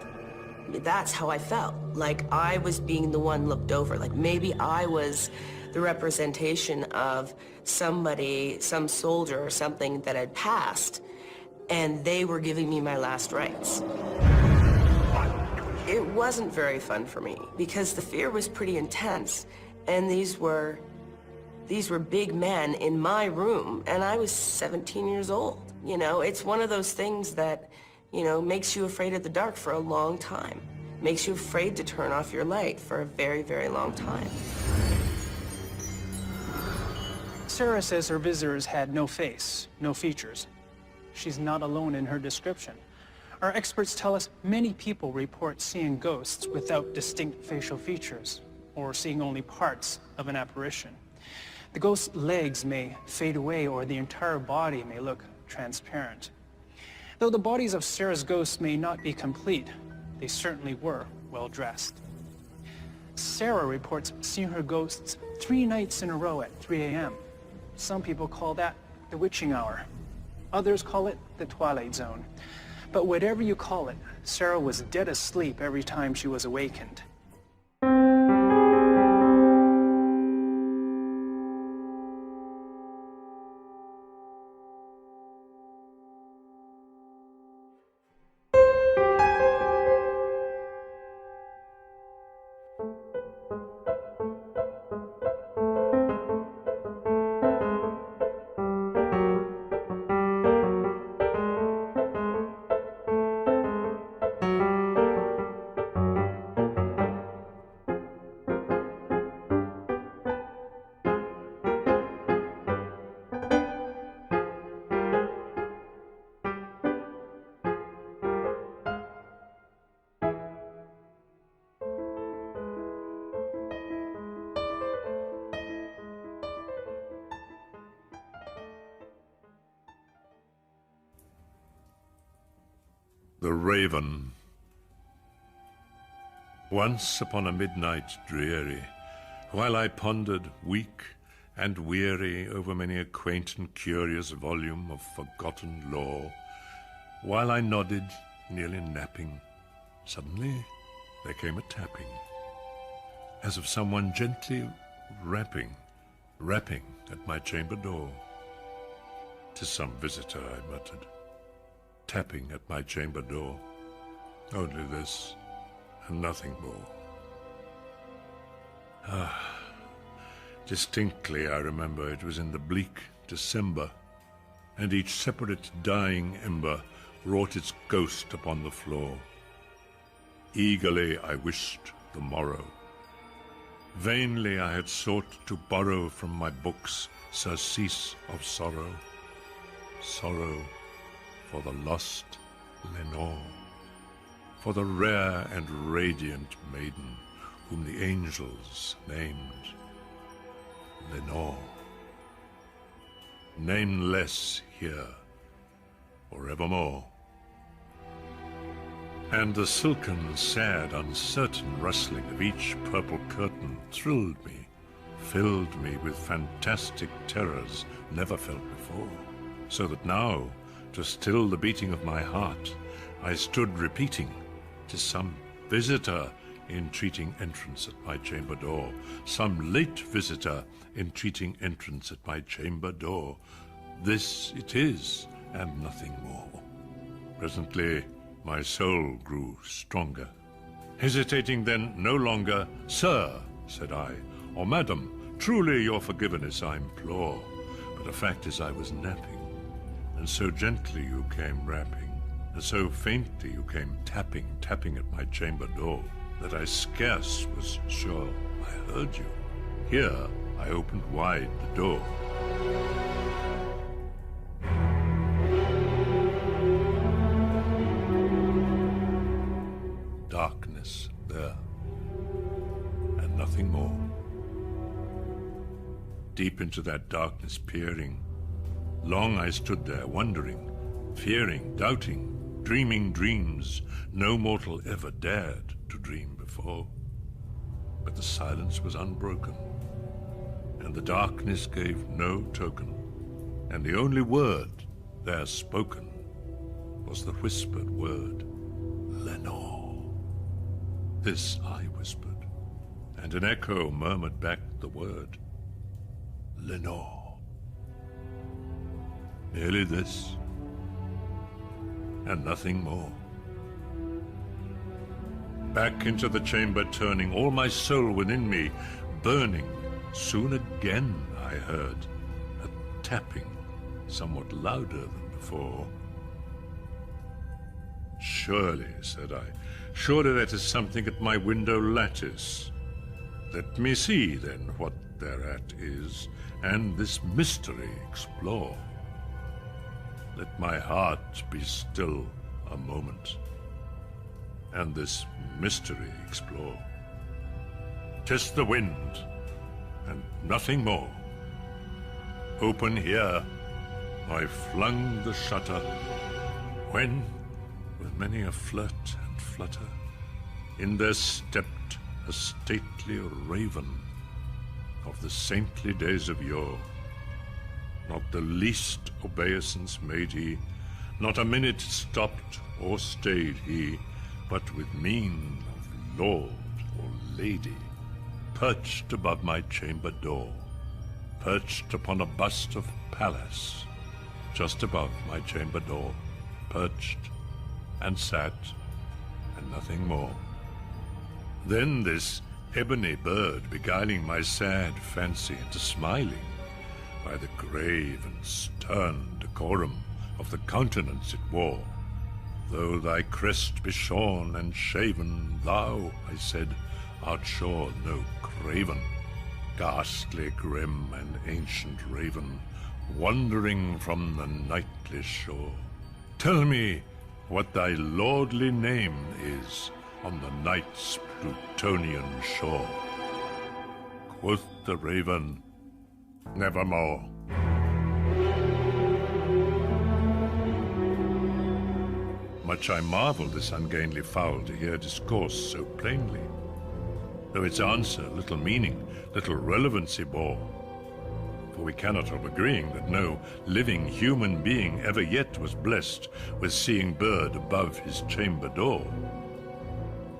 That's how I felt, like I was being the one looked over, like maybe I was the representation of somebody, some soldier or something that had passed, and they were giving me my last rites. It wasn't very fun for me because the fear was pretty intense, and these were big men in my room, and I was 17 years old. You know, it's one of those things that, you know, makes you afraid of the dark for a long time. Makes you afraid to turn off your light for a very, very long time. Sarah says her visitors had no face, no features. She's not alone in her description. Our experts tell us many people report seeing ghosts without distinct facial features, or seeing only parts of an apparition. The ghost's legs may fade away, or the entire body may look transparent. Though the bodies of Sarah's ghosts may not be complete, they certainly were well dressed. Sarah reports seeing her ghosts 3 nights in a row at 3 a.m. Some people call that the witching hour. Others call it the twilight zone. But whatever you call it, Sarah was dead asleep every time she was awakened. The Raven. Once upon a midnight dreary, while I pondered, weak and weary, over many a quaint and curious volume of forgotten lore, while I nodded, nearly napping, suddenly there came a tapping, as of someone gently rapping at my chamber door. 'Tis some visitor, I muttered, tapping at my chamber door. Only this, and nothing more. Distinctly I remember it was in the bleak December, and each separate dying ember wrought its ghost upon the floor. Eagerly I wished the morrow. Vainly I had sought to borrow from my books surcease of sorrow, sorrow for the lost Lenore, for the rare and radiant maiden whom the angels named Lenore. Nameless here forevermore. And the silken, sad, uncertain rustling of each purple curtain thrilled me, filled me with fantastic terrors never felt before, so that now, to still the beating of my heart, I stood repeating, "'Tis some visitor entreating entrance at my chamber door, some late visitor entreating entrance at my chamber door. This it is, and nothing more." Presently, my soul grew stronger. Hesitating then no longer, "Sir," said I, "or madam, truly your forgiveness I implore, but the fact is I was napping, and so gently you came rapping, and so faintly you came tapping at my chamber door, that I scarce was sure I heard you. Here I opened wide the door. Darkness there, and nothing more. Deep into that darkness peering, long I stood there wondering, fearing, doubting, dreaming dreams no mortal ever dared to dream before. But the silence was unbroken, and the darkness gave no token, and the only word there spoken was the whispered word, "Lenore." This I whispered, and an echo murmured back the word, "Lenore." Merely this, and nothing more. Back into the chamber turning, all my soul within me burning, soon again I heard a tapping somewhat louder than before. "Surely," said I, "surely that is something at my window lattice. Let me see, then, what thereat is, and this mystery explore. Let my heart be still a moment, and this mystery explore. 'Tis the wind, and nothing more. Open here, I flung the shutter, when, with many a flirt and flutter, in there stepped a stately raven of the saintly days of yore. Not the least obeisance made he, not a minute stopped or stayed he, but with mien of lord or lady, perched above my chamber door, perched upon a bust of Pallas, just above my chamber door, perched and sat, and nothing more. Then this ebony bird beguiling my sad fancy into smiling, by the grave and stern decorum of the countenance it wore. "Though thy crest be shorn and shaven, thou," I said, "art sure no craven, ghastly, grim, and ancient raven, wandering from the nightly shore. Tell me what thy lordly name is on the night's Plutonian shore." Quoth the raven, "Nevermore." Much I marvelled this ungainly fowl to hear discourse so plainly, though its answer little meaning, little relevancy bore. For we cannot help agreeing that no living human being ever yet was blessed with seeing bird above his chamber door.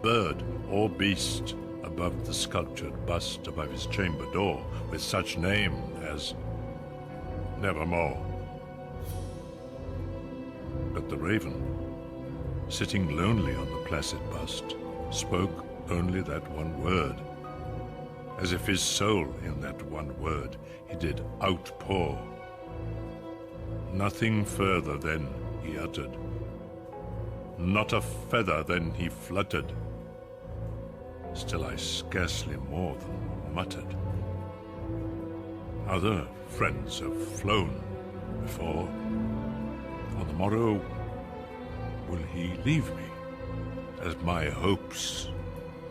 Bird or beast above the sculptured bust above his chamber door, with such name as Nevermore. But the raven, sitting lonely on the placid bust, spoke only that one word, as if his soul in that one word he did outpour. Nothing further then he uttered, not a feather then he fluttered. Still I scarcely more than muttered. Other friends have flown before. On the morrow will he leave me, as my hopes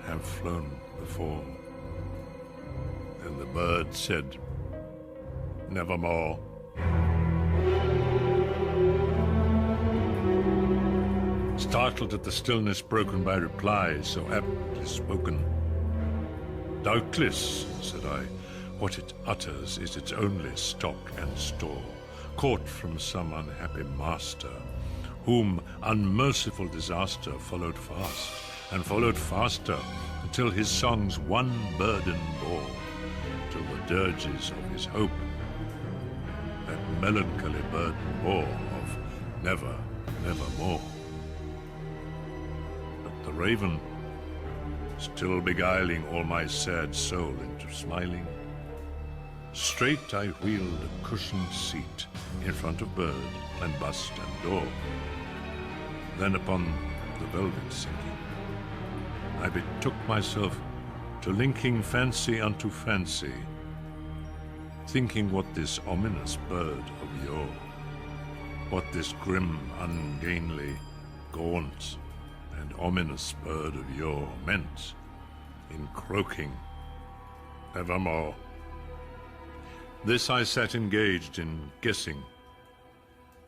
have flown before? Then the bird said, nevermore. Startled at the stillness broken by replies so aptly spoken. Doubtless, said I, what it utters is its only stock and store, caught from some unhappy master, whom unmerciful disaster followed fast, and followed faster, until his songs one burden bore, till the dirges of his hope that melancholy burden bore of never, nevermore. But the raven, still beguiling all my sad soul into smiling, straight I wheeled a cushioned seat in front of bird and bust and door. Then upon the velvet sinking, I betook myself to linking fancy unto fancy, thinking what this ominous bird of yore, what this grim, ungainly, gaunt, and ominous bird of yore meant in croaking evermore. This I sat engaged in guessing,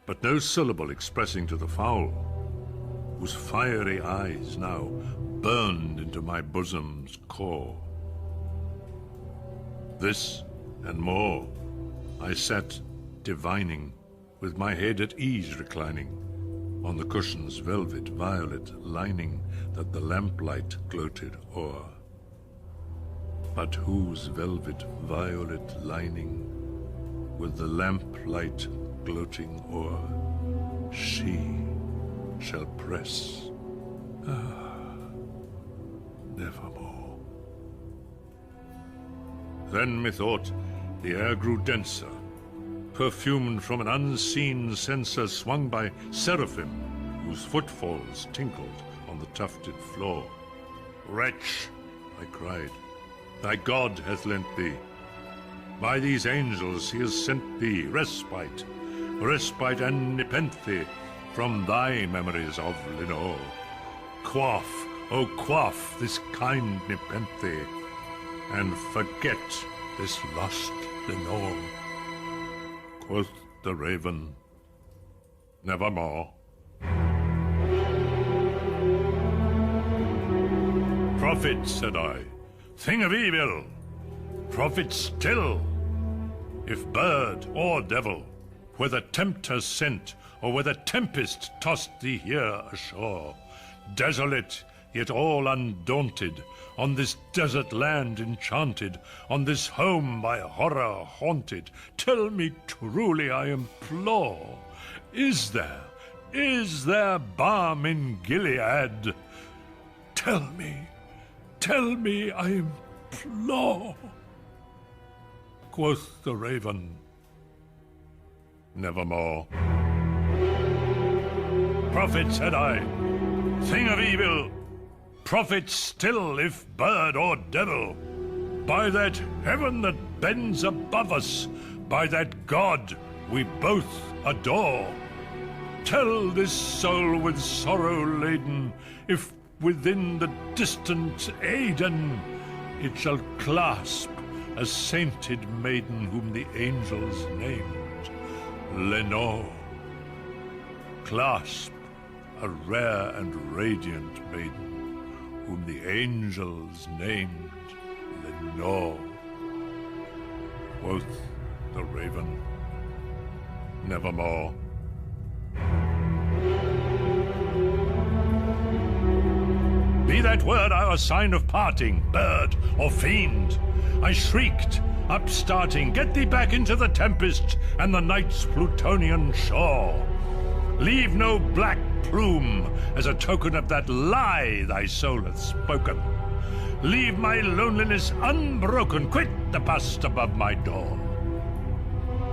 but no syllable expressing to the fowl, whose fiery eyes now burned into my bosom's core. This and more I sat divining, with my head at ease reclining, on the cushion's velvet violet lining that the lamplight gloated o'er. But whose velvet violet lining, with the lamplight gloating o'er, she shall press, nevermore. Then methought the air grew denser, perfumed from an unseen censer swung by seraphim, whose footfalls tinkled on the tufted floor. Wretch, I cried, thy God hath lent thee. By these angels he has sent thee respite, respite and nepenthe from thy memories of Lenore. Quaff, oh quaff this kind nepenthe, and forget this lost Lenore. Quoth the raven, nevermore. Prophet, said I, thing of evil, prophet still, if bird or devil, whether tempter sent, or whether tempest tossed thee here ashore, desolate, yet all undaunted, on this desert land enchanted, on this home by horror haunted, tell me truly, I implore, is there balm in Gilead? Tell me, I implore. Quoth the raven, nevermore. Prophet, said I, thing of evil, prophet still, if bird or devil, by that heaven that bends above us, by that God we both adore, tell this soul with sorrow laden, if within the distant Aidenn it shall clasp a sainted maiden whom the angels named Lenore. Clasp a rare and radiant maiden whom the angels named Lenore. Quoth the raven, nevermore. Be that word our sign of parting, bird or fiend, I shrieked, upstarting, get thee back into the tempest and the night's Plutonian shore. Leave no black plume as a token of that lie thy soul hath spoken. Leave my loneliness unbroken, quit the past above my door.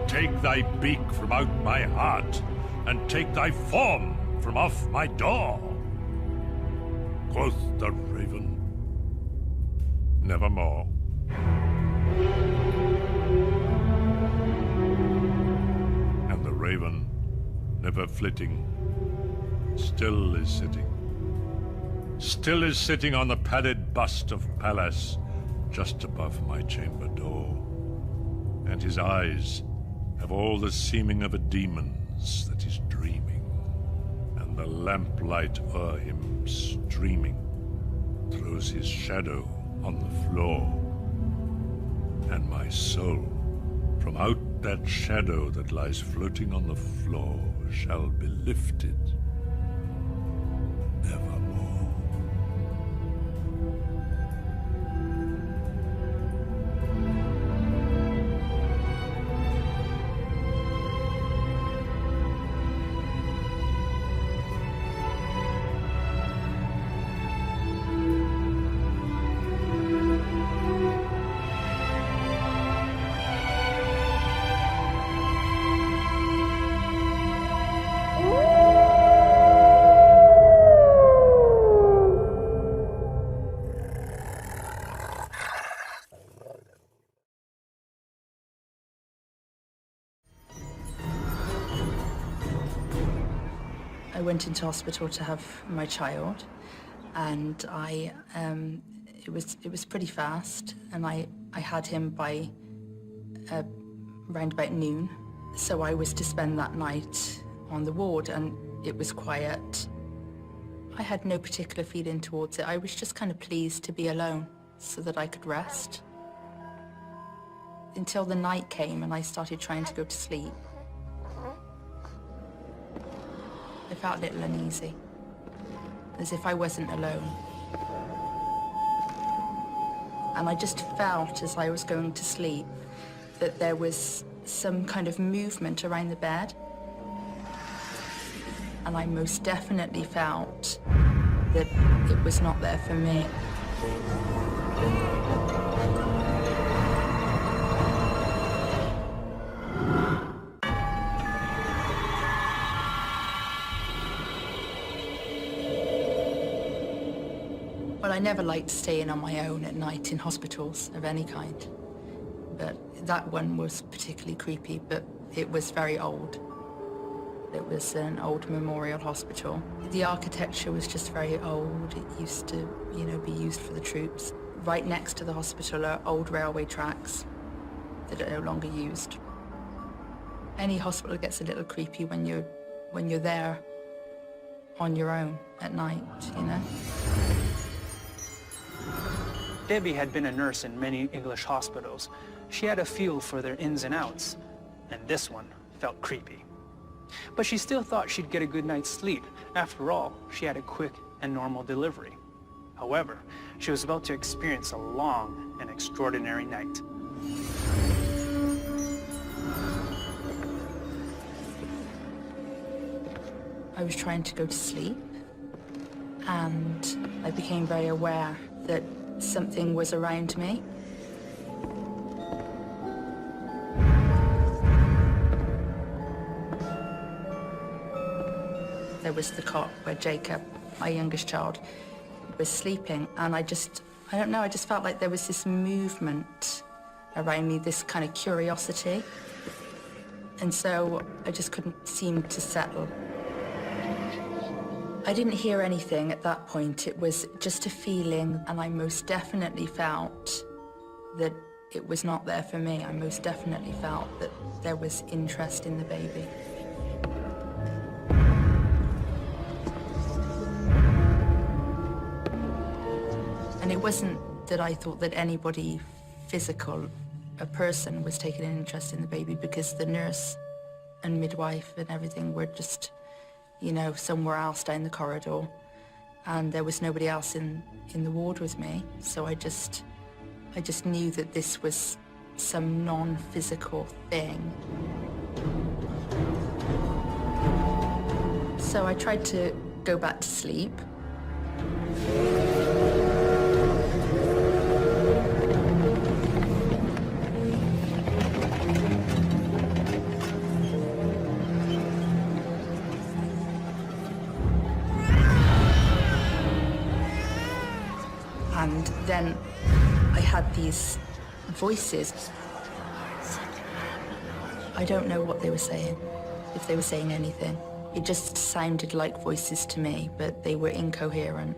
Take thy beak from out my heart, and take thy form from off my door. Quoth the raven, nevermore. And the raven, never flitting, still is sitting on the padded bust of Pallas, just above my chamber door. And his eyes have all the seeming of a demon's that is dreaming, and the lamplight o'er him streaming throws his shadow on the floor. And my soul, from out that shadow that lies floating on the floor, shall be lifted evermore. I went into hospital to have my child, and it was pretty fast, and I had him by round about noon. So I was to spend that night on the ward, and it was quiet. I had no particular feeling towards it. I was just kind of pleased to be alone so that I could rest. Until the night came and I started trying to go to sleep. I felt a little uneasy, as if I wasn't alone. And I just felt, as I was going to sleep, that there was some kind of movement around the bed. And I most definitely felt that it was not there for me. Well, I never liked staying on my own at night in hospitals of any kind. But that one was particularly creepy, but it was very old. It was an old memorial hospital. The architecture was just very old. It used to, be used for the troops. Right next to the hospital are old railway tracks that are no longer used. Any hospital gets a little creepy when you're there on your own at night, Debbie had been a nurse in many English hospitals. She had a feel for their ins and outs, and this one felt creepy. But she still thought she'd get a good night's sleep. After all, she had a quick and normal delivery. However, she was about to experience a long and extraordinary night. I was trying to go to sleep, and I became very aware that something was around me. There was the cot where Jacob, my youngest child, was sleeping, and I just felt like there was this movement around me, this kind of curiosity. And so I just couldn't seem to settle. I didn't hear anything at that point. It was just a feeling, and I most definitely felt that it was not there for me. I most definitely felt that there was interest in the baby. And it wasn't that I thought that anybody physical, a person, was taking an interest in the baby, because the nurse and midwife and everything were just, somewhere else down the corridor. And there was nobody else in the ward with me. So I just knew that this was some non-physical thing. So I tried to go back to sleep. And then I had these voices. I don't know what they were saying, if they were saying anything. It just sounded like voices to me, but they were incoherent.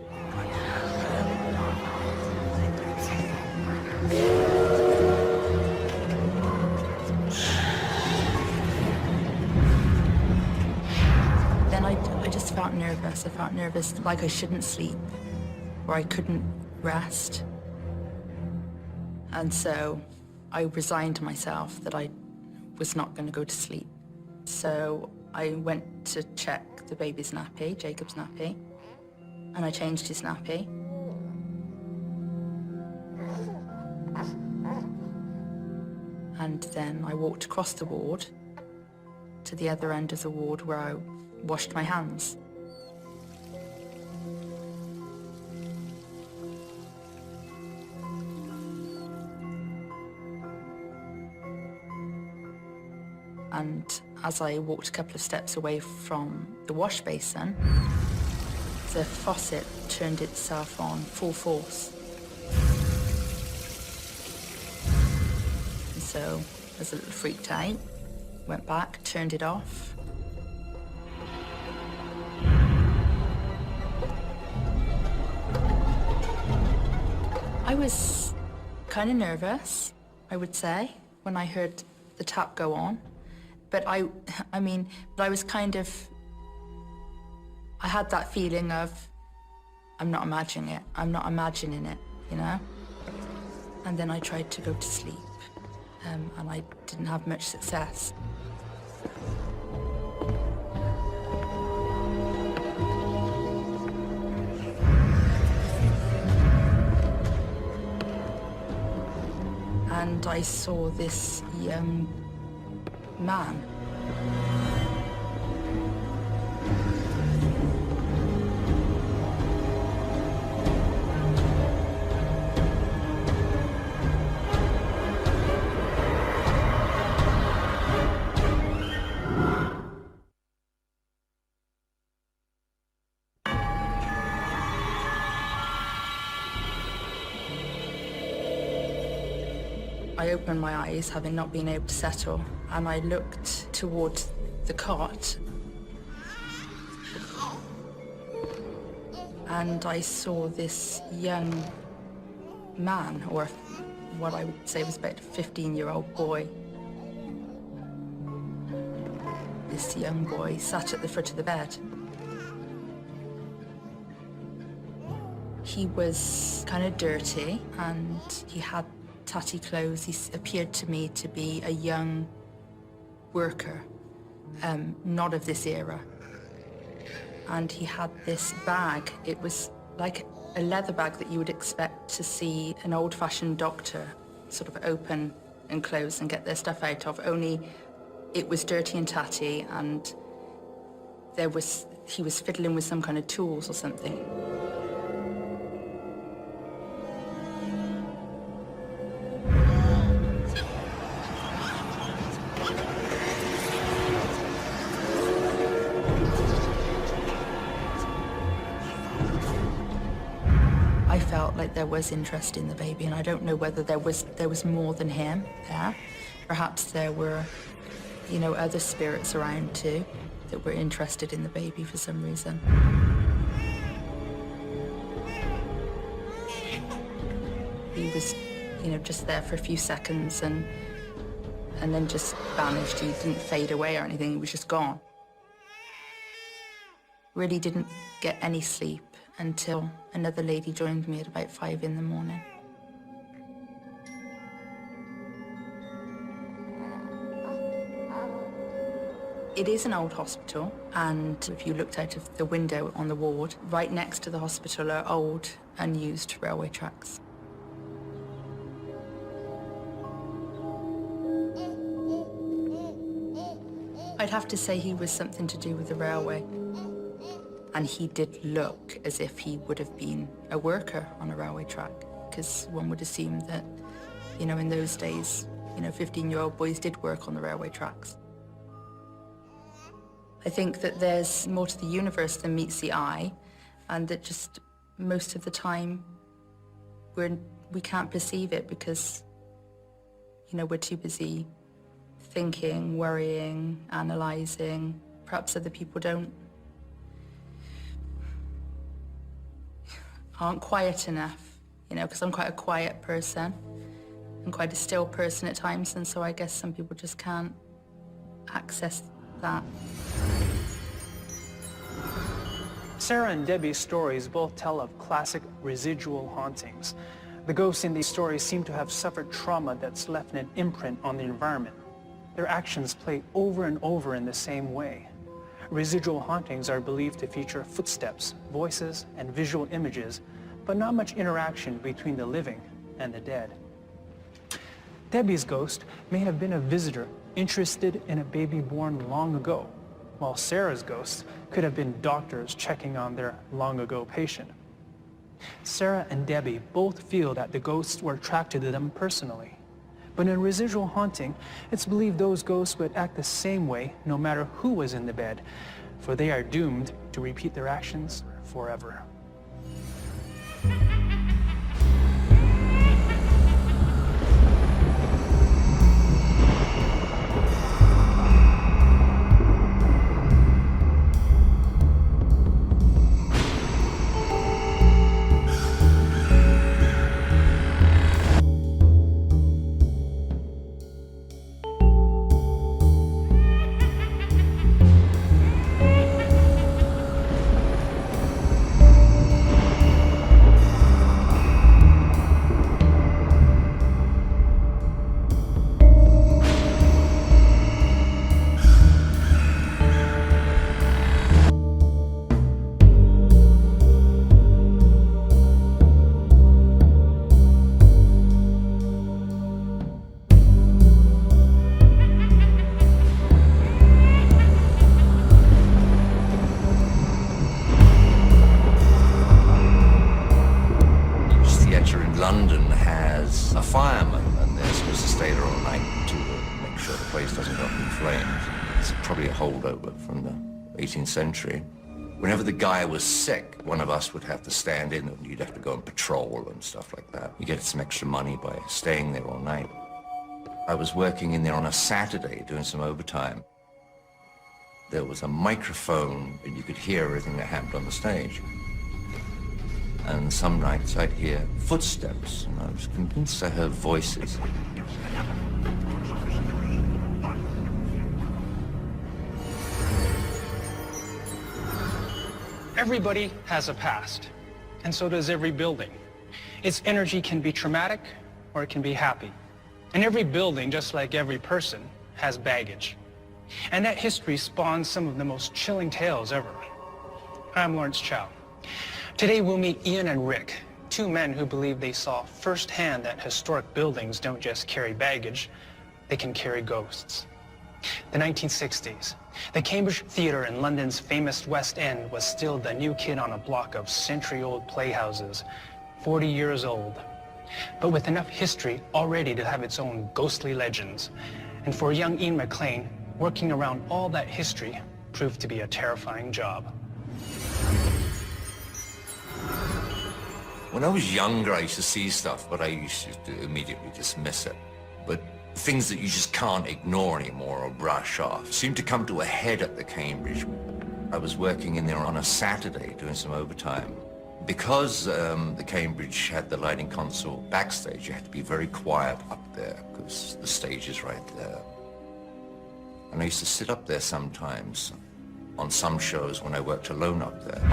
Then I just felt nervous. I felt nervous, like I shouldn't sleep, or I couldn't rest. And so I resigned to myself that I was not going to go to sleep. So I went to check the baby's nappy, Jacob's nappy, and I changed his nappy. And then I walked across the ward to the other end of the ward where I washed my hands. And as I walked a couple of steps away from the wash basin, the faucet turned itself on full force. And so I was a little freaked out, went back, turned it off. I was kind of nervous, I would say, when I heard the tap go on. But I was kind of, I had that feeling of, I'm not imagining it, you know? And then I tried to go to sleep, and I didn't have much success. And I saw this young man. I opened my eyes, having not been able to settle, and I looked towards the cot. And I saw this young man, or what I would say was about a 15-year-old boy. This young boy sat at the foot of the bed. He was kind of dirty, and he had tatty clothes. He appeared to me to be a young worker, not of this era. And he had this bag. It was like a leather bag that you would expect to see an old-fashioned doctor sort of open and close and get their stuff out of, only it was dirty and tatty, and he was fiddling with some kind of tools or something. I felt like there was interest in the baby, and I don't know whether there was more than him there. Perhaps there were, other spirits around too that were interested in the baby for some reason. He was, just there for a few seconds and then just vanished. He didn't fade away or anything, he was just gone. Really didn't get any sleep until another lady joined me at about 5 in the morning. It is an old hospital, and if you looked out of the window on the ward, right next to the hospital are old, unused railway tracks. I'd have to say he was something to do with the railway. And he did look as if he would have been a worker on a railway track, because one would assume that, you know, in those days, you know, 15-year-old boys did work on the railway tracks. I think that there's more to the universe than meets the eye, and that just most of the time we can't perceive it because, you know, we're too busy thinking, worrying, analysing. Perhaps other people aren't quiet enough, you know, because I'm quite a quiet person. I'm quite a still person at times, and so I guess some people just can't access that. Sarah and Debbie's stories both tell of classic residual hauntings. The ghosts in these stories seem to have suffered trauma that's left an imprint on the environment. Their actions play over and over in the same way. Residual hauntings are believed to feature footsteps, voices, and visual images, but not much interaction between the living and the dead. Debbie's ghost may have been a visitor interested in a baby born long ago, while Sarah's ghost could have been doctors checking on their long-ago patient. Sarah and Debbie both feel that the ghosts were attracted to them personally. But in residual haunting, it's believed those ghosts would act the same way no matter who was in the bed, for they are doomed to repeat their actions forever. London has a fireman, and they're supposed to stay there all night to make sure the place doesn't go up in flames. It's probably a holdover from the 18th century. Whenever the guy was sick, one of us would have to stand in, and you'd have to go on patrol and stuff like that. You get some extra money by staying there all night. I was working in there on a Saturday doing some overtime. There was a microphone, and you could hear everything that happened on the stage. And some nights I'd hear footsteps, and I was convinced I heard voices. Everybody has a past, and so does every building. Its energy can be traumatic, or it can be happy. And every building, just like every person, has baggage. And that history spawns some of the most chilling tales ever. I'm Lawrence Chow. Today we'll meet Ian and Rick, two men who believe they saw firsthand that historic buildings don't just carry baggage, they can carry ghosts. The 1960s. The Cambridge Theatre in London's famous West End was still the new kid on a block of century-old playhouses, 40 years old, but with enough history already to have its own ghostly legends. And for young Ian McLean, working around all that history proved to be a terrifying job. When I was younger, I used to see stuff, but I used to immediately dismiss it. But things that you just can't ignore anymore or brush off seemed to come to a head at the Cambridge. I was working in there on a Saturday doing some overtime. Because the Cambridge had the lighting console backstage, you had to be very quiet up there because the stage is right there. And I used to sit up there sometimes on some shows when I worked alone up there,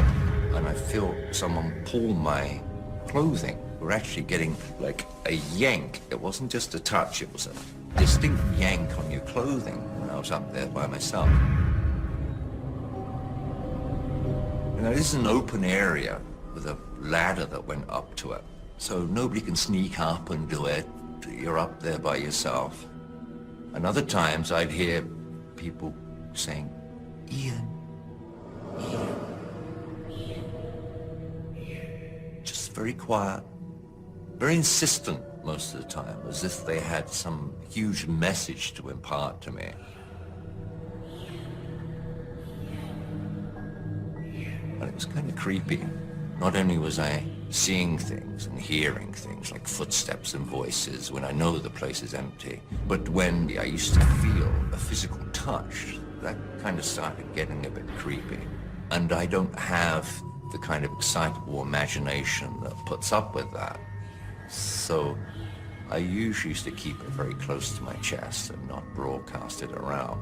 and I feel someone pull my clothing. We're actually getting like a yank. It wasn't just a touch, it was a distinct yank on your clothing when I was up there by myself. You know, this is an open area with a ladder that went up to it, so nobody can sneak up and do it. You're up there by yourself. And other times I'd hear people saying, Ian, Ian. very quiet, very insistent most of the time, as if they had some huge message to impart to me. And it was kind of creepy. Not only was I seeing things and hearing things like footsteps and voices when I know the place is empty, but when I used to feel a physical touch, that kind of started getting a bit creepy. And I don't have the kind of excitable imagination that puts up with that. So I usually used to keep it very close to my chest and not broadcast it around.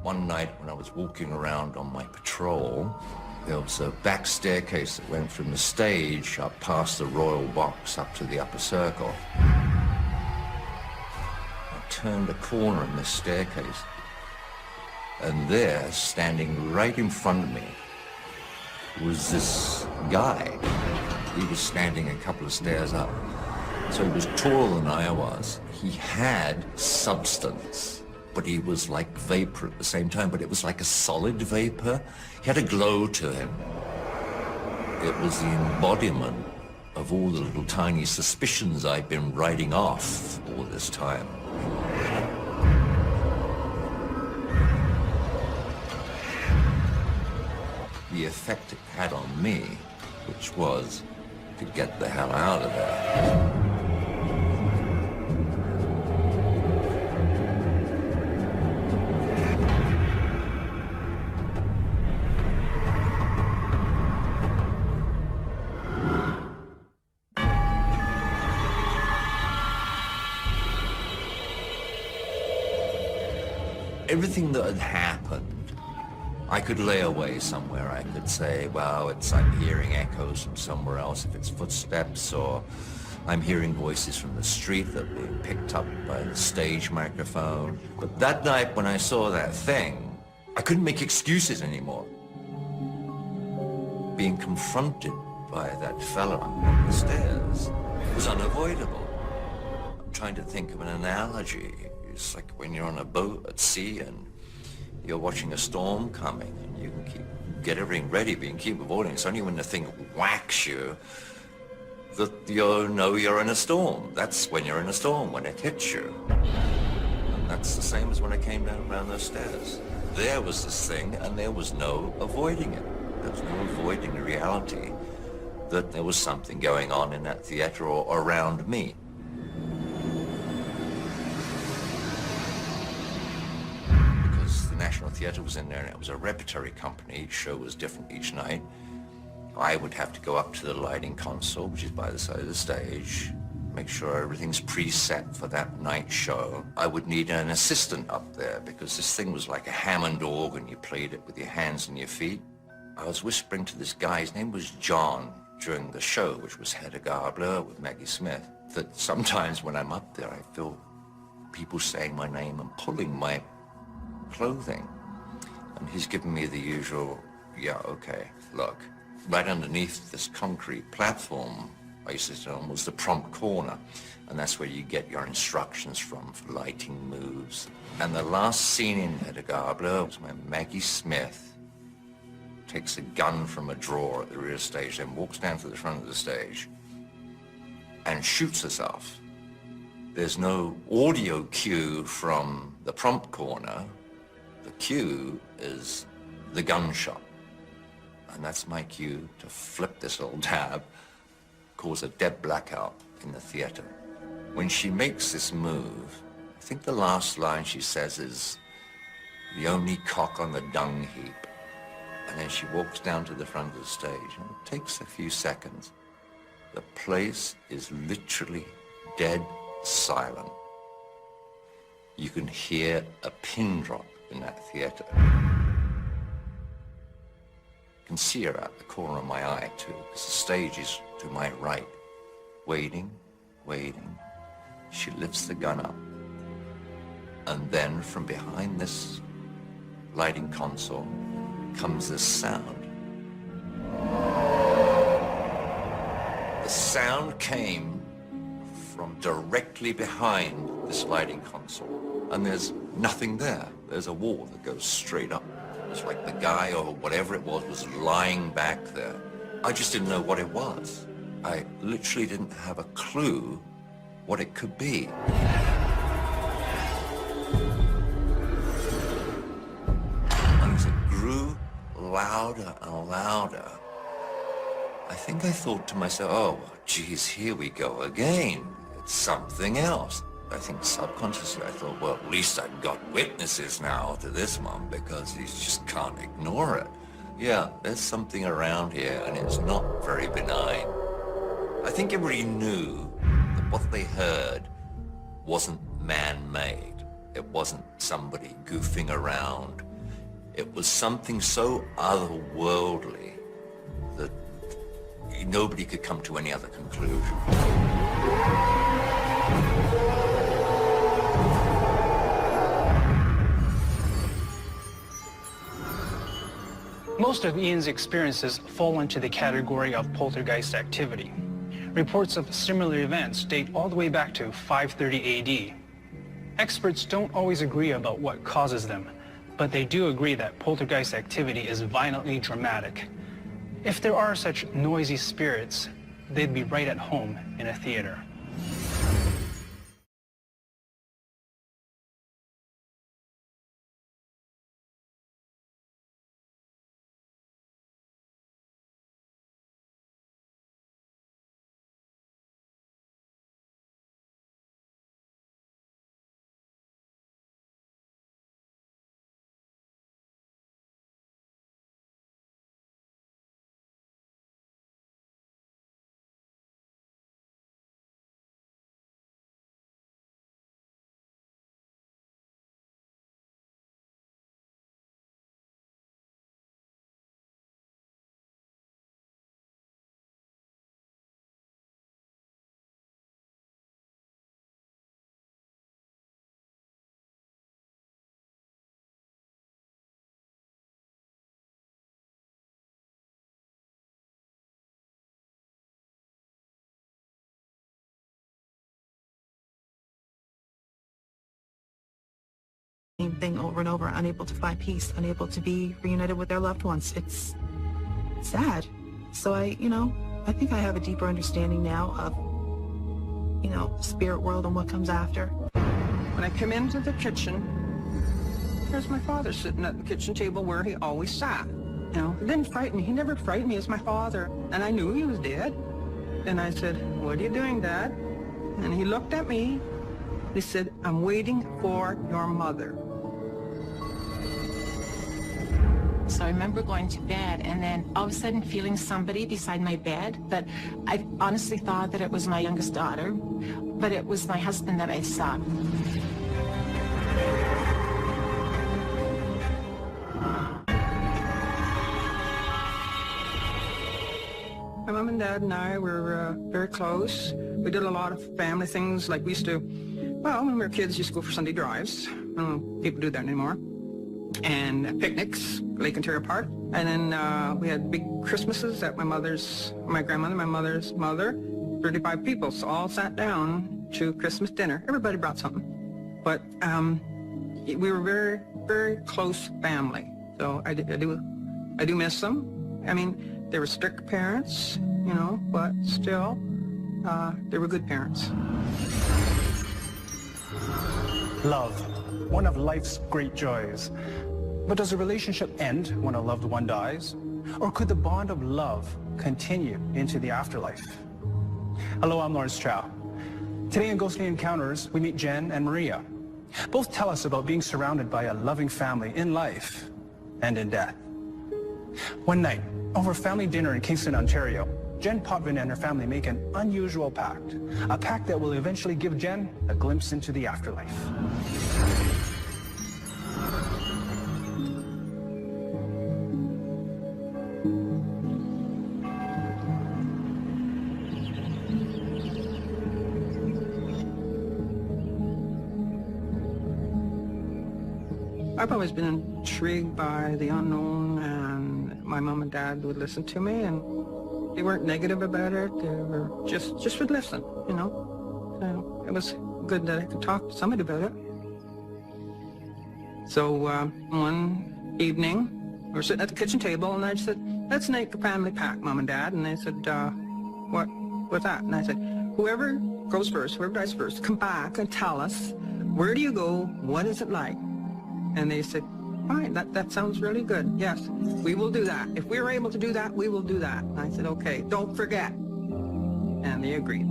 One night when I was walking around on my patrol, there was a back staircase that went from the stage up past the royal box up to the upper circle. I turned a corner in this staircase, and there, standing right in front of me, was this guy. He was standing a couple of stairs up. So he was taller than I was. He had substance, but he was like vapor at the same time, but it was like a solid vapor. He had a glow to him. It was the embodiment of all the little tiny suspicions I'd been writing off all this time. The effect it had on me, which was to get the hell out of there. Everything that had happened, I could lay away somewhere. I could say, well, I'm hearing echoes from somewhere else, if it's footsteps, or I'm hearing voices from the street that were being picked up by the stage microphone. But that night when I saw that thing, I couldn't make excuses anymore. Being confronted by that fella on the stairs was unavoidable. I'm trying to think of an analogy. It's like when you're on a boat at sea and you're watching a storm coming and you can get everything ready, but you can keep avoiding. It's only when the thing whacks you that you know you're in a storm. That's when you're in a storm, when it hits you. And that's the same as when I came down around those stairs. There was this thing and there was no avoiding it. There was no avoiding the reality that there was something going on in that theater or around me. National Theatre was in there, and it was a repertory company. Each show was different each night. I would have to go up to the lighting console, which is by the side of the stage, make sure everything's preset for that night show. I would need an assistant up there because this thing was like a Hammond organ. You played it with your hands and your feet. I was whispering to this guy, his name was John, during the show, which was Hedda Gabler with Maggie Smith, that sometimes when I'm up there, I feel people saying my name and pulling my clothing. And he's given me the usual, yeah, okay, look. Right underneath this concrete platform I used to sit on was the prompt corner, and that's where you get your instructions from for lighting moves. And the last scene in Hedda Gabler was when Maggie Smith takes a gun from a drawer at the rear stage, then walks down to the front of the stage and shoots herself. There's no audio cue from the prompt corner. The cue is the gunshot. And that's my cue to flip this little tab, cause a dead blackout in the theater. When she makes this move, I think the last line she says is, "The only cock on the dung heap." And then she walks down to the front of the stage, and it takes a few seconds. The place is literally dead silent. You can hear a pin drop in that theater. I can see her out the corner of my eye too, because the stage is to my right. Waiting, waiting. She lifts the gun up. And then from behind this lighting console comes this sound. The sound came from directly behind this lighting console. And there's nothing there. There's a wall that goes straight up. It was like the guy or whatever it was lying back there. I just didn't know what it was. I literally didn't have a clue what it could be. And as it grew louder and louder, I think I thought to myself, oh, geez, here we go again. It's something else. I think subconsciously I thought, well, at least I've got witnesses now to this one because he just can't ignore it. Yeah, there's something around here and it's not very benign. I think everybody knew that what they heard wasn't man-made. It wasn't somebody goofing around. It was something so otherworldly that nobody could come to any other conclusion. Most of Ian's experiences fall into the category of poltergeist activity. Reports of similar events date all the way back to 530 AD. Experts don't always agree about what causes them, but they do agree that poltergeist activity is violently dramatic. If there are such noisy spirits, they'd be right at home in a theater. Same thing over and over, unable to find peace, unable to be reunited with their loved ones. It's sad. So I think I have a deeper understanding now of, spirit world and what comes after. When I come into the kitchen, there's my father sitting at the kitchen table where he always sat. It didn't frighten me. He never frightened me as my father. And I knew he was dead. And I said, "What are you doing, Dad?" And he looked at me. He said, "I'm waiting for your mother." So I remember going to bed and then all of a sudden feeling somebody beside my bed that I honestly thought that it was my youngest daughter, but it was my husband that I saw. My mom and dad and I were very close. We did a lot of family things, like we used to, well, when we were kids, used to go for Sunday drives. I don't know if people do that anymore. And picnics, Lake Ontario Park. And then we had big Christmases at my grandmother, my mother's mother, 35 people, so all sat down to Christmas dinner. Everybody brought something. But we were very, very close family. So I do miss them. I mean, they were strict parents, but still, they were good parents. Love, one of life's great joys. But does a relationship end when a loved one dies? Or could the bond of love continue into the afterlife? Hello, I'm Lawrence Chow. Today in Ghostly Encounters, we meet Jen and Maria. Both tell us about being surrounded by a loving family in life and in death. One night, over family dinner in Kingston, Ontario, Jen Potvin and her family make an unusual pact. A pact that will eventually give Jen a glimpse into the afterlife. I've always been intrigued by the unknown, and my mom and dad would listen to me, and they weren't negative about it. They were just would listen, So it was good that I could talk to somebody about it. So one evening, We were sitting at the kitchen table, and I said, let's make a family pact, Mom and Dad. And they said, what's that? And I said, whoever goes first, whoever dies first, come back and tell us, where do you go? What is it like? And they said, fine, that sounds really good. Yes, we will do that. If we're able to do that, we will do that. And I said, okay, don't forget. And they agreed.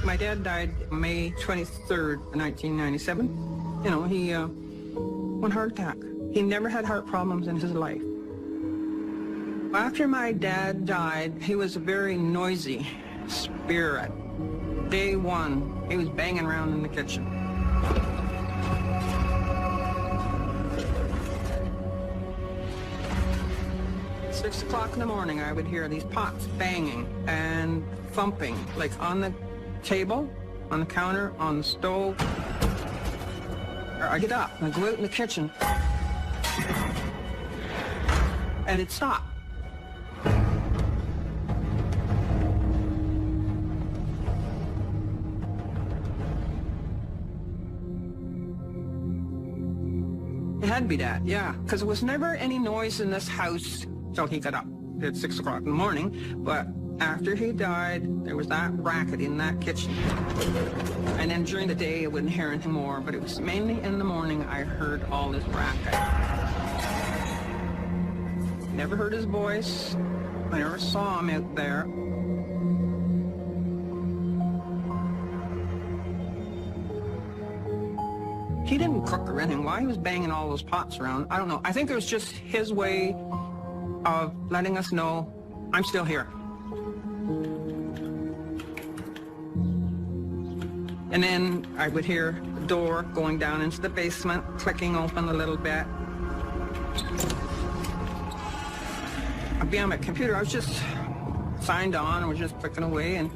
My dad died May 23rd, 1997. You know, he one heart attack. He never had heart problems in his life. After my dad died, he was a very noisy spirit. Day one, he was banging around in the kitchen. At 6 o'clock in the morning, I would hear these pots banging and thumping, like on the table, on the counter, on the stove. I get up and I go out in the kitchen, and it stopped. It had to be Dad, yeah, because there was never any noise in this house till he got up at 6 o'clock in the morning, but after he died, there was that racket in that kitchen. And then during the day, I wouldn't hear anything more, but it was mainly in the morning I heard all this racket. Never heard his voice. I never saw him out there. He didn't cook or anything. Why he was banging all those pots around, I don't know. I think it was just his way of letting us know, I'm still here. And then I would hear the door going down into the basement, clicking open a little bit. I'd be on my computer. I was just signed on and was just clicking away, and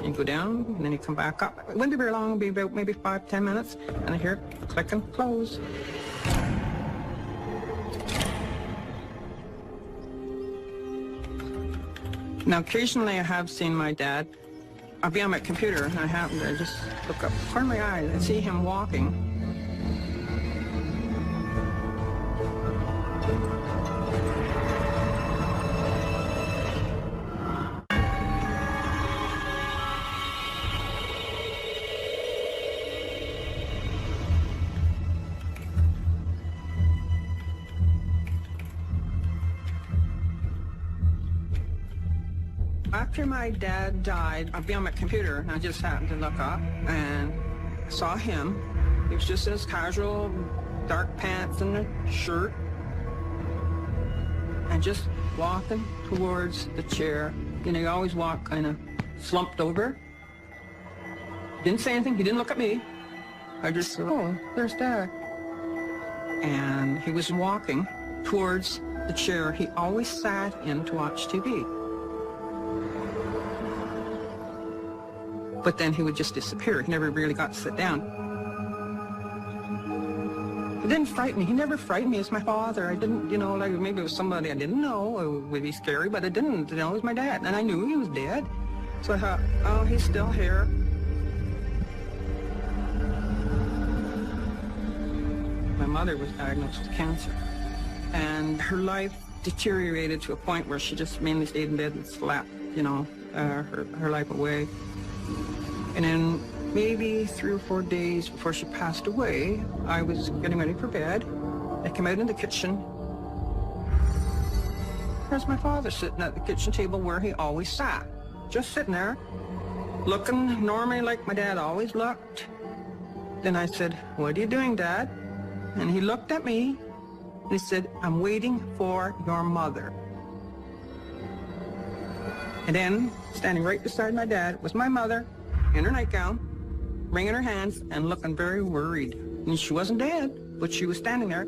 you go down, and then you come back up. It wouldn't be very long. It would be about maybe 5-10 minutes, and I hear it click and close. Now, occasionally I have seen my dad. I'll be on my computer, and I happen to just look up, corner of my eye, and see him walking. After my dad died, I'd be on my computer, and I just happened to look up and saw him. He was just in his casual dark pants and a shirt, and just walking towards the chair. You know, he always walked kind of slumped over. Didn't say anything. He didn't look at me. I just said, oh, there's Dad. And he was walking towards the chair he always sat in to watch TV. But then he would just disappear. He never really got to sit down. It didn't frighten me. He never frightened me. It's my father. I didn't, you know, like maybe it was somebody I didn't know. It would be scary, but it didn't. You know, it was my dad. And I knew he was dead. So I thought, oh, he's still here. My mother was diagnosed with cancer. And her life deteriorated to a point where she just mainly stayed in bed and slept, you know, her life away. And then maybe 3 or 4 days before she passed away, I was getting ready for bed. I came out in the kitchen. There's my father sitting at the kitchen table where he always sat, just sitting there, looking normally like my dad always looked. Then I said, what are you doing, Dad? And he looked at me, and he said, I'm waiting for your mother. And then, standing right beside my dad, was my mother, in her nightgown, wringing her hands and looking very worried. And she wasn't dead, but she was standing there.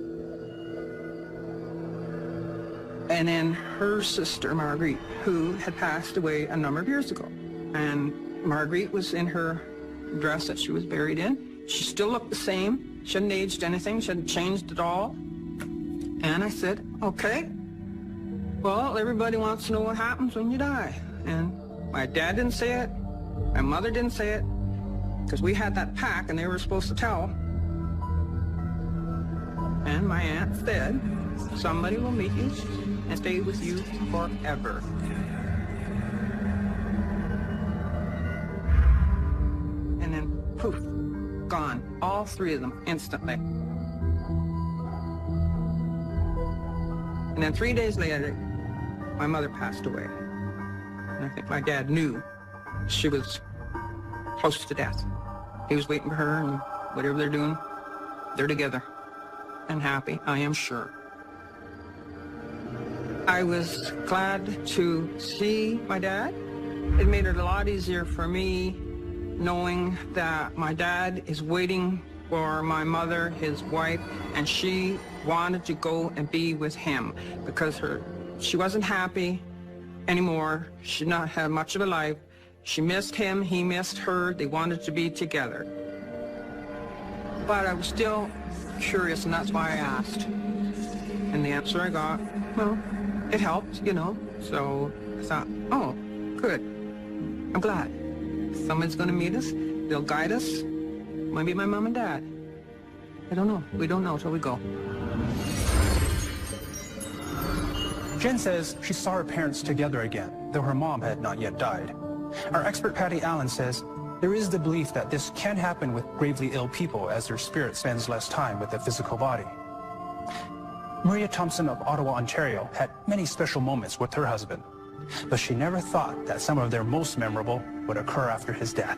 And then her sister, Marguerite, who had passed away a number of years ago. And Marguerite was in her dress that she was buried in. She still looked the same. She hadn't aged anything. She hadn't changed at all. And I said, okay, well, everybody wants to know what happens when you die. And my dad didn't say it. My mother didn't say it. because we had that pack and they were supposed to tell. And my aunt said, somebody will meet you and stay with you forever. And then poof, gone. All three of them instantly. And then 3 days later, my mother passed away. And I think my dad knew she was close to death. He was waiting for her, and whatever they're doing, they're together and happy, I am sure. I was glad to see my dad. It made it a lot easier for me knowing that my dad is waiting for my mother, his wife, and she wanted to go and be with him because she wasn't happy anymore. She did not have much of a life. She missed him, he missed her. They wanted to be together. But I was still curious, and that's why I asked. And the answer I got, well, it helped, you know. So I thought, oh, good. I'm glad. Someone's going to meet us. They'll guide us. Might be my mom and dad. I don't know. We don't know till we go. Jen says she saw her parents together again, though her mom had not yet died. Our expert Patty Alein says there is the belief that this can happen with gravely ill people as their spirit spends less time with the physical body. Maria Thompson of Ottawa, Ontario had many special moments with her husband, but she never thought that some of their most memorable would occur after his death.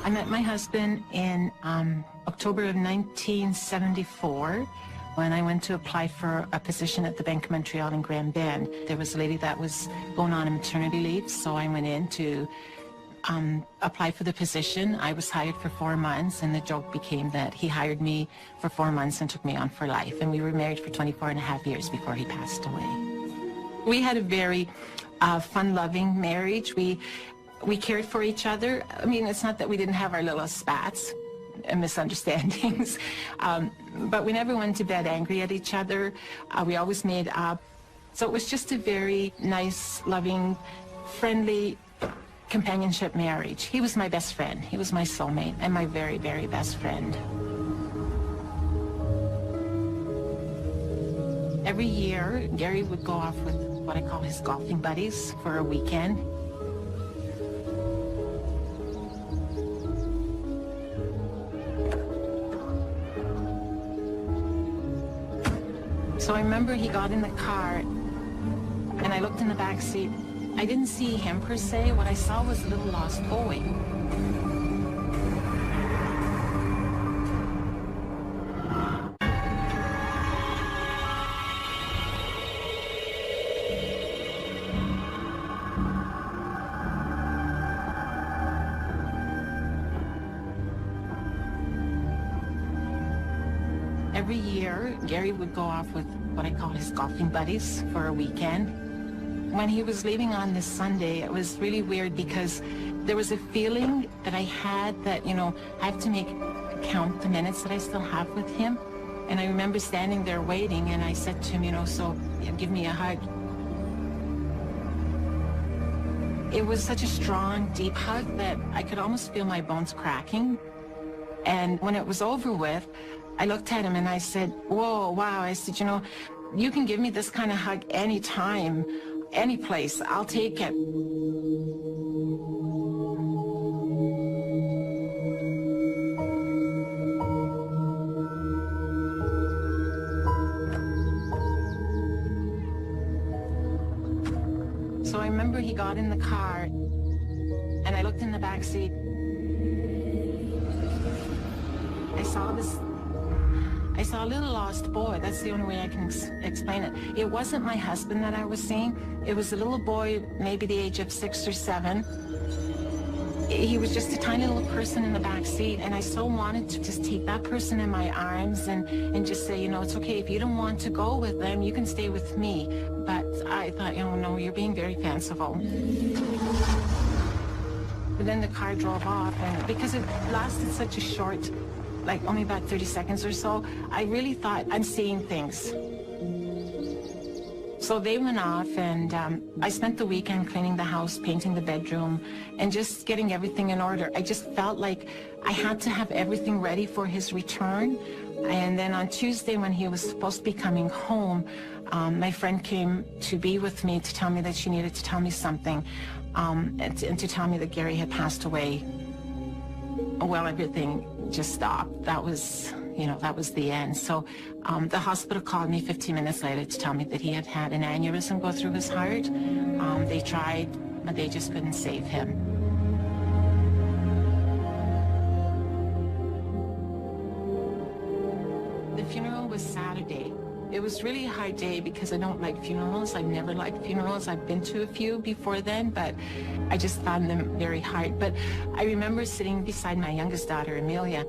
I met my husband in October of 1974 when I went to apply for a position at the Bank of Montreal in Grand Bend. There was a lady that was going on a maternity leave, so I went in to apply for the position. I was hired for 4 months, and the joke became that he hired me for 4 months and took me on for life. And we were married for 24 and a half years before he passed away. We had a very fun-loving marriage. We cared for each other. I mean, it's not that we didn't have our little spats and misunderstandings, but we never went to bed angry at each other. We always made up. So it was just a very nice, loving, friendly companionship marriage. He was my best friend. He was my soulmate and my very, very best friend. Every year, Gary would go off with what I call his golfing buddies for a weekend. So I remember he got in the car, and I looked in the back seat. I didn't see him per se. What I saw was a little lost boy. Every year, Gary would go off with what I call his golfing buddies for a weekend. When he was leaving on this Sunday, it was really weird because there was a feeling that I had that, you know, I have to count the minutes that I still have with him. And I remember standing there waiting, and I said to him, you know, so give me a hug. It was such a strong, deep hug that I could almost feel my bones cracking. And when it was over with, I looked at him and I said, whoa, wow. I said, you know, you can give me this kind of hug anytime, any place. I'll take it. So I remember he got in the car and I looked in the back seat. I saw a little lost boy. That's the only way I can explain it. It wasn't my husband that I was seeing. It was a little boy, maybe the age of 6 or 7. He was just a tiny little person in the back seat, and I so wanted to just take that person in my arms and just say, you know, it's okay. If you don't want to go with them, you can stay with me. But I thought, you know, no, you're being very fanciful. But then the car drove off, and because it lasted such a short, like only about 30 seconds or so, I really thought I'm seeing things. So they went off, and I spent the weekend cleaning the house, painting the bedroom, and just getting everything in order. I just felt like I had to have everything ready for his return. And then on Tuesday, when he was supposed to be coming home, my friend came to be with me to tell me that she needed to tell me something, and to tell me that Gary had passed away. Well, everything just stopped. That was, that was the end. So the hospital called me 15 minutes later to tell me that he had had an aneurysm go through his heart. They tried, but they just couldn't save him. The funeral was Saturday. It was really a hard day because I don't like funerals. I've never liked funerals. I've been to a few before then, but I just found them very hard. But I remember sitting beside my youngest daughter, Amelia,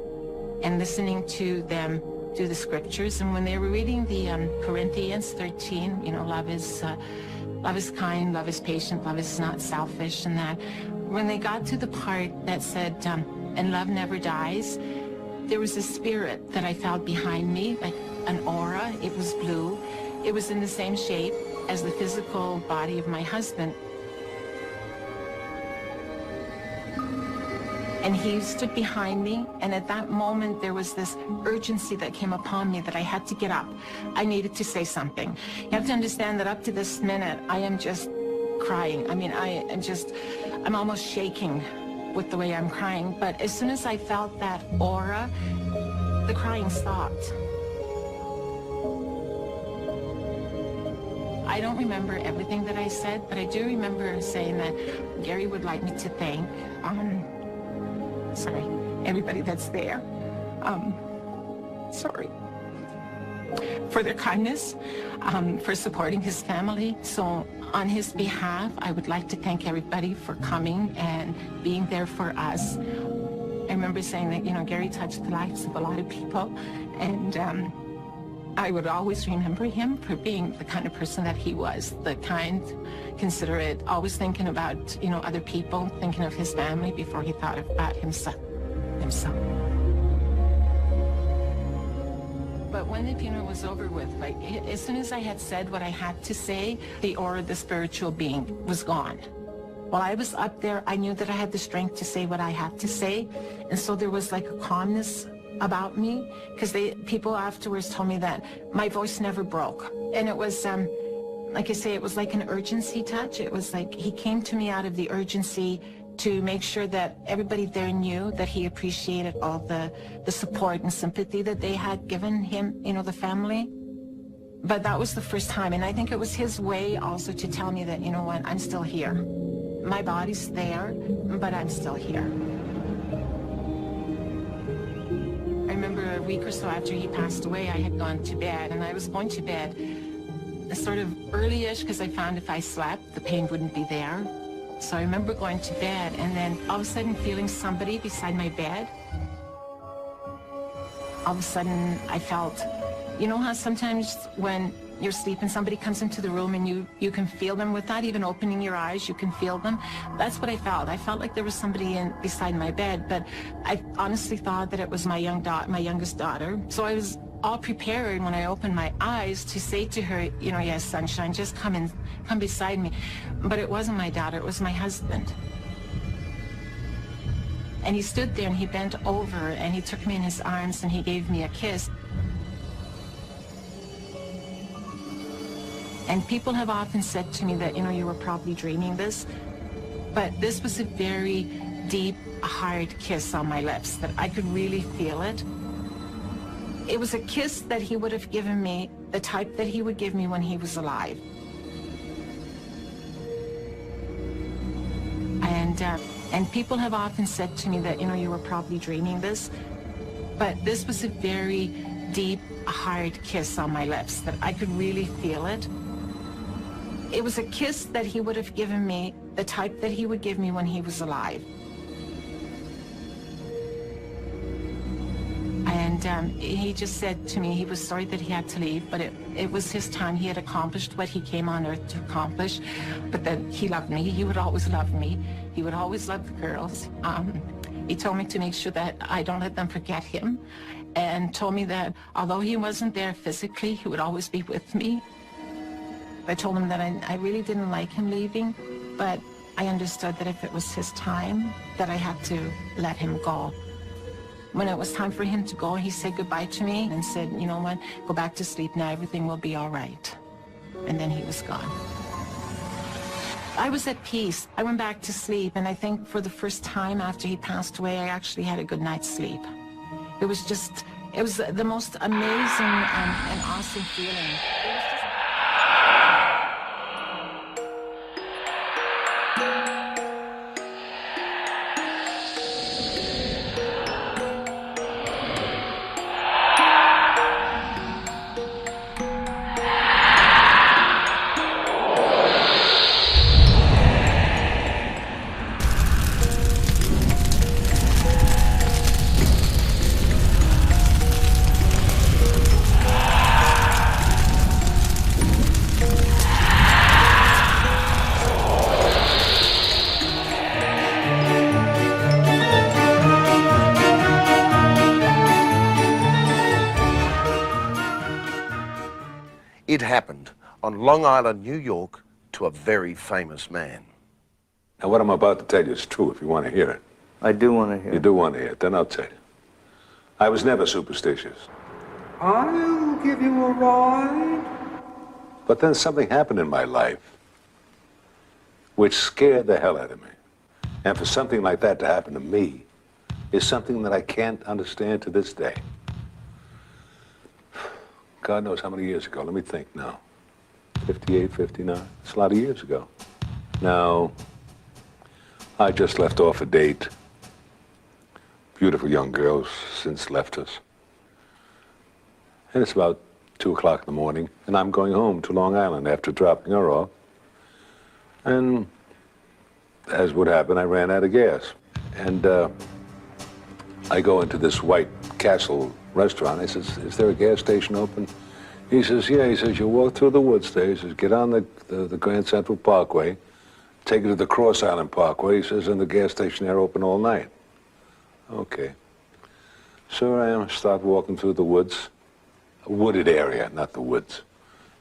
and listening to them do the scriptures. And when they were reading the Corinthians 13, love is kind, love is patient, love is not selfish, and that, when they got to the part that said, and love never dies, there was a spirit that I felt behind me, like an aura. It was blue. It was in the same shape as the physical body of my husband. And he stood behind me, and at that moment there was this urgency that came upon me that I had to get up. I needed to say something. You have to understand that up to this minute, I am just crying. I mean, I'm almost shaking with the way I'm crying. But as soon as I felt that aura, the crying stopped. I don't remember everything that I said, but I do remember saying that Gary would like me to thank, everybody that's there. For their kindness, for supporting his family. So on his behalf, I would like to thank everybody for coming and being there for us. I remember saying that, Gary touched the lives of a lot of people, and I would always remember him for being the kind of person that he was, the kind, considerate, always thinking about, other people, thinking of his family before he thought about himself. But when the funeral was over with, as soon as I had said what I had to say, the aura of the spiritual being was gone. While I was up there, I knew that I had the strength to say what I had to say. And so there was like a calmness about me, because people afterwards told me that my voice never broke. And it was, like I say, it was like an urgency touch. It was like he came to me out of the urgency to make sure that everybody there knew that he appreciated all the support and sympathy that they had given him, the family. But that was the first time, and I think it was his way also to tell me that, what, I'm still here. My body's there, but I'm still here. I remember a week or so after he passed away, I had gone to bed, and I was going to bed sort of early-ish because I found if I slept, the pain wouldn't be there. So I remember going to bed, and then all of a sudden feeling somebody beside my bed. All of a sudden I felt, how sometimes when you're sleeping, somebody comes into the room and you can feel them without even opening your eyes, you can feel them. That's what I felt. I felt like there was somebody beside my bed, but I honestly thought that it was my youngest daughter. So I was all prepared when I opened my eyes to say to her, yes, sunshine, just come beside me. But it wasn't my daughter, it was my husband. And he stood there and he bent over and he took me in his arms and he gave me a kiss. And people have often said to me that, you were probably dreaming this, but this was a very deep, hard kiss on my lips that I could really feel it. It was a kiss that he would have given me, the type that he would give me when he was alive. And people have often said to me that, you were probably dreaming this, but this was a very deep, hard kiss on my lips that I could really feel it. It was a kiss that he would have given me, the type that he would give me when he was alive. And he just said to me he was sorry that he had to leave, but it was his time. He had accomplished what he came on earth to accomplish, but that he loved me. He would always love me. He would always love the girls. He told me to make sure that I don't let them forget him, and told me that although he wasn't there physically, he would always be with me. I told him that I really didn't like him leaving, but I understood that if it was his time, that I had to let him go. When it was time for him to go, he said goodbye to me and said, you know what, go back to sleep now, everything will be all right. And then he was gone. I was at peace. I went back to sleep, and I think for the first time after he passed away, I actually had a good night's sleep. It was the most amazing and awesome feeling. It happened on Long Island, New York, to a very famous man. Now, what I'm about to tell you is true if you want to hear it. I do want to hear it. You do want to hear it, then I'll tell you. I was never superstitious. I'll give you a ride. But then something happened in my life which scared the hell out of me. And for something like that to happen to me is something that I can't understand to this day. God knows how many years ago. Let me think now. 58, 59. It's a lot of years ago. Now, I just left off a date. Beautiful young girl since left us. And it's about 2 o'clock in the morning, and I'm going home to Long Island after dropping her off. And as would happen, I ran out of gas. And I go into this White Castle restaurant. I says, is there a gas station open? He says, yeah. He says, you walk through the woods there. He says, get on the Grand Central Parkway, take it to the Cross Island Parkway. He says, and the gas station there open all night. Okay. So I am, start walking through the woods, a wooded area, not the woods,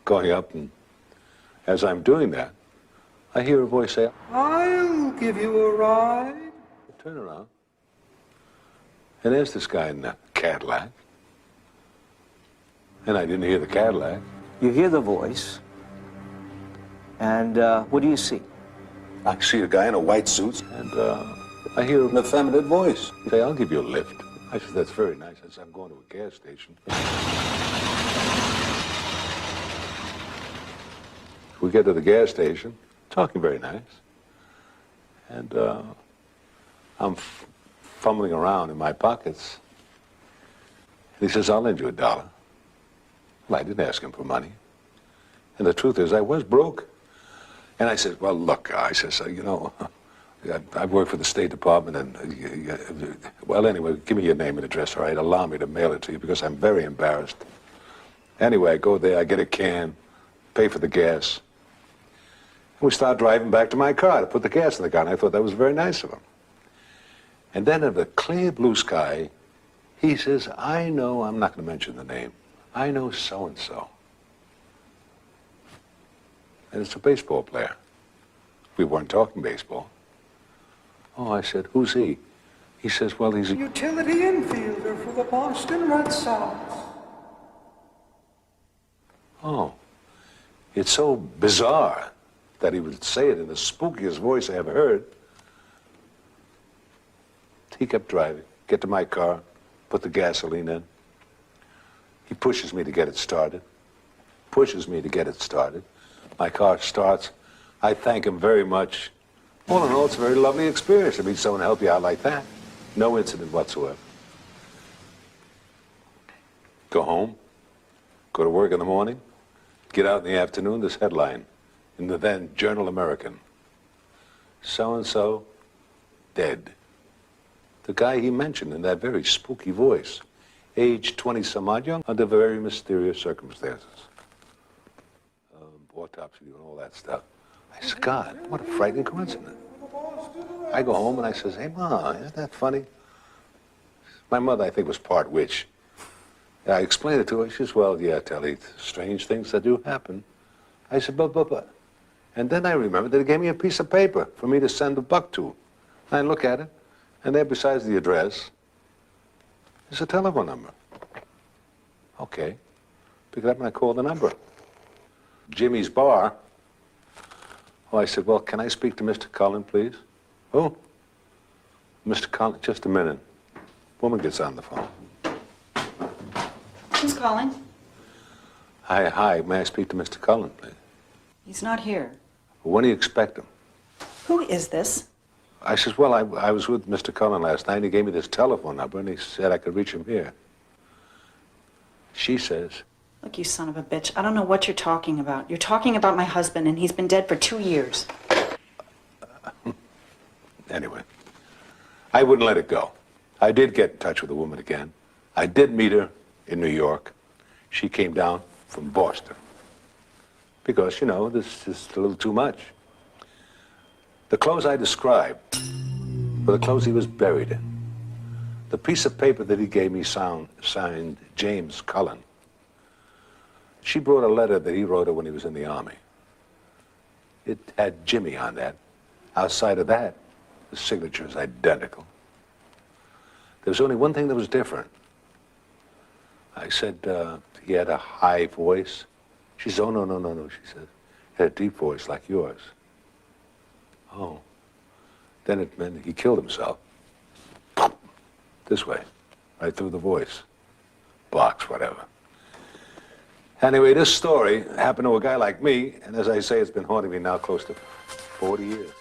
going up, and as I'm doing that, I hear a voice say, I'll give you a ride. I turn around, and there's this guy in the Cadillac. And I didn't hear the Cadillac. You hear the voice, and what do you see? I see a guy in a white suit, and I hear an effeminate voice. He say, I'll give you a lift. I said, that's very nice. I said, I'm going to a gas station. We get to the gas station, talking very nice. And I'm fumbling around in my pockets. And he says, I'll lend you $1. Well, I didn't ask him for money. And the truth is, I was broke. And I said, well, look, I says, you know, I work for the State Department, and, well, anyway, give me your name and address, all right? Allow me to mail it to you, because I'm very embarrassed. Anyway, I go there, I get a can, pay for the gas. And we start driving back to my car to put the gas in the car, and I thought that was very nice of him. And then in the clear blue sky, he says, I know, I'm not going to mention the name, I know so-and-so. And it's a baseball player. We weren't talking baseball. Oh, I said, who's he? He says, well, he's a utility infielder for the Boston Red Sox. Oh, it's so bizarre that he would say it in the spookiest voice I ever heard. He kept driving, get to my car, put the gasoline in. He pushes me to get it started, My car starts. I thank him very much. All in all, it's a very lovely experience to meet someone to help you out like that. No incident whatsoever. Go home, go to work in the morning, get out in the afternoon, this headline in the then Journal American. So-and-so dead. The guy he mentioned in that very spooky voice, age 20-some-odd, young, under very mysterious circumstances. Autopsy and all that stuff. I said, God, what a frightening coincidence. I go home and I says, hey, Ma, isn't that funny? My mother, I think, was part witch. I explained it to her. She says, well, yeah, Telly, strange things that do happen. I said, but. And then I remembered that he gave me a piece of paper for me to send a buck to. I look at it, and there besides the address is a telephone number. Okay. Pick it up and I called the number. Jimmy's Bar. Oh, I said, well, can I speak to Mr. Cullen, please? Oh, Mr. Cullen, just a minute. Woman gets on the phone. Who's calling? Hi, may I speak to Mr. Cullen, please? He's not here. When do you expect him? Who is this? I says, well, I was with Mr. Cullen last night, and he gave me this telephone number, and he said I could reach him here. She says... Look, you son of a bitch, I don't know what you're talking about. You're talking about my husband, and he's been dead for 2 years. Anyway, I wouldn't let it go. I did get in touch with the woman again. I did meet her in New York. She came down from Boston. Because, you know, this is a little too much. The clothes I described were the clothes he was buried in. The piece of paper that he gave me signed James Cullen. She brought a letter that he wrote her when he was in the Army. It had Jimmy on that. Outside of that, the signature is identical. There was only one thing that was different. I said he had a high voice. She said, oh, no, she said. He had a deep voice like yours. Oh. Then it meant he killed himself. This way, right through the voice. Box, whatever. Anyway, this story happened to a guy like me, and as I say, it's been haunting me now close to 40 years.